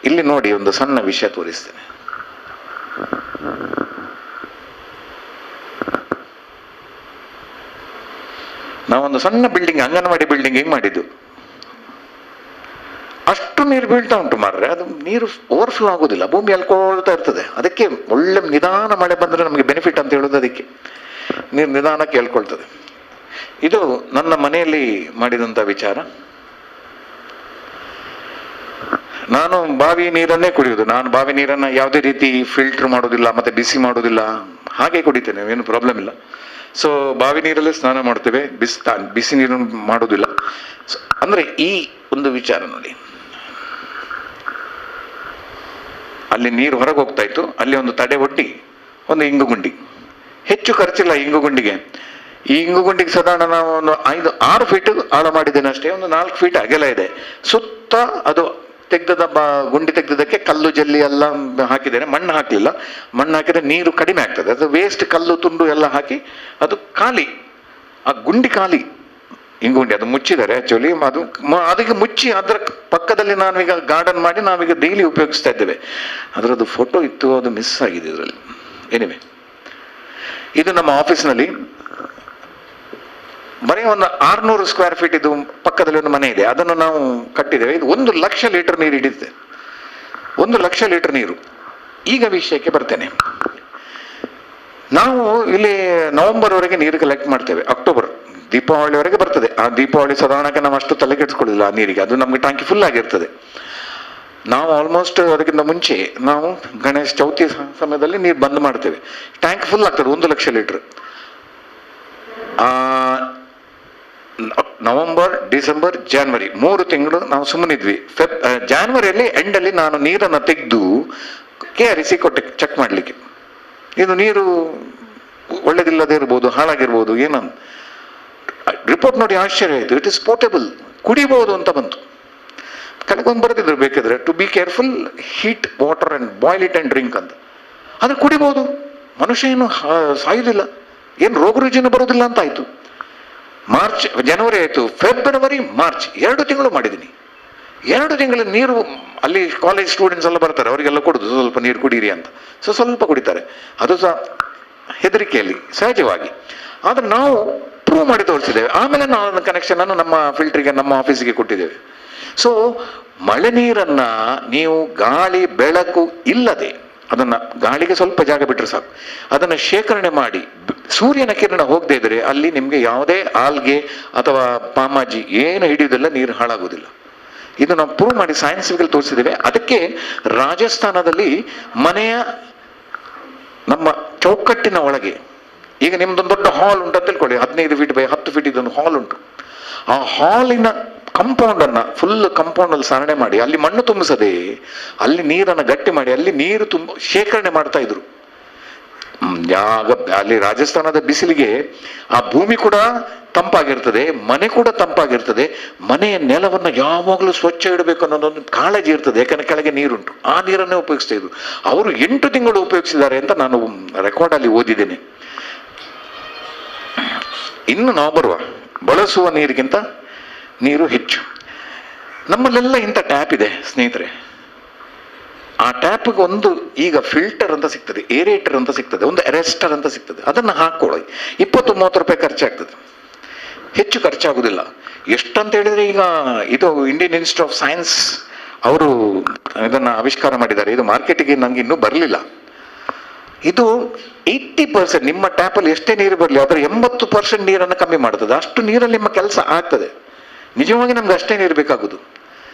ಇಲ್ಲಿ ನೋಡಿ ಒಂದು ಸಣ್ಣ ವಿಷಯ ತೋರಿಸ್ತೇನೆ. ನಾವೊಂದು ಸಣ್ಣ ಬಿಲ್ಡಿಂಗ್, ಅಂಗನವಾಡಿ ಬಿಲ್ಡಿಂಗ್ ಹೆಂಗ್ ಮಾಡಿದ್ದು, ಅಷ್ಟು ನೀರು ಬೀಳ್ತಾ ಉಂಟು ಮಾರ್ರೆ. ಅದು ನೀರು ಓವರ್ಫ್ಲೋ ಆಗೋದಿಲ್ಲ, ಭೂಮಿ ಅಲ್ಕೊಳ್ತಾ ಇರ್ತದೆ. ಅದಕ್ಕೆ ಒಳ್ಳೆ ನಿಧಾನ ಮಳೆ ಬಂದರೆ ನಮಗೆ ಬೆನಿಫಿಟ್ ಅಂತ ಹೇಳೋದು ಅದಕ್ಕೆ. ನೀರು ನಿಧಾನಕ್ಕೆ ಹೇಳ್ಕೊಳ್ತದೆ. ಇದು ನನ್ನ ಮನೆಯಲ್ಲಿ ಮಾಡಿದಂಥ ವಿಚಾರ. ನಾನು ಬಾವಿ ನೀರನ್ನೇ ಕುಡಿಯುವುದು. ನಾನು ಬಾವಿ ನೀರನ್ನು ಯಾವುದೇ ರೀತಿ ಫಿಲ್ಟರ್ ಮಾಡೋದಿಲ್ಲ, ಮತ್ತೆ ಬಿಸಿ ಮಾಡೋದಿಲ್ಲ, ಹಾಗೆ ಕುಡಿತೇನೆ, ಏನು ಪ್ರಾಬ್ಲಮ್ ಇಲ್ಲ. ಸೊ ಬಾವಿ ನೀರಲ್ಲೇ ಸ್ನಾನ ಮಾಡ್ತೇವೆ, ಬಿಸಿ ನೀರನ್ನು ಮಾಡೋದಿಲ್ಲ. ಅಂದರೆ ಈ ಒಂದು ವಿಚಾರ ನೋಡಿ, ಅಲ್ಲಿ ನೀರು ಹೊರಗೆ ಹೋಗ್ತಾ ಇತ್ತು, ಅಲ್ಲಿ ಒಂದು ತಡೆ ಒಡ್ಡಿ ಒಂದು ಇಂಗುಗುಂಡಿ, ಹೆಚ್ಚು ಖರ್ಚಿಲ್ಲ ಇಂಗುಗುಂಡಿಗೆ. ಈ ಇಂಗುಗುಂಡಿಗೆ ಸಾಧಾರಣ ನಾವು ಒಂದು 5-6 ಫೀಟ್ ಆಳ ಮಾಡಿದ್ದೇನೆ ಅಷ್ಟೇ. ಒಂದು 4 ಫೀಟ್ ಅಗಲ ಇದೆ. ಸುತ್ತ ಅದು ತೆಗ್ದದ ಗುಂಡಿ ತೆಗ್ದದಕ್ಕೆ ಕಲ್ಲು ಜಲ್ಲಿ ಎಲ್ಲ ಹಾಕಿದ್ದೇನೆ, ಮಣ್ಣು ಹಾಕಲಿಲ್ಲ. ಮಣ್ಣು ಹಾಕಿದ್ರೆ ನೀರು ಕಡಿಮೆ ಆಗ್ತದೆ. ಅದು ವೇಸ್ಟ್ ಕಲ್ಲು ತುಂಡು ಎಲ್ಲ ಹಾಕಿ ಅದು ಖಾಲಿ, ಆ ಗುಂಡಿ ಖಾಲಿ ಇಂಗುಂಡಿ. ಅದು ಮುಚ್ಚಿದ್ದಾರೆ ಆಕ್ಚುಲಿ. ಅದಕ್ಕೆ ಮುಚ್ಚಿ ಅದರ ಪಕ್ಕದಲ್ಲಿ ನಾವೀಗ ಗಾರ್ಡನ್ ಮಾಡಿ ನಾವೀಗ ಡೈಲಿ ಉಪಯೋಗಿಸ್ತಾ ಇದ್ದೇವೆ. ಅದರದ್ದು ಫೋಟೋ ಇತ್ತು, ಅದು ಮಿಸ್ ಆಗಿದೆ ಇದರಲ್ಲಿ. ಎನಿವೆ, ಇದು ನಮ್ಮ ಆಫೀಸ್ನಲ್ಲಿ ಬರೀ ಒಂದು 600 ಸ್ಕ್ವೇರ್ ಫೀಟ್ ಇದು ಪಕ್ಕದಲ್ಲಿ ಒಂದು ಮನೆ ಇದೆ, ಅದನ್ನು ನಾವು ಕಟ್ಟಿದ್ದೇವೆ. ಇದು 1 ಲಕ್ಷ ಲೀಟರ್ ನೀರು ಹಿಡಿಯುತ್ತೆ, 1 ಲಕ್ಷ ಲೀಟರ್ ನೀರು. ಈಗ ವಿಷಯಕ್ಕೆ ಬರ್ತೇನೆ. ನಾವು ಇಲ್ಲಿ ನವೆಂಬರ್ವರೆಗೆ ನೀರು ಕಲೆಕ್ಟ್ ಮಾಡ್ತೇವೆ. ಅಕ್ಟೋಬರ್ ದೀಪಾವಳಿವರೆಗೆ ಬರ್ತದೆ. ಆ ದೀಪಾವಳಿ ಸಾಧಾರಣಕ್ಕೆ ನಾವು ಅಷ್ಟು ತಲೆ ಕೆಡಿಸ್ಕೊಳ್ಳಿಲ್ಲ ಆ ನೀರಿಗೆ, ಅದು ನಮಗೆ ಟ್ಯಾಂಕಿ ಫುಲ್ ಆಗಿರ್ತದೆ. ನಾವು ಆಲ್ಮೋಸ್ಟ್ ಅದಕ್ಕಿಂತ ಮುಂಚೆ ನಾವು ಗಣೇಶ ಚೌತಿ ಸಮಯದಲ್ಲಿ ನೀರು ಬಂದ್ ಮಾಡ್ತೇವೆ. ಟ್ಯಾಂಕ್ ಫುಲ್ ಆಗ್ತದೆ 1 lakh litre. November, December, January 3 ತಿಂಗಳು ನಾವು ಸುಮ್ಮನಿದ್ವಿ. ಜಾನ್ವರಿಯಲ್ಲಿ ಎಂಡಲ್ಲಿ ನಾನು ನೀರನ್ನು ತೆಗೆದು KREC ಕೊಟ್ಟೆ ಚೆಕ್ ಮಾಡಲಿಕ್ಕೆ. ಇದು ನೀರು ಒಳ್ಳೆದಿಲ್ಲದೆ ಇರ್ಬೋದು, ಹಾಳಾಗಿರ್ಬೋದು, ಏನಂತ ರಿಪೋರ್ಟ್ ನೋಡಿ ಆಶ್ಚರ್ಯ ಆಯಿತು. ಇಟ್ ಇಸ್ ಪೋರ್ಟೇಬಲ್, ಕುಡಿಬಹುದು ಅಂತ ಬಂತು. ಕೆಲವೊಂದು ಬರ್ತಿದ್ರು ಬೇಕಿದ್ರೆ to be careful, heat water and boil it and drink ಅಂತ. ಅದು ಕುಡಿಬಹುದು, ಮನುಷ್ಯ ಏನು ಸಾಯುವುದಿಲ್ಲ, ಏನು ರೋಗ ರುಜಿನ ಬರೋದಿಲ್ಲ ಅಂತ ಆಯ್ತು. ಮಾರ್ಚ್, ಜನವರಿ ಆಯಿತು, ಫೆಬ್ರವರಿ, ಮಾರ್ಚ್ 2 ತಿಂಗಳು ಮಾಡಿದ್ದೀನಿ. 2 ತಿಂಗಳ ನೀರು ಅಲ್ಲಿ ಕಾಲೇಜ್ ಸ್ಟೂಡೆಂಟ್ಸ್ ಎಲ್ಲ ಬರ್ತಾರೆ, ಅವರಿಗೆಲ್ಲ ಕೊಡುದು ಸ್ವಲ್ಪ ನೀರು ಕುಡೀರಿ ಅಂತ. ಸ್ವಲ್ಪ ಕುಡಿತಾರೆ, ಅದು ಸಹ ಹೆದರಿಕೆಯಲ್ಲಿ ಸಹಜವಾಗಿ. ಆದರೆ ನಾವು ಪ್ರೂವ್ ಮಾಡಿ ತೋರಿಸಿದ್ದೇವೆ. ಆಮೇಲೆ ನಾವು ಕನೆಕ್ಷನ್ ಅನ್ನು ನಮ್ಮ ಫಿಲ್ಟರ್ಗೆ, ನಮ್ಮ ಆಫೀಸಿಗೆ ಕೊಟ್ಟಿದ್ದೇವೆ. ಸೊ ಮಳೆ ನೀರನ್ನ ನೀವು ಗಾಳಿ ಬೆಳಕು ಇಲ್ಲದೆ, ಅದನ್ನ ಗಾಳಿಗೆ ಸ್ವಲ್ಪ ಜಾಗ ಬಿಟ್ಟರೆ ಸಾಕು, ಅದನ್ನು ಶೇಖರಣೆ ಮಾಡಿ ಸೂರ್ಯನ ಕಿರಣ ಹೋಗದೆ ಇದ್ರೆ ಅಲ್ಲಿ ನಿಮಗೆ ಯಾವುದೇ ಆಲ್ಗೆ ಅಥವಾ ಪಾಮಾಜಿ ಏನು ಹಿಡಿಯುವುದಿಲ್ಲ, ನೀರು ಹಾಳಾಗುವುದಿಲ್ಲ. ಇದು ನಾವು ಪ್ರೂವ್ ಮಾಡಿ ಸೈನ್ಸಿಫಿಕಲ್ ತೋರಿಸಿದ್ದೇವೆ. ಅದಕ್ಕೆ ರಾಜಸ್ಥಾನದಲ್ಲಿ ಮನೆಯ ನಮ್ಮ ಚೌಕಟ್ಟಿನ ಒಳಗೆ, ಈಗ ನಿಮ್ದೊಂದು ದೊಡ್ಡ ಹಾಲ್ ಉಂಟು ಅಂತ ತಿಳ್ಕೊಳ್ಳಿ, 15 ಫೀಟ್ ಬೈ 10 ಫೀಟ್ ಇದೊಂದು ಹಾಲ್ ಉಂಟು. ಆ ಹಾಲಿನ ಕಂಪೌಂಡನ್ನು ಫುಲ್ ಕಂಪೌಂಡಲ್ಲಿ ಸರಣೆ ಮಾಡಿ ಅಲ್ಲಿ ಮಣ್ಣು ತುಂಬಿಸದೆ ಅಲ್ಲಿ ನೀರನ್ನು ಗಟ್ಟಿ ಮಾಡಿ ಅಲ್ಲಿ ನೀರು ಶೇಖರಣೆ ಮಾಡ್ತಾ ಇದ್ರು. ಅಲ್ಲಿ ರಾಜಸ್ಥಾನದ ಬಿಸಿಲಿಗೆ ಆ ಭೂಮಿ ಕೂಡ ತಂಪಾಗಿರ್ತದೆ, ಮನೆ ಕೂಡ ತಂಪಾಗಿರ್ತದೆ. ಮನೆಯ ನೆಲವನ್ನು ಯಾವಾಗಲೂ ಸ್ವಚ್ಛ ಇಡಬೇಕು ಅನ್ನೋದೊಂದು ಕಾಳಜಿ ಇರ್ತದೆ, ಯಾಕಂದ್ರೆ ಕೆಳಗೆ ನೀರುಂಟು. ಆ ನೀರನ್ನೇ ಉಪಯೋಗಿಸ್ತಾ ಇದ್ರು. ಅವರು 8 ತಿಂಗಳು ಉಪಯೋಗಿಸಿದ್ದಾರೆ ಅಂತ ನಾನು ರೆಕಾರ್ಡಲ್ಲಿ ಓದಿದ್ದೇನೆ. ಇನ್ನು ನಾವು ಬಳಸುವ ನೀರಿಗಿಂತ ನೀರು ಹೆಚ್ಚು. ನಮ್ಮಲ್ಲೆಲ್ಲ ಇಂಥ ಟ್ಯಾಪ್ ಇದೆ ಸ್ನೇಹಿತರೆ. ಆ ಟ್ಯಾಪ್ಗೆ ಒಂದು ಈಗ ಫಿಲ್ಟರ್ ಅಂತ ಸಿಗ್ತದೆ, ಏರೇಟರ್ ಅಂತ ಸಿಗ್ತದೆ, ಒಂದು ಅರೆಸ್ಟರ್ ಅಂತ ಸಿಗ್ತದೆ. ಅದನ್ನು ಹಾಕೊಳ್ಳಿ, 20-30 ರೂಪಾಯಿ ಖರ್ಚಾಗ್ತದೆ, ಹೆಚ್ಚು ಖರ್ಚಾಗುವುದಿಲ್ಲ. ಎಷ್ಟಂತ ಹೇಳಿದ್ರೆ, ಈಗ ಇದು ಇಂಡಿಯನ್ ಇನ್ಸ್ಟಿಟ್ಯೂಟ್ ಆಫ್ ಸೈನ್ಸ್ ಅವರು ಇದನ್ನು ಆವಿಷ್ಕಾರ ಮಾಡಿದ್ದಾರೆ. ಇದು ಮಾರ್ಕೆಟಿಗೆ ನಂಗೆ ಇನ್ನೂ ಬರಲಿಲ್ಲ. ಇದು 80% ನಿಮ್ಮ ಟ್ಯಾಪಲ್ಲಿ ಎಷ್ಟೇ ನೀರು ಬರಲಿ ಅದರ 80% ನೀರನ್ನು ಕಮ್ಮಿ ಮಾಡ್ತದೆ. ಅಷ್ಟು ನೀರಲ್ಲಿ ನಿಮ್ಮ ಕೆಲಸ ಆಗ್ತದೆ. ನಿಜವಾಗಿ ನಮ್ಗೆ ಅಷ್ಟೇ ನೀರು ಬೇಕಾಗುದು.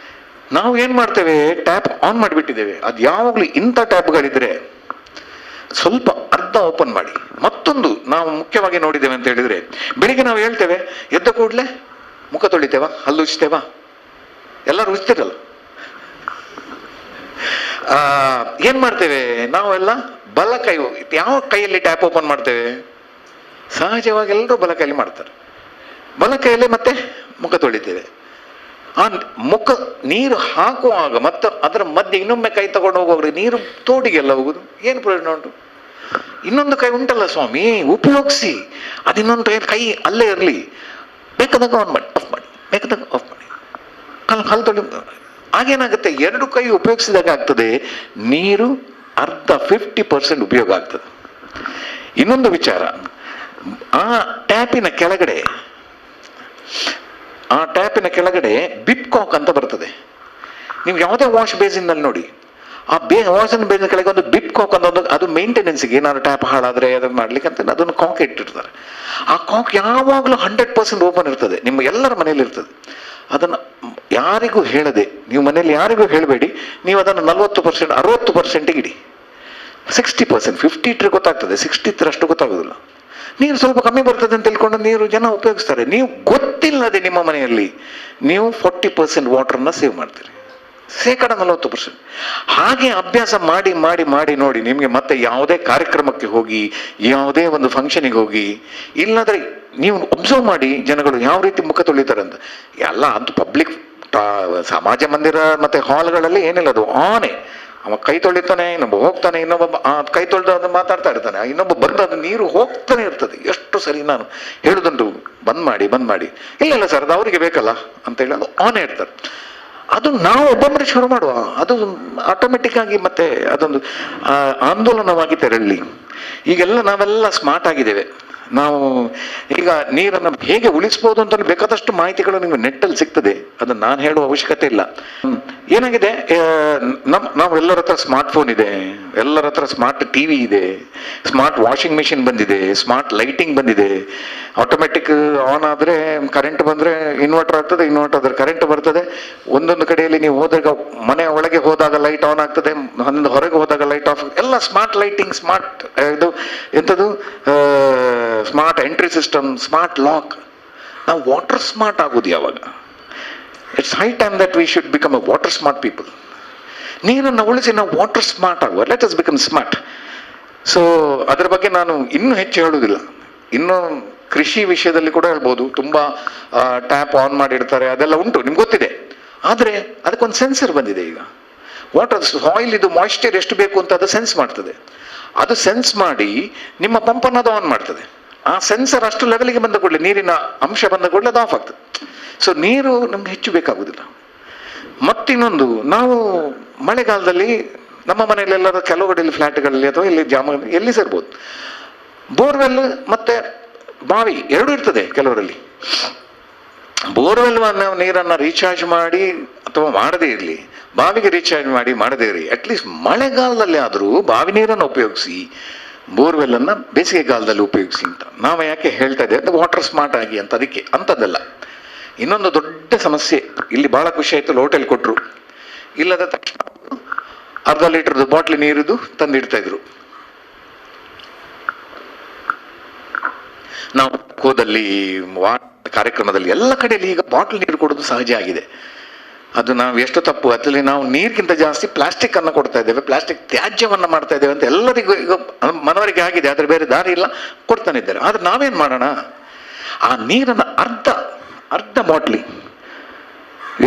ನಾವು ಏನು ಮಾಡ್ತೇವೆ, ಟ್ಯಾಪ್ ಆನ್ ಮಾಡಿಬಿಟ್ಟಿದ್ದೇವೆ. ಅದು ಯಾವಾಗಲೂ ಇಂಥ ಟ್ಯಾಪ್ಗಳಿದ್ರೆ ಸ್ವಲ್ಪ ಅರ್ಧ ಓಪನ್ ಮಾಡಿ. ಮತ್ತೊಂದು ನಾವು ಮುಖ್ಯವಾಗಿ ನೋಡಿದ್ದೇವೆ ಅಂತ ಹೇಳಿದ್ರೆ, ಬೆಳಿಗ್ಗೆ ನಾವು ಹೇಳ್ತೇವೆ, ಎದ್ದ ಕೂಡಲೇ ಮುಖ ತೊಳಿತೇವಾ, ಹಲ್ಲು ಉಜ್ತೇವಾ, ಎಲ್ಲರೂ ಉಜ್ತಿರಲ್ಲ. ಏನ್ ಮಾಡ್ತೇವೆ ನಾವೆಲ್ಲ, ಬಲ ಕೈ, ಯಾವ ಕೈಯಲ್ಲಿ ಟ್ಯಾಪ್ ಓಪನ್ ಮಾಡ್ತೇವೆ? ಸಹಜವಾಗಿ ಎಲ್ಲರೂ ಬಲ ಕೈಯಲ್ಲಿ ಮಾಡ್ತಾರೆ. ಬಲ ಕೈಯಲ್ಲೇ ಮತ್ತೆ ಮುಖ ತೊಳಿತೇವೆ. ಆ ಮುಖ ನೀರು ಹಾಕುವಾಗ ಮತ್ತೆ ಅದರ ಮಧ್ಯೆ ಇನ್ನೊಮ್ಮೆ ಕೈ ತಗೊಂಡು ಹೋಗುವಾಗ ನೀರು ತೋಡಿಗೆಲ್ಲ ಹೋಗುದು, ಏನು ಪ್ರಯೋಜನ ಉಂಟು? ಇನ್ನೊಂದು ಕೈ ಉಂಟಲ್ಲ ಸ್ವಾಮಿ, ಉಪಯೋಗಿಸಿ. ಅದು ಇನ್ನೊಂದು ಕೈ ಅಲ್ಲೇ ಇರಲಿ, ಬೇಕಾದಾಗ ಆನ್ ಮಾಡಿ, ಆಫ್ ಮಾಡಿ, ಬೇಕಾದಾಗ ಆಫ್ ಮಾಡಿ. ಹಲ್ಲು ತೊಳಿ ಆಗೇನಾಗುತ್ತೆ, ಎರಡು ಕೈ ಉಪಯೋಗಿಸಿದಾಗ ಆಗ್ತದೆ, ನೀರು ಅರ್ಧ 50% ಉಪಯೋಗ ಆಗ್ತದೆ. ಇನ್ನೊಂದು ವಿಚಾರ, ಆ ಟ್ಯಾಪಿನ ಕೆಳಗಡೆ ಬಿಪ್ಕಾಕ್ ಅಂತ ಬರ್ತದೆ. ನೀವು ಯಾವುದೇ ವಾಶ್ ಬೇಸಿನ್ನಲ್ಲಿ ನೋಡಿ, ಆ ವಾಶ್ ಬೇಸಿನ ಕೆಳಗೆ ಒಂದು ಬಿಪ್ಕಾಕ್ ಅಂತ ಒಂದು, ಅದು ಮೇಂಟೆನೆನ್ಸ್ಗೆ ಏನಾದ್ರು ಟ್ಯಾಪ್ ಹಾಳಾದರೆ ಅದನ್ನು ಮಾಡ್ಲಿಕ್ಕೆ ಅಂತ ಅದನ್ನು ಕಾಕ್ ಇಟ್ಟಿರ್ತಾರೆ. ಆ ಕಾಕ್ ಯಾವಾಗಲೂ 100% ಓಪನ್ ಇರ್ತದೆ, ನಿಮ್ಮ ಎಲ್ಲರ ಮನೆಯಲ್ಲಿ ಇರ್ತದೆ. ಅದನ್ನು ಯಾರಿಗೂ ಹೇಳದೆ, ನೀವು ಮನೆಯಲ್ಲಿ ಯಾರಿಗೂ ಹೇಳಬೇಡಿ, ನೀವು ಅದನ್ನು 40% 60% ಇಡಿ. 60% 50 ಇಟ್ಟರೆ ಗೊತ್ತಾಗ್ತದೆ, 60 ಇಟ್ಟರೆ ಅಷ್ಟು ಗೊತ್ತಾಗೋದಿಲ್ಲ. ನೀರು ಸ್ವಲ್ಪ ಕಮ್ಮಿ ಬರ್ತದೆ ಅಂತ ತಿಳ್ಕೊಂಡು ನೀರು ಜನ ಉಪಯೋಗಿಸ್ತಾರೆ. ನೀವು ಗೊತ್ತಿಲ್ಲದೆ ನಿಮ್ಮ ಮನೆಯಲ್ಲಿ ನೀವು 40% ವಾಟರ್ನ ಸೇವ್ ಮಾಡ್ತೀರಿ, 40%. ಹಾಗೆ ಅಭ್ಯಾಸ ಮಾಡಿ ಮಾಡಿ ಮಾಡಿ ನೋಡಿ, ನಿಮಗೆ ಮತ್ತೆ ಯಾವುದೇ ಕಾರ್ಯಕ್ರಮಕ್ಕೆ ಹೋಗಿ, ಯಾವುದೇ ಒಂದು ಫಂಕ್ಷನಿಗೆ ಹೋಗಿ, ಇಲ್ಲಾಂದ್ರೆ ನೀವು ಒಬ್ಸರ್ವ್ ಮಾಡಿ ಜನಗಳು ಯಾವ ರೀತಿ ಮುಖ ತೊಳಿತಾರೆ ಅಂತ. ಎಲ್ಲ ಅಂತೂ ಪಬ್ಲಿಕ್ ಸಮಾಜ ಮಂದಿರ ಮತ್ತೆ ಹಾಲ್ಗಳಲ್ಲಿ ಏನಿಲ್ಲ, ಅದು ಆನೆ. ಅವ ಕೈ ತೊಳಿತಾನೆ, ಇನ್ನೊಬ್ಬ ಹೋಗ್ತಾನೆ, ಇನ್ನೊಬ್ಬ ಕೈ ತೊಳೆದು ಅದು ಮಾತಾಡ್ತಾ ಇರ್ತಾನೆ, ಇನ್ನೊಬ್ಬ ಬಂದು ಅದು ನೀರು ಹೋಗ್ತಾನೆ ಇರ್ತದೆ. ಎಷ್ಟು ಸರಿ ನಾನು ಹೇಳುದುಂಟು, ಬಂದ್ ಮಾಡಿ. ಇಲ್ಲ ಸರ್, ಅದು ಅವರಿಗೆ ಬೇಕಲ್ಲ ಅಂತ ಹೇಳಿ ಅದು ಆನೆ ಇರ್ತಾರೆ. ಅದು ನಾವು ಒಬ್ಬೊಬ್ಬರೇ ಶುರು ಮಾಡುವ, ಅದು ಆಟೋಮೆಟಿಕ್ ಆಗಿ ಮತ್ತೆ ಅದೊಂದು ಆಂದೋಲನವಾಗಿ ತೆರಳಿ. ಈಗೆಲ್ಲ ನಾವೆಲ್ಲ ಸ್ಮಾರ್ಟ್ ಆಗಿದ್ದೇವೆ. ನಾವು ಈಗ ನೀರನ್ನು ಹೇಗೆ ಉಳಿಸ್ಬೋದು ಅಂತ ಬೇಕಾದಷ್ಟು ಮಾಹಿತಿಗಳು ನಿಮಗೆ ನೆಟ್ಟಲ್ಲಿ ಸಿಗ್ತದೆ, ಅದನ್ನು ನಾನು ಹೇಳುವ ಅವಶ್ಯಕತೆ ಇಲ್ಲ. ಏನಾಗಿದೆ, ನಾವು ಎಲ್ಲರ ಹತ್ರ ಸ್ಮಾರ್ಟ್ ಫೋನ್ ಇದೆ, ಎಲ್ಲರ ಹತ್ರ ಸ್ಮಾರ್ಟ್ ಟಿವಿ ಇದೆ, ಸ್ಮಾರ್ಟ್ ವಾಷಿಂಗ್ ಮಿಷಿನ್ ಬಂದಿದೆ, ಸ್ಮಾರ್ಟ್ ಲೈಟಿಂಗ್ ಬಂದಿದೆ. ಆಟೋಮೆಟಿಕ್ ಆನ್ ಆದರೆ ಕರೆಂಟ್ ಬಂದರೆ ಇನ್ವರ್ಟರ್ ಆಗ್ತದೆ, ಇನ್ವರ್ಟರ್ ಆದರೆ ಕರೆಂಟ್ ಬರ್ತದೆ. ಒಂದೊಂದು ಕಡೆಯಲ್ಲಿ ನೀವು ಹೋದಾಗ, ಮನೆ ಒಳಗೆ ಹೋದಾಗ ಲೈಟ್ ಆನ್ ಆಗ್ತದೆ, ಹೊರಗೆ ಹೋದಾಗ ಲೈಟ್ ಆಫ್. ಎಲ್ಲ ಸ್ಮಾರ್ಟ್ ಲೈಟಿಂಗ್, ಸ್ಮಾರ್ಟ್ ಇದು ಎಂಥದ್ದು, smart entry system, smart lock. ನಾವು ವಾಟರ್ ಸ್ಮಾರ್ಟ್ ಆಗೋದು ಯಾವಾಗ? It's high time that we should become a water smart people. ನೀರನ್ನು ಉಳಿಸಿ ನಾವು ವಾಟರ್ ಸ್ಮಾರ್ಟ್ ಆಗುವ, let us become smart. So ಅದರ ಬಗ್ಗೆ ನಾನು ಇನ್ನೂ ಹೆಚ್ಚು ಹೇಳುವುದಿಲ್ಲ. ಇನ್ನು ಕೃಷಿ ವಿಷಯದಲ್ಲಿ ಕೂಡ ಹೇಳ್ಬೋದು, ತುಂಬ ಟ್ಯಾಪ್ ಆನ್ ಮಾಡಿರ್ತಾರೆ, ಅದೆಲ್ಲ ಉಂಟು, ನಿಮ್ಗೆ ಗೊತ್ತಿದೆ. ಆದರೆ ಅದಕ್ಕೊಂದು ಸೆನ್ಸರ್ ಬಂದಿದೆ ಈಗ. ವಾಟರ್ ಸಾಯಿಲ್ ಇದು ಮಾಯಿಶ್ಚರ್ ಎಷ್ಟು ಬೇಕು ಅಂತ ಅದು ಸೆನ್ಸ್ ಮಾಡ್ತದೆ. ಅದು ಸೆನ್ಸ್ ಮಾಡಿ ನಿಮ್ಮ ಪಂಪನ್ನು ಅದು ಆನ್ ಮಾಡ್ತದೆ. ಆ ಸೆನ್ಸರ್ ಅಷ್ಟು ಲೆವೆಲ್ಗೆ ಬಂದ ಕೂಡಲೇ, ನೀರಿನ ಅಂಶ ಬಂದ ಕೂಡಲೇ ಅದು ಆಫ್ ಆಗ್ತದೆ. ಸೊ ನೀರು ನಮ್ಗೆ ಹೆಚ್ಚು ಬೇಕಾಗುವುದಿಲ್ಲ. ಮತ್ತಿನ್ನೊಂದು, ನಾವು ಮಳೆಗಾಲದಲ್ಲಿ ನಮ್ಮ ಮನೆಯಲ್ಲಿ ಎಲ್ಲರ ಕೆಲವು ಕಡೆಯಲ್ಲಿ ಫ್ಲ್ಯಾಟ್ಗಳಲ್ಲಿ ಅಥವಾ ಇಲ್ಲಿ ಎಲ್ಲಿ ಸೇರ್ಬೋದು, ಬೋರ್ವೆಲ್ ಮತ್ತೆ ಬಾವಿ ಎರಡೂ ಇರ್ತದೆ ಕೆಲವರಲ್ಲಿ. ಬೋರ್ವೆಲ್ ನಾವು ನೀರನ್ನು ರೀಚಾರ್ಜ್ ಮಾಡಿ ಅಥವಾ ಮಾಡದೇ ಇರಲಿ, ಬಾವಿಗೆ ರೀಚಾರ್ಜ್ ಮಾಡಿ ಮಾಡದೇ ಇರಲಿ, ಅಟ್ಲೀಸ್ಟ್ ಮಳೆಗಾಲದಲ್ಲಿ ಆದರೂ ಬಾವಿ ನೀರನ್ನು ಉಪಯೋಗಿಸಿ, ಬೋರ್ವೆಲ್ಲನ್ನು ಬೇಸಿಗೆಗಾಲದಲ್ಲಿ ಉಪಯೋಗಿಸಿ ಅಂತ ನಾವು ಯಾಕೆ ಹೇಳ್ತಾ ಇದ್ದೇವೆ ಅಂದರೆ ವಾಟರ್ ಸ್ಮಾರ್ಟ್ ಆಗಿ ಅಂತ. ಅದಕ್ಕೆ ಅಂಥದ್ದೆಲ್ಲ. ಇನ್ನೊಂದು ದೊಡ್ಡ ಸಮಸ್ಯೆ, ಇಲ್ಲಿ ಭಾಳ ಖುಷಿ ಆಯಿತು, ಲೋಟೆಲ್ ಕೊಟ್ಟರು. ಇಲ್ಲದ ತಕ್ಷಣ ಅರ್ಧ ಲೀಟರ್ದು ಬಾಟ್ಲಿ ನೀರಿದು ತಂದಿಡ್ತಾ ಇದ್ರು. ನಾವು ಕೋದಲ್ಲಿ ಕಾರ್ಯಕ್ರಮದಲ್ಲಿ ಎಲ್ಲ ಕಡೆಯಲ್ಲಿ ಈಗ ಬಾಟ್ಲ್ ನೀರು ಕೊಡೋದು ಸಹಜ ಆಗಿದೆ. ಅದು ನಾವು ಎಷ್ಟು ತಪ್ಪು, ಅದರಲ್ಲಿ ನಾವು ನೀರಿಗಿಂತ ಜಾಸ್ತಿ ಪ್ಲಾಸ್ಟಿಕ್ ಅನ್ನು ಕೊಡ್ತಾ ಇದ್ದೇವೆ, ಪ್ಲಾಸ್ಟಿಕ್ ತ್ಯಾಜ್ಯವನ್ನು ಮಾಡ್ತಾ ಇದ್ದೇವೆ ಅಂತ ಎಲ್ಲರಿಗೂ ಈಗ ಮನವರಿಕೆ ಆಗಿದೆ. ಆದರೆ ಬೇರೆ ದಾರಿ ಇಲ್ಲ, ಕೊಡ್ತಾನೆ ಇದ್ದಾರೆ. ಆದರೆ ನಾವೇನು ಮಾಡೋಣ, ಆ ನೀರನ್ನು ಅರ್ಧ ಬಾಟ್ಲಿ,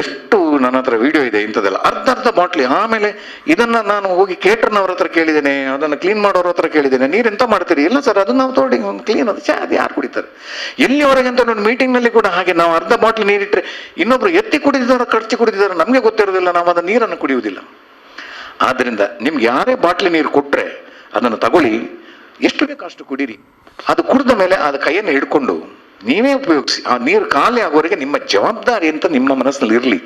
ಎಷ್ಟು ನನ್ನ ಹತ್ರ ವಿಡಿಯೋ ಇದೆ ಇಂಥದ್ದೆಲ್ಲ, ಅರ್ಧ ಬಾಟ್ಲಿ. ಆಮೇಲೆ ಇದನ್ನು ನಾನು ಹೋಗಿ ಕೇಟರ್ನವ್ರ ಹತ್ರ ಕೇಳಿದ್ದೇನೆ, ಅದನ್ನು ಕ್ಲೀನ್ ಮಾಡೋರ ಹತ್ರ ಕೇಳಿದ್ದೇನೆ, ನೀರು ಎಂತ ಮಾಡ್ತೀರಿ? ಇಲ್ಲ ಸರ್, ಅದು ನಾವು ತೋಡಿ ಒಂದು ಕ್ಲೀನ್, ಅದು ಅದು ಯಾರು ಕುಡಿತಾರೆ? ಎಲ್ಲಿವರೆಗೆ ಅಂತ ಒಂದು ಮೀಟಿಂಗ್ನಲ್ಲಿ ಕೂಡ ಹಾಗೆ, ನಾವು ಅರ್ಧ ಬಾಟ್ಲಿ ನೀರಿಟ್ಟರೆ ಇನ್ನೊಬ್ರು ಎತ್ತಿ ಕುಡಿದಿದ್ದಾರೆ, ಕಡ್ಚಿ ಕುಡಿದಿದ್ದಾರೆ, ನಮಗೆ ಗೊತ್ತಿರೋದಿಲ್ಲ, ನಾವು ಅದನ್ನು ನೀರನ್ನು ಕುಡಿಯುವುದಿಲ್ಲ. ಆದ್ದರಿಂದ ನಿಮ್ಗೆ ಯಾರೇ ಬಾಟ್ಲಿ ನೀರು ಕೊಟ್ಟರೆ ಅದನ್ನು ತಗೊಳ್ಳಿ, ಎಷ್ಟು ಬೇಕೋ ಅಷ್ಟು ಕುಡೀರಿ. ಅದು ಕುಡಿದ ಮೇಲೆ ಅದು ಕೈಯನ್ನು ಹಿಡ್ಕೊಂಡು ನೀವೇ ಉಪಯೋಗಿಸಿ. ಆ ನೀರು ಖಾಲಿ ಆಗೋವರೆಗೆ ನಿಮ್ಮ ಜವಾಬ್ದಾರಿ ಅಂತ ನಿಮ್ಮ ಮನಸ್ಸಿನಲ್ಲಿ ಇರಲಿ.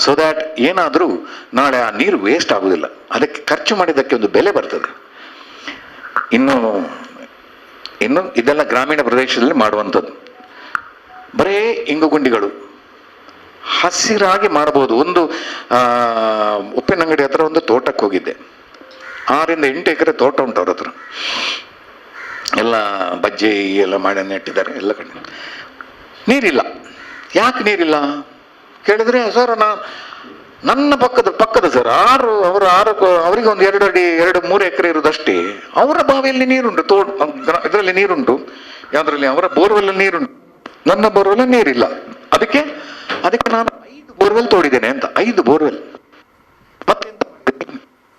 ಸೊ ದ್ಯಾಟ್ ಏನಾದರೂ ನಾಳೆ ಆ ನೀರು ವೇಸ್ಟ್ ಆಗೋದಿಲ್ಲ, ಅದಕ್ಕೆ ಖರ್ಚು ಮಾಡಿದ್ದಕ್ಕೆ ಒಂದು ಬೆಲೆ ಬರ್ತದೆ. ಇನ್ನು ಇದೆಲ್ಲ ಗ್ರಾಮೀಣ ಪ್ರದೇಶದಲ್ಲಿ ಮಾಡುವಂಥದ್ದು. ಬರೇ ಇಂಗುಗುಂಡಿಗಳು ಹಸಿರಾಗಿ ಮಾಡಬಹುದು. ಒಂದು ಉಪ್ಪಿನಂಗಡಿ ಹತ್ರ ಒಂದು ತೋಟಕ್ಕೆ ಹೋಗಿದ್ದೆ. 6 ಇಂದ 8 ಎಕರೆ ತೋಟ ಉಂಟು ಅವ್ರ ಹತ್ರ. ಎಲ್ಲ ಬಜ್ಜೆ ಎಲ್ಲ ಮಾಡಿ ನೆಟ್ಟಿದ್ದಾರೆ ಎಲ್ಲ ಕಡೆ. ನೀರಿಲ್ಲ. ಯಾಕೆ ನೀರಿಲ್ಲ ಕೇಳಿದ್ರೆ, ಸರ್ ನನ್ನ ಪಕ್ಕದ ಸರ್ ಅವರಿಗೆ ಒಂದು 2 ಅಡಿ 2-3 ಎಕರೆ ಇರೋದಷ್ಟೇ. ಅವರ ಬಾವಿಯಲ್ಲಿ ನೀರುಂಟು, ಇದರಲ್ಲಿ ನೀರುಂಟು, ಯಾವುದರಲ್ಲಿ ಅವರ ಬೋರ್ವೆಲ್ ನೀರುಂಟು, ನನ್ನ ಬೋರ್ವೆಲ್ ನೀರಿಲ್ಲ. ಅದಕ್ಕೆ ನಾನು 5 ಬೋರ್ವೆಲ್ ತೋಡಿದ್ದೇನೆ ಅಂತ. 5 ಬೋರ್ವೆಲ್.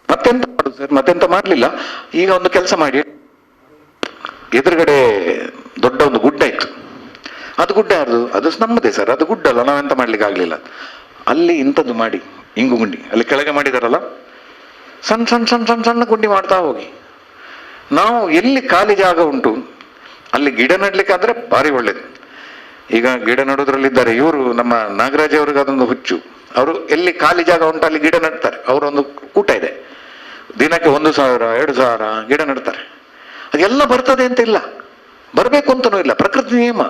ಮತ್ತೆಂತ ಮಾಡುದು ಸರ್? ಮತ್ತೆಂತ ಮಾಡಲಿಲ್ಲ. ಈಗ ಒಂದು ಕೆಲಸ ಮಾಡಿ, ಎದುರುಗಡೆ ದೊಡ್ಡ ಒಂದು ಗುಡ್ಡ ಇತ್ತು. ಅದು ಗುಡ್ಡ ಯಾರ್ದು? ಅದು ನಮ್ಮದೇ ಸರ್, ಅದು ಗುಡ್ಡ ಅಲ್ಲ, ನಾವೆಂತ ಮಾಡ್ಲಿಕ್ಕೆ ಆಗ್ಲಿಲ್ಲ. ಅಲ್ಲಿ ಇಂಥದ್ದು ಮಾಡಿ ಇಂಗು ಗುಂಡಿ ಅಲ್ಲಿ ಕೆಳಗೆ ಮಾಡಿದಾರಲ್ಲ, ಸಣ್ಣ ಸಣ್ಣ ಸಣ್ಣ ಸಣ್ಣ ಸಣ್ಣ ಗುಂಡಿ ಮಾಡ್ತಾ ಹೋಗಿ. ನಾವು ಎಲ್ಲಿ ಖಾಲಿ ಜಾಗ ಉಂಟು ಅಲ್ಲಿ ಗಿಡ ನೆಡ್ಲಿಕ್ಕಾದ್ರೆ ಭಾರಿ ಒಳ್ಳೇದು. ಈಗ ಗಿಡ ನೆಡೋದ್ರಲ್ಲಿದ್ದಾರೆ ಇವರು, ನಮ್ಮ ನಾಗರಾಜ್ ಅವ್ರಿಗೆ ಅದೊಂದು ಹುಚ್ಚು. ಅವರು ಎಲ್ಲಿ ಖಾಲಿ ಜಾಗ ಉಂಟು ಅಲ್ಲಿ ಗಿಡ ನೆಡ್ತಾರೆ. ಅವರೊಂದು ಕೂಟ ಇದೆ, ದಿನಕ್ಕೆ 1,000 2,000 ಗಿಡ ನೆಡ್ತಾರೆ. ಅದೆಲ್ಲ ಬರ್ತದೆ ಅಂತ ಇಲ್ಲ, ಬರಬೇಕು ಅಂತನೂ ಇಲ್ಲ, ಪ್ರಕೃತಿ ನಿಯಮ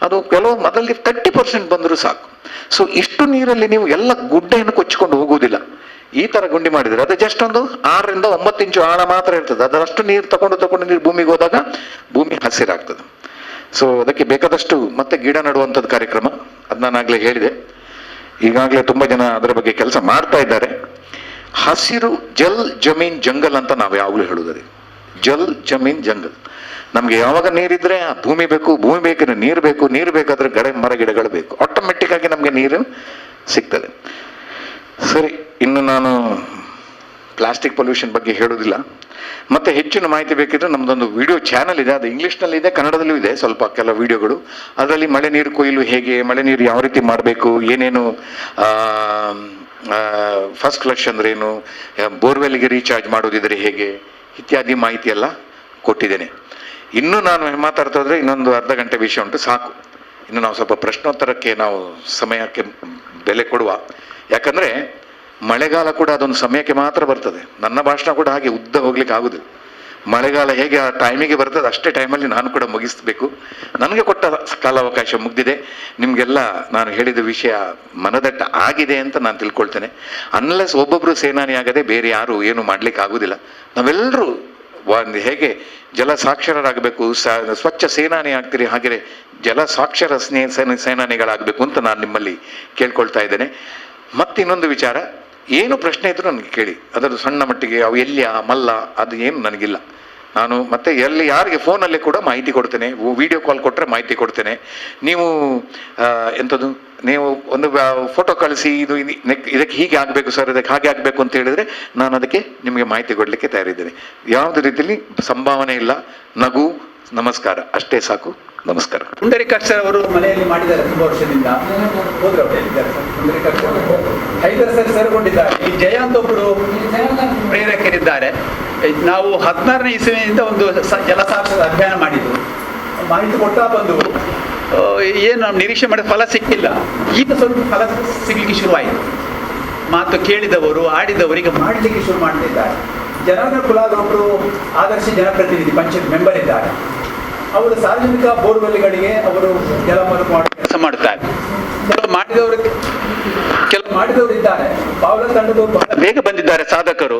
ಅದು. ಕೆಲವು ಅದರಲ್ಲಿ 30% ಬಂದರೂ ಸಾಕು. ಸೊ ಇಷ್ಟು ನೀರಲ್ಲಿ ನೀವು ಎಲ್ಲ ಗುಡ್ಡೆಯನ್ನು ಕೊಚ್ಚಿಕೊಂಡು ಹೋಗುವುದಿಲ್ಲ. ಈ ತರ ಗುಂಡಿ ಮಾಡಿದ್ರೆ ಅದು ಜಸ್ಟ್ ಒಂದು 6 ರಿಂದ 9 ಇಂಚು ಆಳ ಮಾತ್ರ ಇರ್ತದೆ. ಅದರಷ್ಟು ನೀರು ತಗೊಂಡು ನೀರು ಭೂಮಿಗೆ ಹೋದಾಗ ಭೂಮಿ ಹಸಿರಾಗ್ತದೆ. ಸೊ ಅದಕ್ಕೆ ಬೇಕಾದಷ್ಟು ಮತ್ತೆ ಗಿಡ ನೆಡುವಂಥದ್ದು ಕಾರ್ಯಕ್ರಮ, ಅದು ನಾನು ಆಗ್ಲೇ ಹೇಳಿದೆ. ಈಗಾಗಲೇ ತುಂಬಾ ಜನ ಅದರ ಬಗ್ಗೆ ಕೆಲಸ ಮಾಡ್ತಾ ಇದ್ದಾರೆ. ಹಸಿರು ಜಲ್ ಜಮೀನ್ ಜಂಗಲ್ ಅಂತ ನಾವು ಯಾವಾಗಲೂ ಹೇಳುವುದೇ. ಜಲ್ ಜಮೀನ್ ಜಂಗಲ್, ನಮ್ಗೆ ಯಾವಾಗ ನೀರಿದ್ರೆ ಭೂಮಿ ಬೇಕು, ಭೂಮಿ ಬೇಕಿದ್ರೆ ನೀರು ಬೇಕು, ನೀರು ಬೇಕಾದ್ರೆ ಮರ ಗಿಡಗಳು ಬೇಕು. ಆಟೋಮೆಟಿಕ್ ಆಗಿ ನಮ್ಗೆ ನೀರು ಸಿಗ್ತದೆ. ಸರಿ, ಇನ್ನು ನಾನು ಪ್ಲಾಸ್ಟಿಕ್ ಪೊಲ್ಯೂಷನ್ ಬಗ್ಗೆ ಹೇಳುವುದಿಲ್ಲ. ಮತ್ತೆ ಹೆಚ್ಚಿನ ಮಾಹಿತಿ ಬೇಕಿದ್ರೆ ನಮ್ದೊಂದು ವಿಡಿಯೋ ಚಾನಲ್ ಇದೆ, ಅದು ಇಂಗ್ಲಿಷ್ನಲ್ಲಿ ಇದೆ, ಕನ್ನಡದಲ್ಲೂ ಇದೆ ಸ್ವಲ್ಪ ಕೆಲವು ವಿಡಿಯೋಗಳು. ಅದರಲ್ಲಿ ಮಳೆ ನೀರು ಕೊಯ್ಲು ಹೇಗೆ, ಮಳೆ ನೀರು ಯಾವ ರೀತಿ ಮಾಡಬೇಕು, ಏನೇನು ಫಸ್ಟ್ ಫ್ಲಶ್ ಅಂದ್ರೇನು, ಬೋರ್ವೆಲ್ಗೆ ರೀಚಾರ್ಜ್ ಮಾಡೋದಿದ್ರೆ ಹೇಗೆ ಇತ್ಯಾದಿ ಮಾಹಿತಿ ಎಲ್ಲ ಕೊಟ್ಟಿದ್ದೇನೆ. ಇನ್ನು ನಾನು ಮಾತಾಡ್ತಾ ಹೋದ್ರೆ ಇನ್ನೊಂದು ಅರ್ಧ ಗಂಟೆ ವಿಷಯ ಉಂಟು, ಸಾಕು. ಇನ್ನು ನಾವು ಸ್ವಲ್ಪ ಪ್ರಶ್ನೋತ್ತರಕ್ಕೆ ನಾವು ಸಮಯಕ್ಕೆ ಬೆಲೆ ಕೊಡುವ. ಯಾಕಂದ್ರೆ ಮಳೆಗಾಲ ಕೂಡ ಅದೊಂದು ಸಮಯಕ್ಕೆ ಮಾತ್ರ ಬರ್ತದೆ. ನನ್ನ ಭಾಷಣ ಕೂಡ ಹಾಗೆ ಉದ್ದ ಹೋಗ್ಲಿಕ್ಕೆ ಆಗುದಿಲ್ಲ. ಮಳೆಗಾಲ ಹೇಗೆ ಆ ಟೈಮಿಗೆ ಬರ್ತದೆ ಅಷ್ಟೇ ಟೈಮಲ್ಲಿ ನಾನು ಕೂಡ ಮುಗಿಸ್ಬೇಕು. ನನಗೆ ಕೊಟ್ಟ ಕಾಲಾವಕಾಶ ಮುಗ್ದಿದೆ. ನಿಮ್ಗೆಲ್ಲ ನಾನು ಹೇಳಿದ ವಿಷಯ ಮನದಟ್ಟ ಆಗಿದೆ ಅಂತ ನಾನು ತಿಳ್ಕೊಳ್ತೇನೆ. ಅನ್ಲೆಸ್ ಒಬ್ಬೊಬ್ರು ಸೇನಾನಿ ಆಗದೆ ಬೇರೆ ಯಾರು ಏನು ಮಾಡ್ಲಿಕ್ಕೆ ಆಗುದಿಲ್ಲ. ನಾವೆಲ್ಲರೂ ಹೇಗೆ ಜಲ ಸಾಕ್ಷರರಾಗಬೇಕು, ಸ್ವಚ್ಛ ಸೇನಾನಿ ಆಗ್ತೀರಿ, ಹಾಗೆ ಜಲ ಸಾಕ್ಷರ ಸೇನಾನಿಗಳಾಗಬೇಕು ಅಂತ ನಾನು ನಿಮ್ಮಲ್ಲಿ ಕೇಳ್ಕೊಳ್ತಾ ಇದ್ದೇನೆ. ಮತ್ತಿನ್ನೊಂದು ವಿಚಾರ, ಏನು ಪ್ರಶ್ನೆ ಇದ್ರು ನನಗೆ ಕೇಳಿ. ಅದರ ಸಣ್ಣ ಮಟ್ಟಿಗೆ ಅವು ಎಲ್ಲಿಯ ಮಲ್ಲ ಅದು ಏನು ನನಗಿಲ್ಲ. ನಾನು ಮತ್ತೆ ಎಲ್ಲಿ ಯಾರಿಗೆ ಫೋನಲ್ಲಿ ಕೂಡ ಮಾಹಿತಿ ಕೊಡ್ತೇನೆ, ವಿಡಿಯೋ ಕಾಲ್ ಕೊಟ್ಟರೆ ಮಾಹಿತಿ ಕೊಡ್ತೇನೆ. ನೀವು ಎಂಥದ್ದು, ನೀವು ಒಂದು ಫೋಟೋ ಕಳಿಸಿ ಇದಕ್ಕೆ ಹೀಗೆ ಆಗಬೇಕು ಸರ್, ಇದಕ್ಕೆ ಹಾಗೆ ಆಗಬೇಕು ಅಂತ ಹೇಳಿದ್ರೆ ನಾನು ಅದಕ್ಕೆ ನಿಮಗೆ ಮಾಹಿತಿ ಕೊಡಲಿಕ್ಕೆ ತಯಾರಿದ್ದೇನೆ. ಯಾವುದೇ ರೀತಿಯಲ್ಲಿ ಸಂಭಾವನೆ ಇಲ್ಲ. ನಗು, ನಮಸ್ಕಾರ ಅಷ್ಟೇ ಸಾಕು. ನಮಸ್ಕಾರ. ಪುಂಡರೀಕಾಕ್ಷ ಅವರು ಮನೆಯಲ್ಲಿ ಮಾಡಿದ್ದಾರೆ ತುಂಬ ವರ್ಷದಿಂದ. ಹೋದ್ರೆ ಅವರು ಹೇಳಿದ್ದಾರೆ ಪುಂಡರೀಕಾಕ್ಷ ಹೈದರ್ ಸರ್ ಸೇರಿಕೊಂಡಿದ್ದಾರೆ. ಈ ಜಯಂತ್ ಒಬ್ಬರು ಪ್ರೇರಕರಿದ್ದಾರೆ. ನಾವು 16ನೇ ಇಸವಿಯಿಂದ ಒಂದು ಜಲಸಾಕ್ಷರ ಅಧ್ಯಯನ ಮಾಡಿದ್ದು, ಮಾಹಿತಿ ಕೊಡ್ತಾ ಬಂದು ಏನು ನಾವು ನಿರೀಕ್ಷೆ ಮಾಡಿದ ಫಲ ಸಿಕ್ಕಿಲ್ಲ. ಈಗ ಸ್ವಲ್ಪ ಫಲ ಸಿಗಲಿಕ್ಕೆ ಶುರುವಾಯಿತು. ಮಾತು ಕೇಳಿದವರು ಆಡಿದವರಿಗೆ ಮಾಡಲಿಕ್ಕೆ ಶುರು ಮಾಡ್ತಿದ್ದಾರೆ. ಜನಾರ್ದನ್ ಕುಲಾಲ್ ಒಬ್ಬರು ಆದರ್ಶ ಜನಪ್ರತಿನಿಧಿ ಪಂಚಾಯತ್ ಮೆಂಬರ್ ಇದ್ದಾರೆ. ಅವರು ಸಾರ್ವಜನಿಕ ಬೋರ್ವೆಲ್ಗಳಿಗೆ ಅವರು ಜಲ ಮರುಪು ಮಾಡಿ ಕೆಲಸ ಮಾಡುತ್ತಾರೆ. ಕೆಲವು ಮಾಡಿದವರು ಇದ್ದಾರೆ. ಪಾವಲ ತಂಡದವರು ಬಹಳ ಬೇಗ ಬಂದಿದ್ದಾರೆ ಸಾಧಕರು.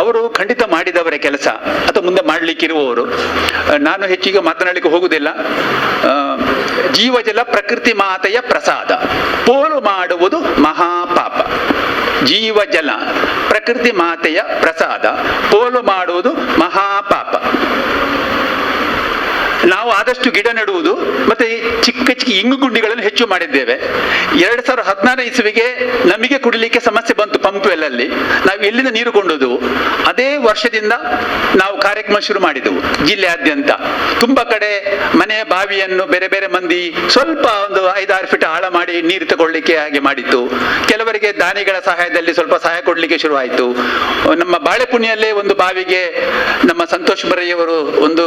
ಅವರು ಖಂಡಿತ ಮಾಡಿದವರೇ ಕೆಲಸ ಅಥವಾ ಮುಂದೆ ಮಾಡಲಿಕ್ಕಿರುವವರು. ನಾನು ಹೆಚ್ಚಿಗೆ ಮಾತನಾಡಲಿಕ್ಕೆ ಹೋಗುವುದಿಲ್ಲ. ಜೀವಜಲ ಪ್ರಕೃತಿ ಮಾತೆಯ ಪ್ರಸಾದ, ಪೋಲು ಮಾಡುವುದು ಮಹಾಪಾಪ. ಜೀವಜಲ ಪ್ರಕೃತಿ ಮಾತೆಯ ಪ್ರಸಾದ, ಪೋಲು ಮಾಡುವುದು ಮಹಾಪಾಪ. ನಾವು ಆದಷ್ಟು ಗಿಡ ನೆಡುವುದು ಮತ್ತೆ ಚಿಕ್ಕ ಚಿಕ್ಕ ಇಂಗು ಗುಂಡಿಗಳನ್ನು ಹೆಚ್ಚು ಮಾಡಿದ್ದೇವೆ. 2016 ಇಸವಿಗೆ ನಮಗೆ ಕುಡಿಲಿಕ್ಕೆ ಸಮಸ್ಯೆ ಬಂತು ಪಂಪ್ ವೆಲ್ಲಲ್ಲಿ. ನಾವು ಎಲ್ಲಿಂದ ನೀರು ಕೊಂಡೋದು. ಅದೇ ವರ್ಷದಿಂದ ನಾವು ಕಾರ್ಯಕ್ರಮ ಶುರು ಮಾಡಿದೆವು ಜಿಲ್ಲೆಯಾದ್ಯಂತ. ತುಂಬಾ ಕಡೆ ಮನೆಯ ಬಾವಿಯನ್ನು ಬೇರೆ ಬೇರೆ ಮಂದಿ ಸ್ವಲ್ಪ ಒಂದು 5-6 ಫೀಟ್ ಆಳ ಮಾಡಿ ನೀರು ತಗೊಳ್ಳಿಕ್ಕೆ ಹಾಗೆ ಮಾಡಿತ್ತು. ಕೆಲವರಿಗೆ ದಾನಿಗಳ ಸಹಾಯದಲ್ಲಿ ಸ್ವಲ್ಪ ಸಹಾಯ ಕೊಡ್ಲಿಕ್ಕೆ ಶುರುವಾಯಿತು. ನಮ್ಮ ಬಾಳೆಪುಣಿಯಲ್ಲೇ ಒಂದು ಬಾವಿಗೆ ನಮ್ಮ ಸಂತೋಷ್ ಬರಯ್ಯವರು ಒಂದು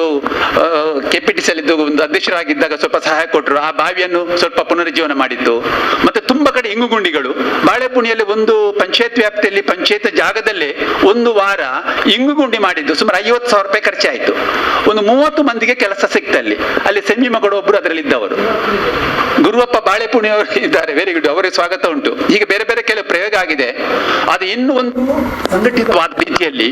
ಕೆಪಿಟಿಸಲ್ಲಿದ್ದು ಒಂದು ಅಧ್ಯಕ್ಷರಾಗಿದ್ದಾಗ ಸ್ವಲ್ಪ ಸಹಾಯ ಕೊಟ್ಟರು. ಆ ಬಾವಿಯನ್ನು ಸ್ವಲ್ಪ ಪುನರುಜ್ಜೀವನ ಮಾಡಿತ್ತು. ಮತ್ತೆ ತುಂಬಾ ಕಡೆ ಇಂಗುಗುಂಡಿಗಳು ಬಾಳೆಪುಣಿಯಲ್ಲಿ ಒಂದು ಪಂಚಾಯತ್ ವ್ಯಾಪ್ತಿಯಲ್ಲಿ ಪಂಚಾಯತ್ ಜಾಗದಲ್ಲೇ ಒಂದು ವಾರ ಇಂಗುಗುಂಡಿ ಮಾಡಿದ್ದು. ಸುಮಾರು 50,000 ರೂಪಾಯಿ ಖರ್ಚಾಯಿತು. ಒಂದು 30 ಮಂದಿಗೆ ಕೆಲಸ ಸಿಕ್ತಲ್ಲಿ. ಅಲ್ಲಿ ಸೆಮಿ ಮಗಳು ಒಬ್ಬರು ಅದರಲ್ಲಿ ಇದ್ದವರು, ಗುರುವಪ್ಪ ಬಾಳೆಪುಣಿಯವರು ಇದ್ದಾರೆ. ವೆರಿ ಗುಡ್, ಅವರಿಗೆ ಸ್ವಾಗತ ಉಂಟು. ಹೀಗೆ ಬೇರೆ ಬೇರೆ ಕೆಲವು ಪ್ರಯೋಗ ಆಗಿದೆ. ಅದು ಇನ್ನೂ ಒಂದು ಸಂಘಟಿತವಾದ ರೀತಿಯಲ್ಲಿ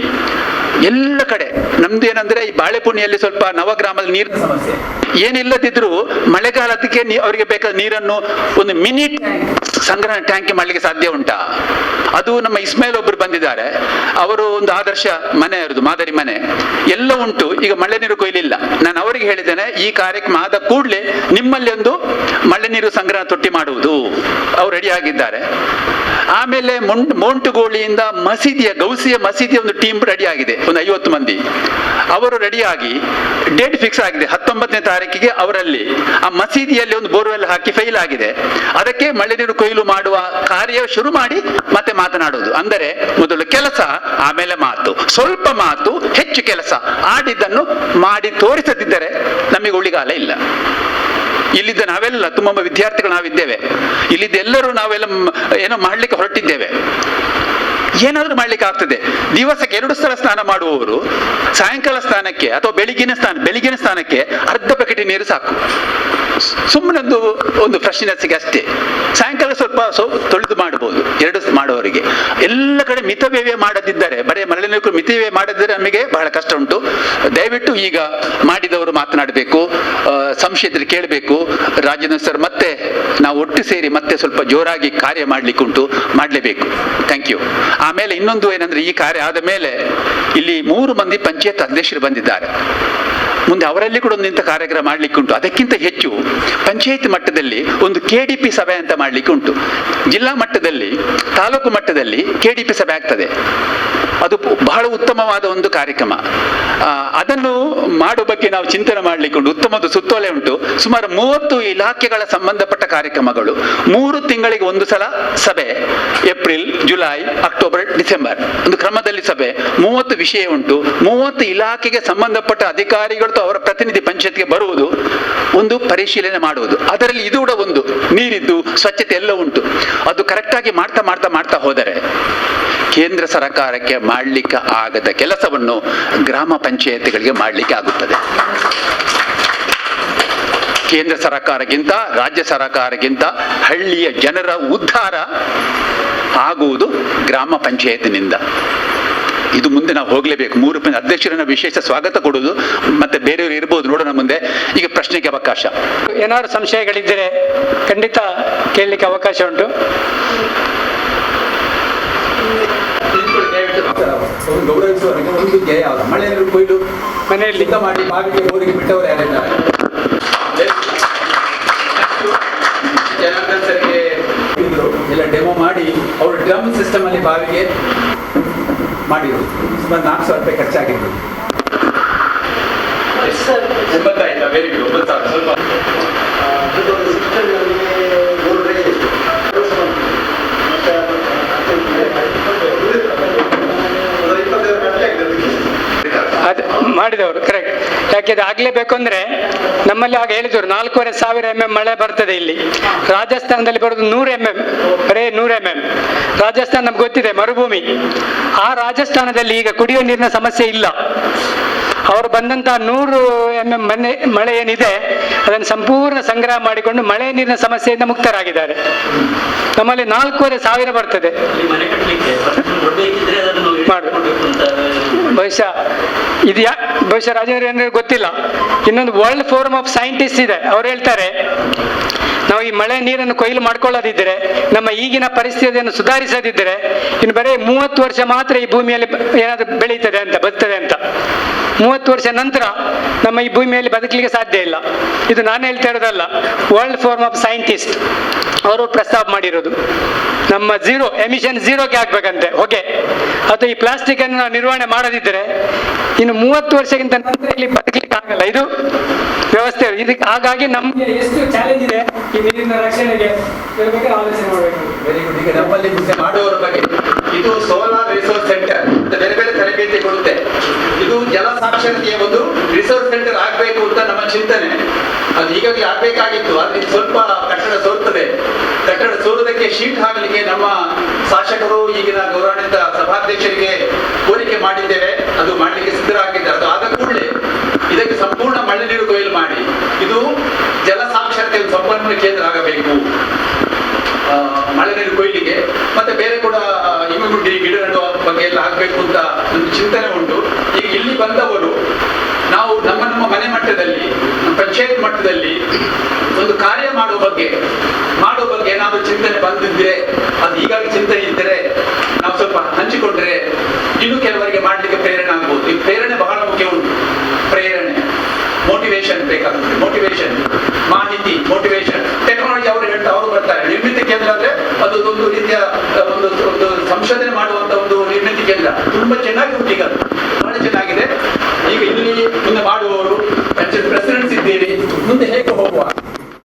ಎಲ್ಲ ಕಡೆ ನಮ್ದು ಏನಂದ್ರೆ ಈ ಬಾಳೆಪುಣಿಯಲ್ಲಿ ಸ್ವಲ್ಪ ನವಗ್ರಾಮದ ನೀರಿನ ಸಮಸ್ಯೆ ಏನಿಲ್ಲದಿದ್ರು ಮಳೆಗಾಲದಕ್ಕೆ ಅವರಿಗೆ ಬೇಕಾದ ನೀರನ್ನು ಒಂದು ಮಿನಿ ಸಂಗ್ರಹಣ ಟ್ಯಾಂಕ್ ಮಾಡ್ಲಿಕ್ಕೆ ಸಾಧ್ಯ ಉಂಟಾ? ಅದು ನಮ್ಮ ಇಸ್ಮಾಯಿಲ್ ಒಬ್ರು ಬಂದಿದ್ದಾರೆ. ಅವರು ಒಂದು ಆದರ್ಶ ಮನೆ ಇರುದು, ಮಾದರಿ ಮನೆ ಎಲ್ಲ ಉಂಟು. ಈಗ ಮಳೆ ನೀರು ಕೊಯ್ಲಿಲ್ಲ. ನಾನು ಅವರಿಗೆ ಹೇಳಿದ್ದೇನೆ, ಈ ಕಾರ್ಯಕ್ರಮ ಆದ ಕೂಡಲೇ ನಿಮ್ಮಲ್ಲಿ ಒಂದು ಮಳೆ ನೀರು ಸಂಗ್ರಹ ತೊಟ್ಟಿ ಮಾಡುವುದು. ಅವ್ರು ರೆಡಿ ಆಗಿದ್ದಾರೆ. ಆಮೇಲೆ ಮೋಂಟುಗೋಳಿಯಿಂದ ಮಸೀದಿಯ ಗೌಸಿಯ ಮಸೀದಿಯ ಒಂದು ಟೀಮ್ ರೆಡಿ ಆಗಿದೆ, ಒಂದು 50 ಮಂದಿ. ಅವರು ರೆಡಿಯಾಗಿ ಡೇಟ್ ಫಿಕ್ಸ್ ಆಗಿದೆ 19ನೇ ತಾರೀಕಿಗೆ. ಅವರಲ್ಲಿ ಆ ಮಸೀದಿಯಲ್ಲಿ ಒಂದು ಬೋರ್ವೆಲ್ ಹಾಕಿ ಫೈಲ್ ಆಗಿದೆ. ಅದಕ್ಕೆ ಮಳೆ ನೀರು ಕೊಯ್ಲು ಮಾಡುವ ಕಾರ್ಯ ಶುರು ಮಾಡಿ ಮತ್ತೆ ಮಾತನಾಡುವುದು. ಅಂದರೆ ಮೊದಲು ಕೆಲಸ, ಆಮೇಲೆ ಮಾತು. ಸ್ವಲ್ಪ ಮಾತು, ಹೆಚ್ಚು ಕೆಲಸ. ಆಡಿದ್ದನ್ನು ಮಾಡಿ ತೋರಿಸದಿದ್ದರೆ ನಮಗೆ ಉಳಿಗಾಲ ಇಲ್ಲ. ಇಲ್ಲಿದ್ದ ನಾವೆಲ್ಲ ತುಂಬ ವಿದ್ಯಾರ್ಥಿಗಳು ನಾವಿದ್ದೇವೆ, ಇಲ್ಲಿದ್ದ ಎಲ್ಲರೂ ನಾವೆಲ್ಲ ಏನೋ ಮಾಡ್ಲಿಕ್ಕೆ ಹೊರಟಿದ್ದೇವೆ. ಏನಾದ್ರೂ ಮಾಡ್ಲಿಕ್ಕೆ ಆಗ್ತದೆ. ದಿವಸಕ್ಕೆ 2 ಸಲ ಸ್ನಾನ ಮಾಡುವವರು ಸಾಯಂಕಾಲ ಸ್ನಾನಕ್ಕೆ ಅಥವಾ ಬೆಳಿಗ್ಗಿನ ಸ್ನಾನಕ್ಕೆ ಅರ್ಧ ಬಕೆಟ್ ನೀರು ಸಾಕು. ಸುಮ್ಮನೆ ಒಂದು ಫ್ರೆಶ್ನೆಸ್ಗೆ ಅಷ್ಟೇ. ಸಾಯಂಕಾಲ ಸ್ವಲ್ಪ ತೊಳೆದು ಮಾಡಬಹುದು 2 ಮಾಡುವವರಿಗೆ. ಎಲ್ಲ ಕಡೆ ಮಿತವ್ಯಯ ಮಾಡದಿದ್ದರೆ, ಬರೀ ಮರಳಿನ ಮಿತವ್ಯಯ ಮಾಡದಿದ್ದರೆ ನಮಗೆ ಬಹಳ ಕಷ್ಟ ಉಂಟು. ದಯವಿಟ್ಟು ಈಗ ಮಾಡಿದವರು ಮಾತನಾಡಬೇಕು, ಸಂಶಯದಲ್ಲಿ ಕೇಳಬೇಕು. ರಾಜೇಂದ್ರ ಸರ್ ಮತ್ತೆ ನಾವು ಒಟ್ಟು ಸೇರಿ ಮತ್ತೆ ಸ್ವಲ್ಪ ಜೋರಾಗಿ ಕಾರ್ಯ ಮಾಡ್ಲಿಕ್ಕೆ ಉಂಟು, ಮಾಡಲೇಬೇಕು. Thank you. ಆಮೇಲೆ ಇನ್ನೊಂದು ಏನಂದ್ರೆ, ಈ ಕಾರ್ಯ ಆದ ಮೇಲೆ ಇಲ್ಲಿ 3 ಮಂದಿ ಪಂಚಾಯತ್ ಅಧ್ಯಕ್ಷರು ಬಂದಿದ್ದಾರೆ. ಮುಂದೆ ಅವರಲ್ಲಿ ಕೂಡ ಒಂದು ಇಂಥ ಕಾರ್ಯಕ್ರಮ ಮಾಡ್ಲಿಕ್ಕೆ ಉಂಟು. ಅದಕ್ಕಿಂತ ಹೆಚ್ಚು ಪಂಚಾಯತ್ ಮಟ್ಟದಲ್ಲಿ ಒಂದು KDP ಸಭೆ ಅಂತ ಮಾಡ್ಲಿಕ್ಕೆ ಉಂಟು. ಜಿಲ್ಲಾ ಮಟ್ಟದಲ್ಲಿ, ತಾಲೂಕು ಮಟ್ಟದಲ್ಲಿ KDP ಸಭೆ ಆಗ್ತದೆ. ಅದು ಬಹಳ ಉತ್ತಮವಾದ ಒಂದು ಕಾರ್ಯಕ್ರಮ. ಅದನ್ನು ಮಾಡುವ ಬಗ್ಗೆ ನಾವು ಚಿಂತನೆ ಮಾಡ್ಲಿಕ್ಕೆ ಉಂಟು. ಉತ್ತಮದ ಸುತ್ತೋಲೆ ಉಂಟು. ಸುಮಾರು 30 ಇಲಾಖೆಗಳ ಸಂಬಂಧಪಟ್ಟ ಕಾರ್ಯಕ್ರಮಗಳು. 3 ತಿಂಗಳಿಗೆ ಒಂದು ಸಲ ಸಭೆ. ಏಪ್ರಿಲ್, ಜುಲೈ, ಅಕ್ಟೋಬರ್, ಡಿಸೆಂಬರ್ ಒಂದು ಕ್ರಮದಲ್ಲಿ ಸಭೆ. 30 ವಿಷಯ ಉಂಟು. 30 ಇಲಾಖೆಗೆ ಸಂಬಂಧಪಟ್ಟ ಅಧಿಕಾರಿಗಳು ಅವರ ಪ್ರತಿನಿಧಿ ಪಂಚಾಯತ್ಗೆ ಬರುವುದು, ಒಂದು ಪರಿಶೀಲನೆ ಮಾಡುವುದು. ಅದರಲ್ಲಿ ಇದು ಕೂಡ ಒಂದು ನೀರಿದ್ದು ಸ್ವಚ್ಛತೆ ಎಲ್ಲ ಉಂಟು. ಅದು ಕರೆಕ್ಟಾಗಿ ಮಾಡ್ತಾ ಹೋದರೆ ಕೇಂದ್ರ ಸರ್ಕಾರಕ್ಕೆ ಮಾಡಲಿಕ್ಕೆ ಆಗದ ಕೆಲಸವನ್ನು ಗ್ರಾಮ ಪಂಚಾಯತ್ಗಳಿಗೆ ಮಾಡಲಿಕ್ಕೆ ಆಗುತ್ತದೆ. ಕೇಂದ್ರ ಸರ್ಕಾರಕ್ಕಿಂತ, ರಾಜ್ಯ ಸರ್ಕಾರಕ್ಕಿಂತ ಹಳ್ಳಿಯ ಜನರ ಉದ್ಧಾರ ಆಗುವುದು ಗ್ರಾಮ ಪಂಚಾಯತ್ನಿಂದ. ಇದು ಮುಂದೆ ನಾವು ಹೋಗಲೇಬೇಕು. 3 ಅಧ್ಯಕ್ಷರನ್ನ ವಿಶೇಷ ಸ್ವಾಗತ ಕೊಡುವುದು. ಮತ್ತೆ ಬೇರೆಯವರು ಇರ್ಬೋದು, ನೋಡೋಣ ಮುಂದೆ. ಈಗ ಪ್ರಶ್ನೆಗೆ ಅವಕಾಶ. ಏನಾದ್ರು ಸಂಶಯಗಳಿದ್ದರೆ ಖಂಡಿತ ಕೇಳಲಿಕ್ಕೆ ಅವಕಾಶ ಉಂಟು. ಗೌರವಿಸುವವರಿಗೆ ಒಂದು ಧ್ಯೇಯ, ಮಳೆ ನೀರು ಕೊಯ್ಲು ಮನೆಯಲ್ಲಿ ಮಾಡಿ ಬಾವಿಗೆ ಊರಿಗೆ ಬಿಟ್ಟವರು ಯಾರಿದ್ದಾರೆ? ಜನಾರ್ದನ್ ಸರ್ಗೆ ಎಲ್ಲ ಡೆಮೋ ಮಾಡಿ ಅವರು ಡ್ರಮ್ ಸಿಸ್ಟಮ್ ಅಲ್ಲಿ ಬಾವಿಗೆ ಮಾಡಿದ್ರು. ಸುಮಾರು 400 ರೂಪಾಯಿ ಖರ್ಚಾಗಿದ್ರು. 9 ಆಯ್ತಾ? Very good. 9,000 ಸ್ವಲ್ಪ ಅದು ಮಾಡಿದವರು ಕರೆಕ್ಟ್. ಯಾಕೆ ಅದು ಆಗ್ಲೇಬೇಕು ಅಂದ್ರೆ, ನಮ್ಮಲ್ಲಿ ಆಗ ಹೇಳಿದ್ರು 4,500 mm ಮಳೆ ಬರ್ತದೆ ಇಲ್ಲಿ. ರಾಜಸ್ಥಾನದಲ್ಲಿ ಬರೋದು 100 mm, ಬರೇ 100 mm. ರಾಜಸ್ಥಾನ ನಮ್ಗೆ ಗೊತ್ತಿದೆ, ಮರುಭೂಮಿ. ಆ ರಾಜಸ್ಥಾನದಲ್ಲಿ ಈಗ ಕುಡಿಯುವ ನೀರಿನ ಸಮಸ್ಯೆ ಇಲ್ಲ. ಅವರು ಬಂದಂತ 100 mm ಮಳೆ ಏನಿದೆ ಅದನ್ನು ಸಂಪೂರ್ಣ ಸಂಗ್ರಹ ಮಾಡಿಕೊಂಡು ಮಳೆ ನೀರಿನ ಸಮಸ್ಯೆಯಿಂದ ಮುಕ್ತರಾಗಿದ್ದಾರೆ. ನಮ್ಮಲ್ಲಿ 4,500 ಬರ್ತದೆ. ಬಹುಶಃ ರಾಜೇಂದ್ರ ಏನಾದ್ರು ಗೊತ್ತಿಲ್ಲ. ಇನ್ನೊಂದು ವರ್ಲ್ಡ್ ಫೋರಮ್ ಆಫ್ ಸೈಂಟಿಸ್ಟ್ ಇದೆ, ಅವ್ರು ಹೇಳ್ತಾರೆ ನಾವು ಈ ಮಳೆ ನೀರನ್ನು ಕೊಯ್ಲು ಮಾಡ್ಕೊಳ್ಳೋದಿದ್ದರೆ, ನಮ್ಮ ಈಗಿನ ಪರಿಸ್ಥಿತಿಯನ್ನು ಸುಧಾರಿಸದಿದ್ದರೆ ಇನ್ನು ಬರೀ 30 ವರ್ಷ ಮಾತ್ರ ಈ ಭೂಮಿಯಲ್ಲಿ ಏನಾದ್ರು ಬೆಳೀತದೆ ಅಂತ, ಬರ್ತದೆ ಅಂತ. 30 ವರ್ಷ ನಂತರ ನಮ್ಮ ಈ ಭೂಮಿಯಲ್ಲಿ ಬದುಕಲಿಕ್ಕೆ ಸಾಧ್ಯ ಇಲ್ಲ. ಇದು ನಾನು ಹೇಳ್ತಾ ಇರೋದಲ್ಲ, ವರ್ಲ್ಡ್ ಫೋರಮ್ ಆಫ್ ಸೈಂಟಿಸ್ಟ್ ಅವರು ಪ್ರಸ್ತಾವ ಮಾಡಿರೋದು. ನಮ್ಮ ಎಮಿಷನ್ ಝೀರೋಗೆ ಆಗ್ಬೇಕಂತೆ ಹೊಗೆ. ಅಥವಾ ಈ ಪ್ಲಾಸ್ಟಿಕ್ ಅನ್ನು ನಾವು ನಿರ್ವಹಣೆ ಮಾಡದಿದ್ದರೆ ಇನ್ನು 30 ವರ್ಷಕ್ಕಿಂತ ನಂತರ ಇಲ್ಲಿ ಬದುಕಲಿಕ್ಕೆ ಆಗಲ್ಲ. ಇದು ವ್ಯವಸ್ಥೆ. ಇದಕ್ಕೆ ಹಾಗಾಗಿ ನಮ್ಗೆ ಎಷ್ಟು ಚಾಲೆಂಜ್ ಇದೆ ಈ ನೀರಿನ ರಕ್ಷಣೆಗೆ, ಇದ್ರ ಬಗ್ಗೆ ಆಲೋಚನೆ ಮಾಡಬೇಕು. Very good. ಈಗ ನಮ್ಮಲ್ಲಿ ಮಾಡುವವರ ಬಗ್ಗೆ ಇದು ಸೋಲಾರ್ ರಿಸೋರ್ಸ್ ಸೆಂಟರ್ ಬೇರೆ ಬೇರೆ ತರಬೇತಿ ಕೊಡುತ್ತೆ. ಇದು ಜಲ ಸಾಕ್ಷರತೆಯ ಒಂದು ರಿಸೋರ್ಸ್ ಸೆಂಟರ್ ಆಗ್ಬೇಕು ಅಂತ ನಮ್ಮ ಚಿಂತನೆ. ಅದು ಈಗಾಗಲೇ ಆಗ್ಬೇಕಾಗಿತ್ತು. ಅಲ್ಲಿ ಸ್ವಲ್ಪ ಕಟ್ಟಡ ಸೋರ್ತದೆ. ಕಟ್ಟಡ ಸೋರುವುದಕ್ಕೆ ಶೀಟ್ ಹಾಕಲಿಕ್ಕೆ ನಮ್ಮ ಶಾಸಕರು ಈಗಿನ ಗೌರವಾನ್ವಿತ ಸಭಾಧ್ಯಕ್ಷರಿಗೆ ಕೋರಿಕೆ ಮಾಡಿದ್ದೇವೆ. ಅದು ಮಾಡಲಿಕ್ಕೆ ಸಿದ್ಧರಾಗಿದ್ದಾರೆ. ಅದು ಆದ ಕೂಡಲೇ ಇದಕ್ಕೆ ಸಂಪೂರ್ಣ ಮಳೆ ನೀರು ಕೊಯ್ಲು ಮಾಡಿ ಇದು ಜಲ ಸಾಕ್ಷರತೆ ಸಂಪನ್ಮೂಲ ಕೇಂದ್ರ ಆಗಬೇಕು. ಮಳೆ ನೀರು ಕೊಯ್ಲಿಗೆ ಮತ್ತೆ ಬೇರೆ ಕೂಡ ಇಮ್ಯುನಿಟಿ ಗಿಡ ನೆಡುವ ಬಗ್ಗೆ ಎಲ್ಲ ಆಗ್ಬೇಕು ಅಂತ ಒಂದು ಚಿಂತನೆ ಉಂಟು. ಈಗ ಇಲ್ಲಿ ಬಂದವರು ನಾವು ನಮ್ಮ ಮನೆ ಮಟ್ಟದಲ್ಲಿ, ನಮ್ಮ ಪಂಚಾಯತ್ ಮಟ್ಟದಲ್ಲಿ ಒಂದು ಕಾರ್ಯ ಮಾಡುವ ಬಗ್ಗೆ ಏನಾದರೂ ಚಿಂತನೆ ಬಂದಿದ್ರೆ, ಅದು ಈಗಾಗಲೇ ಚಿಂತನೆ ಇದ್ದರೆ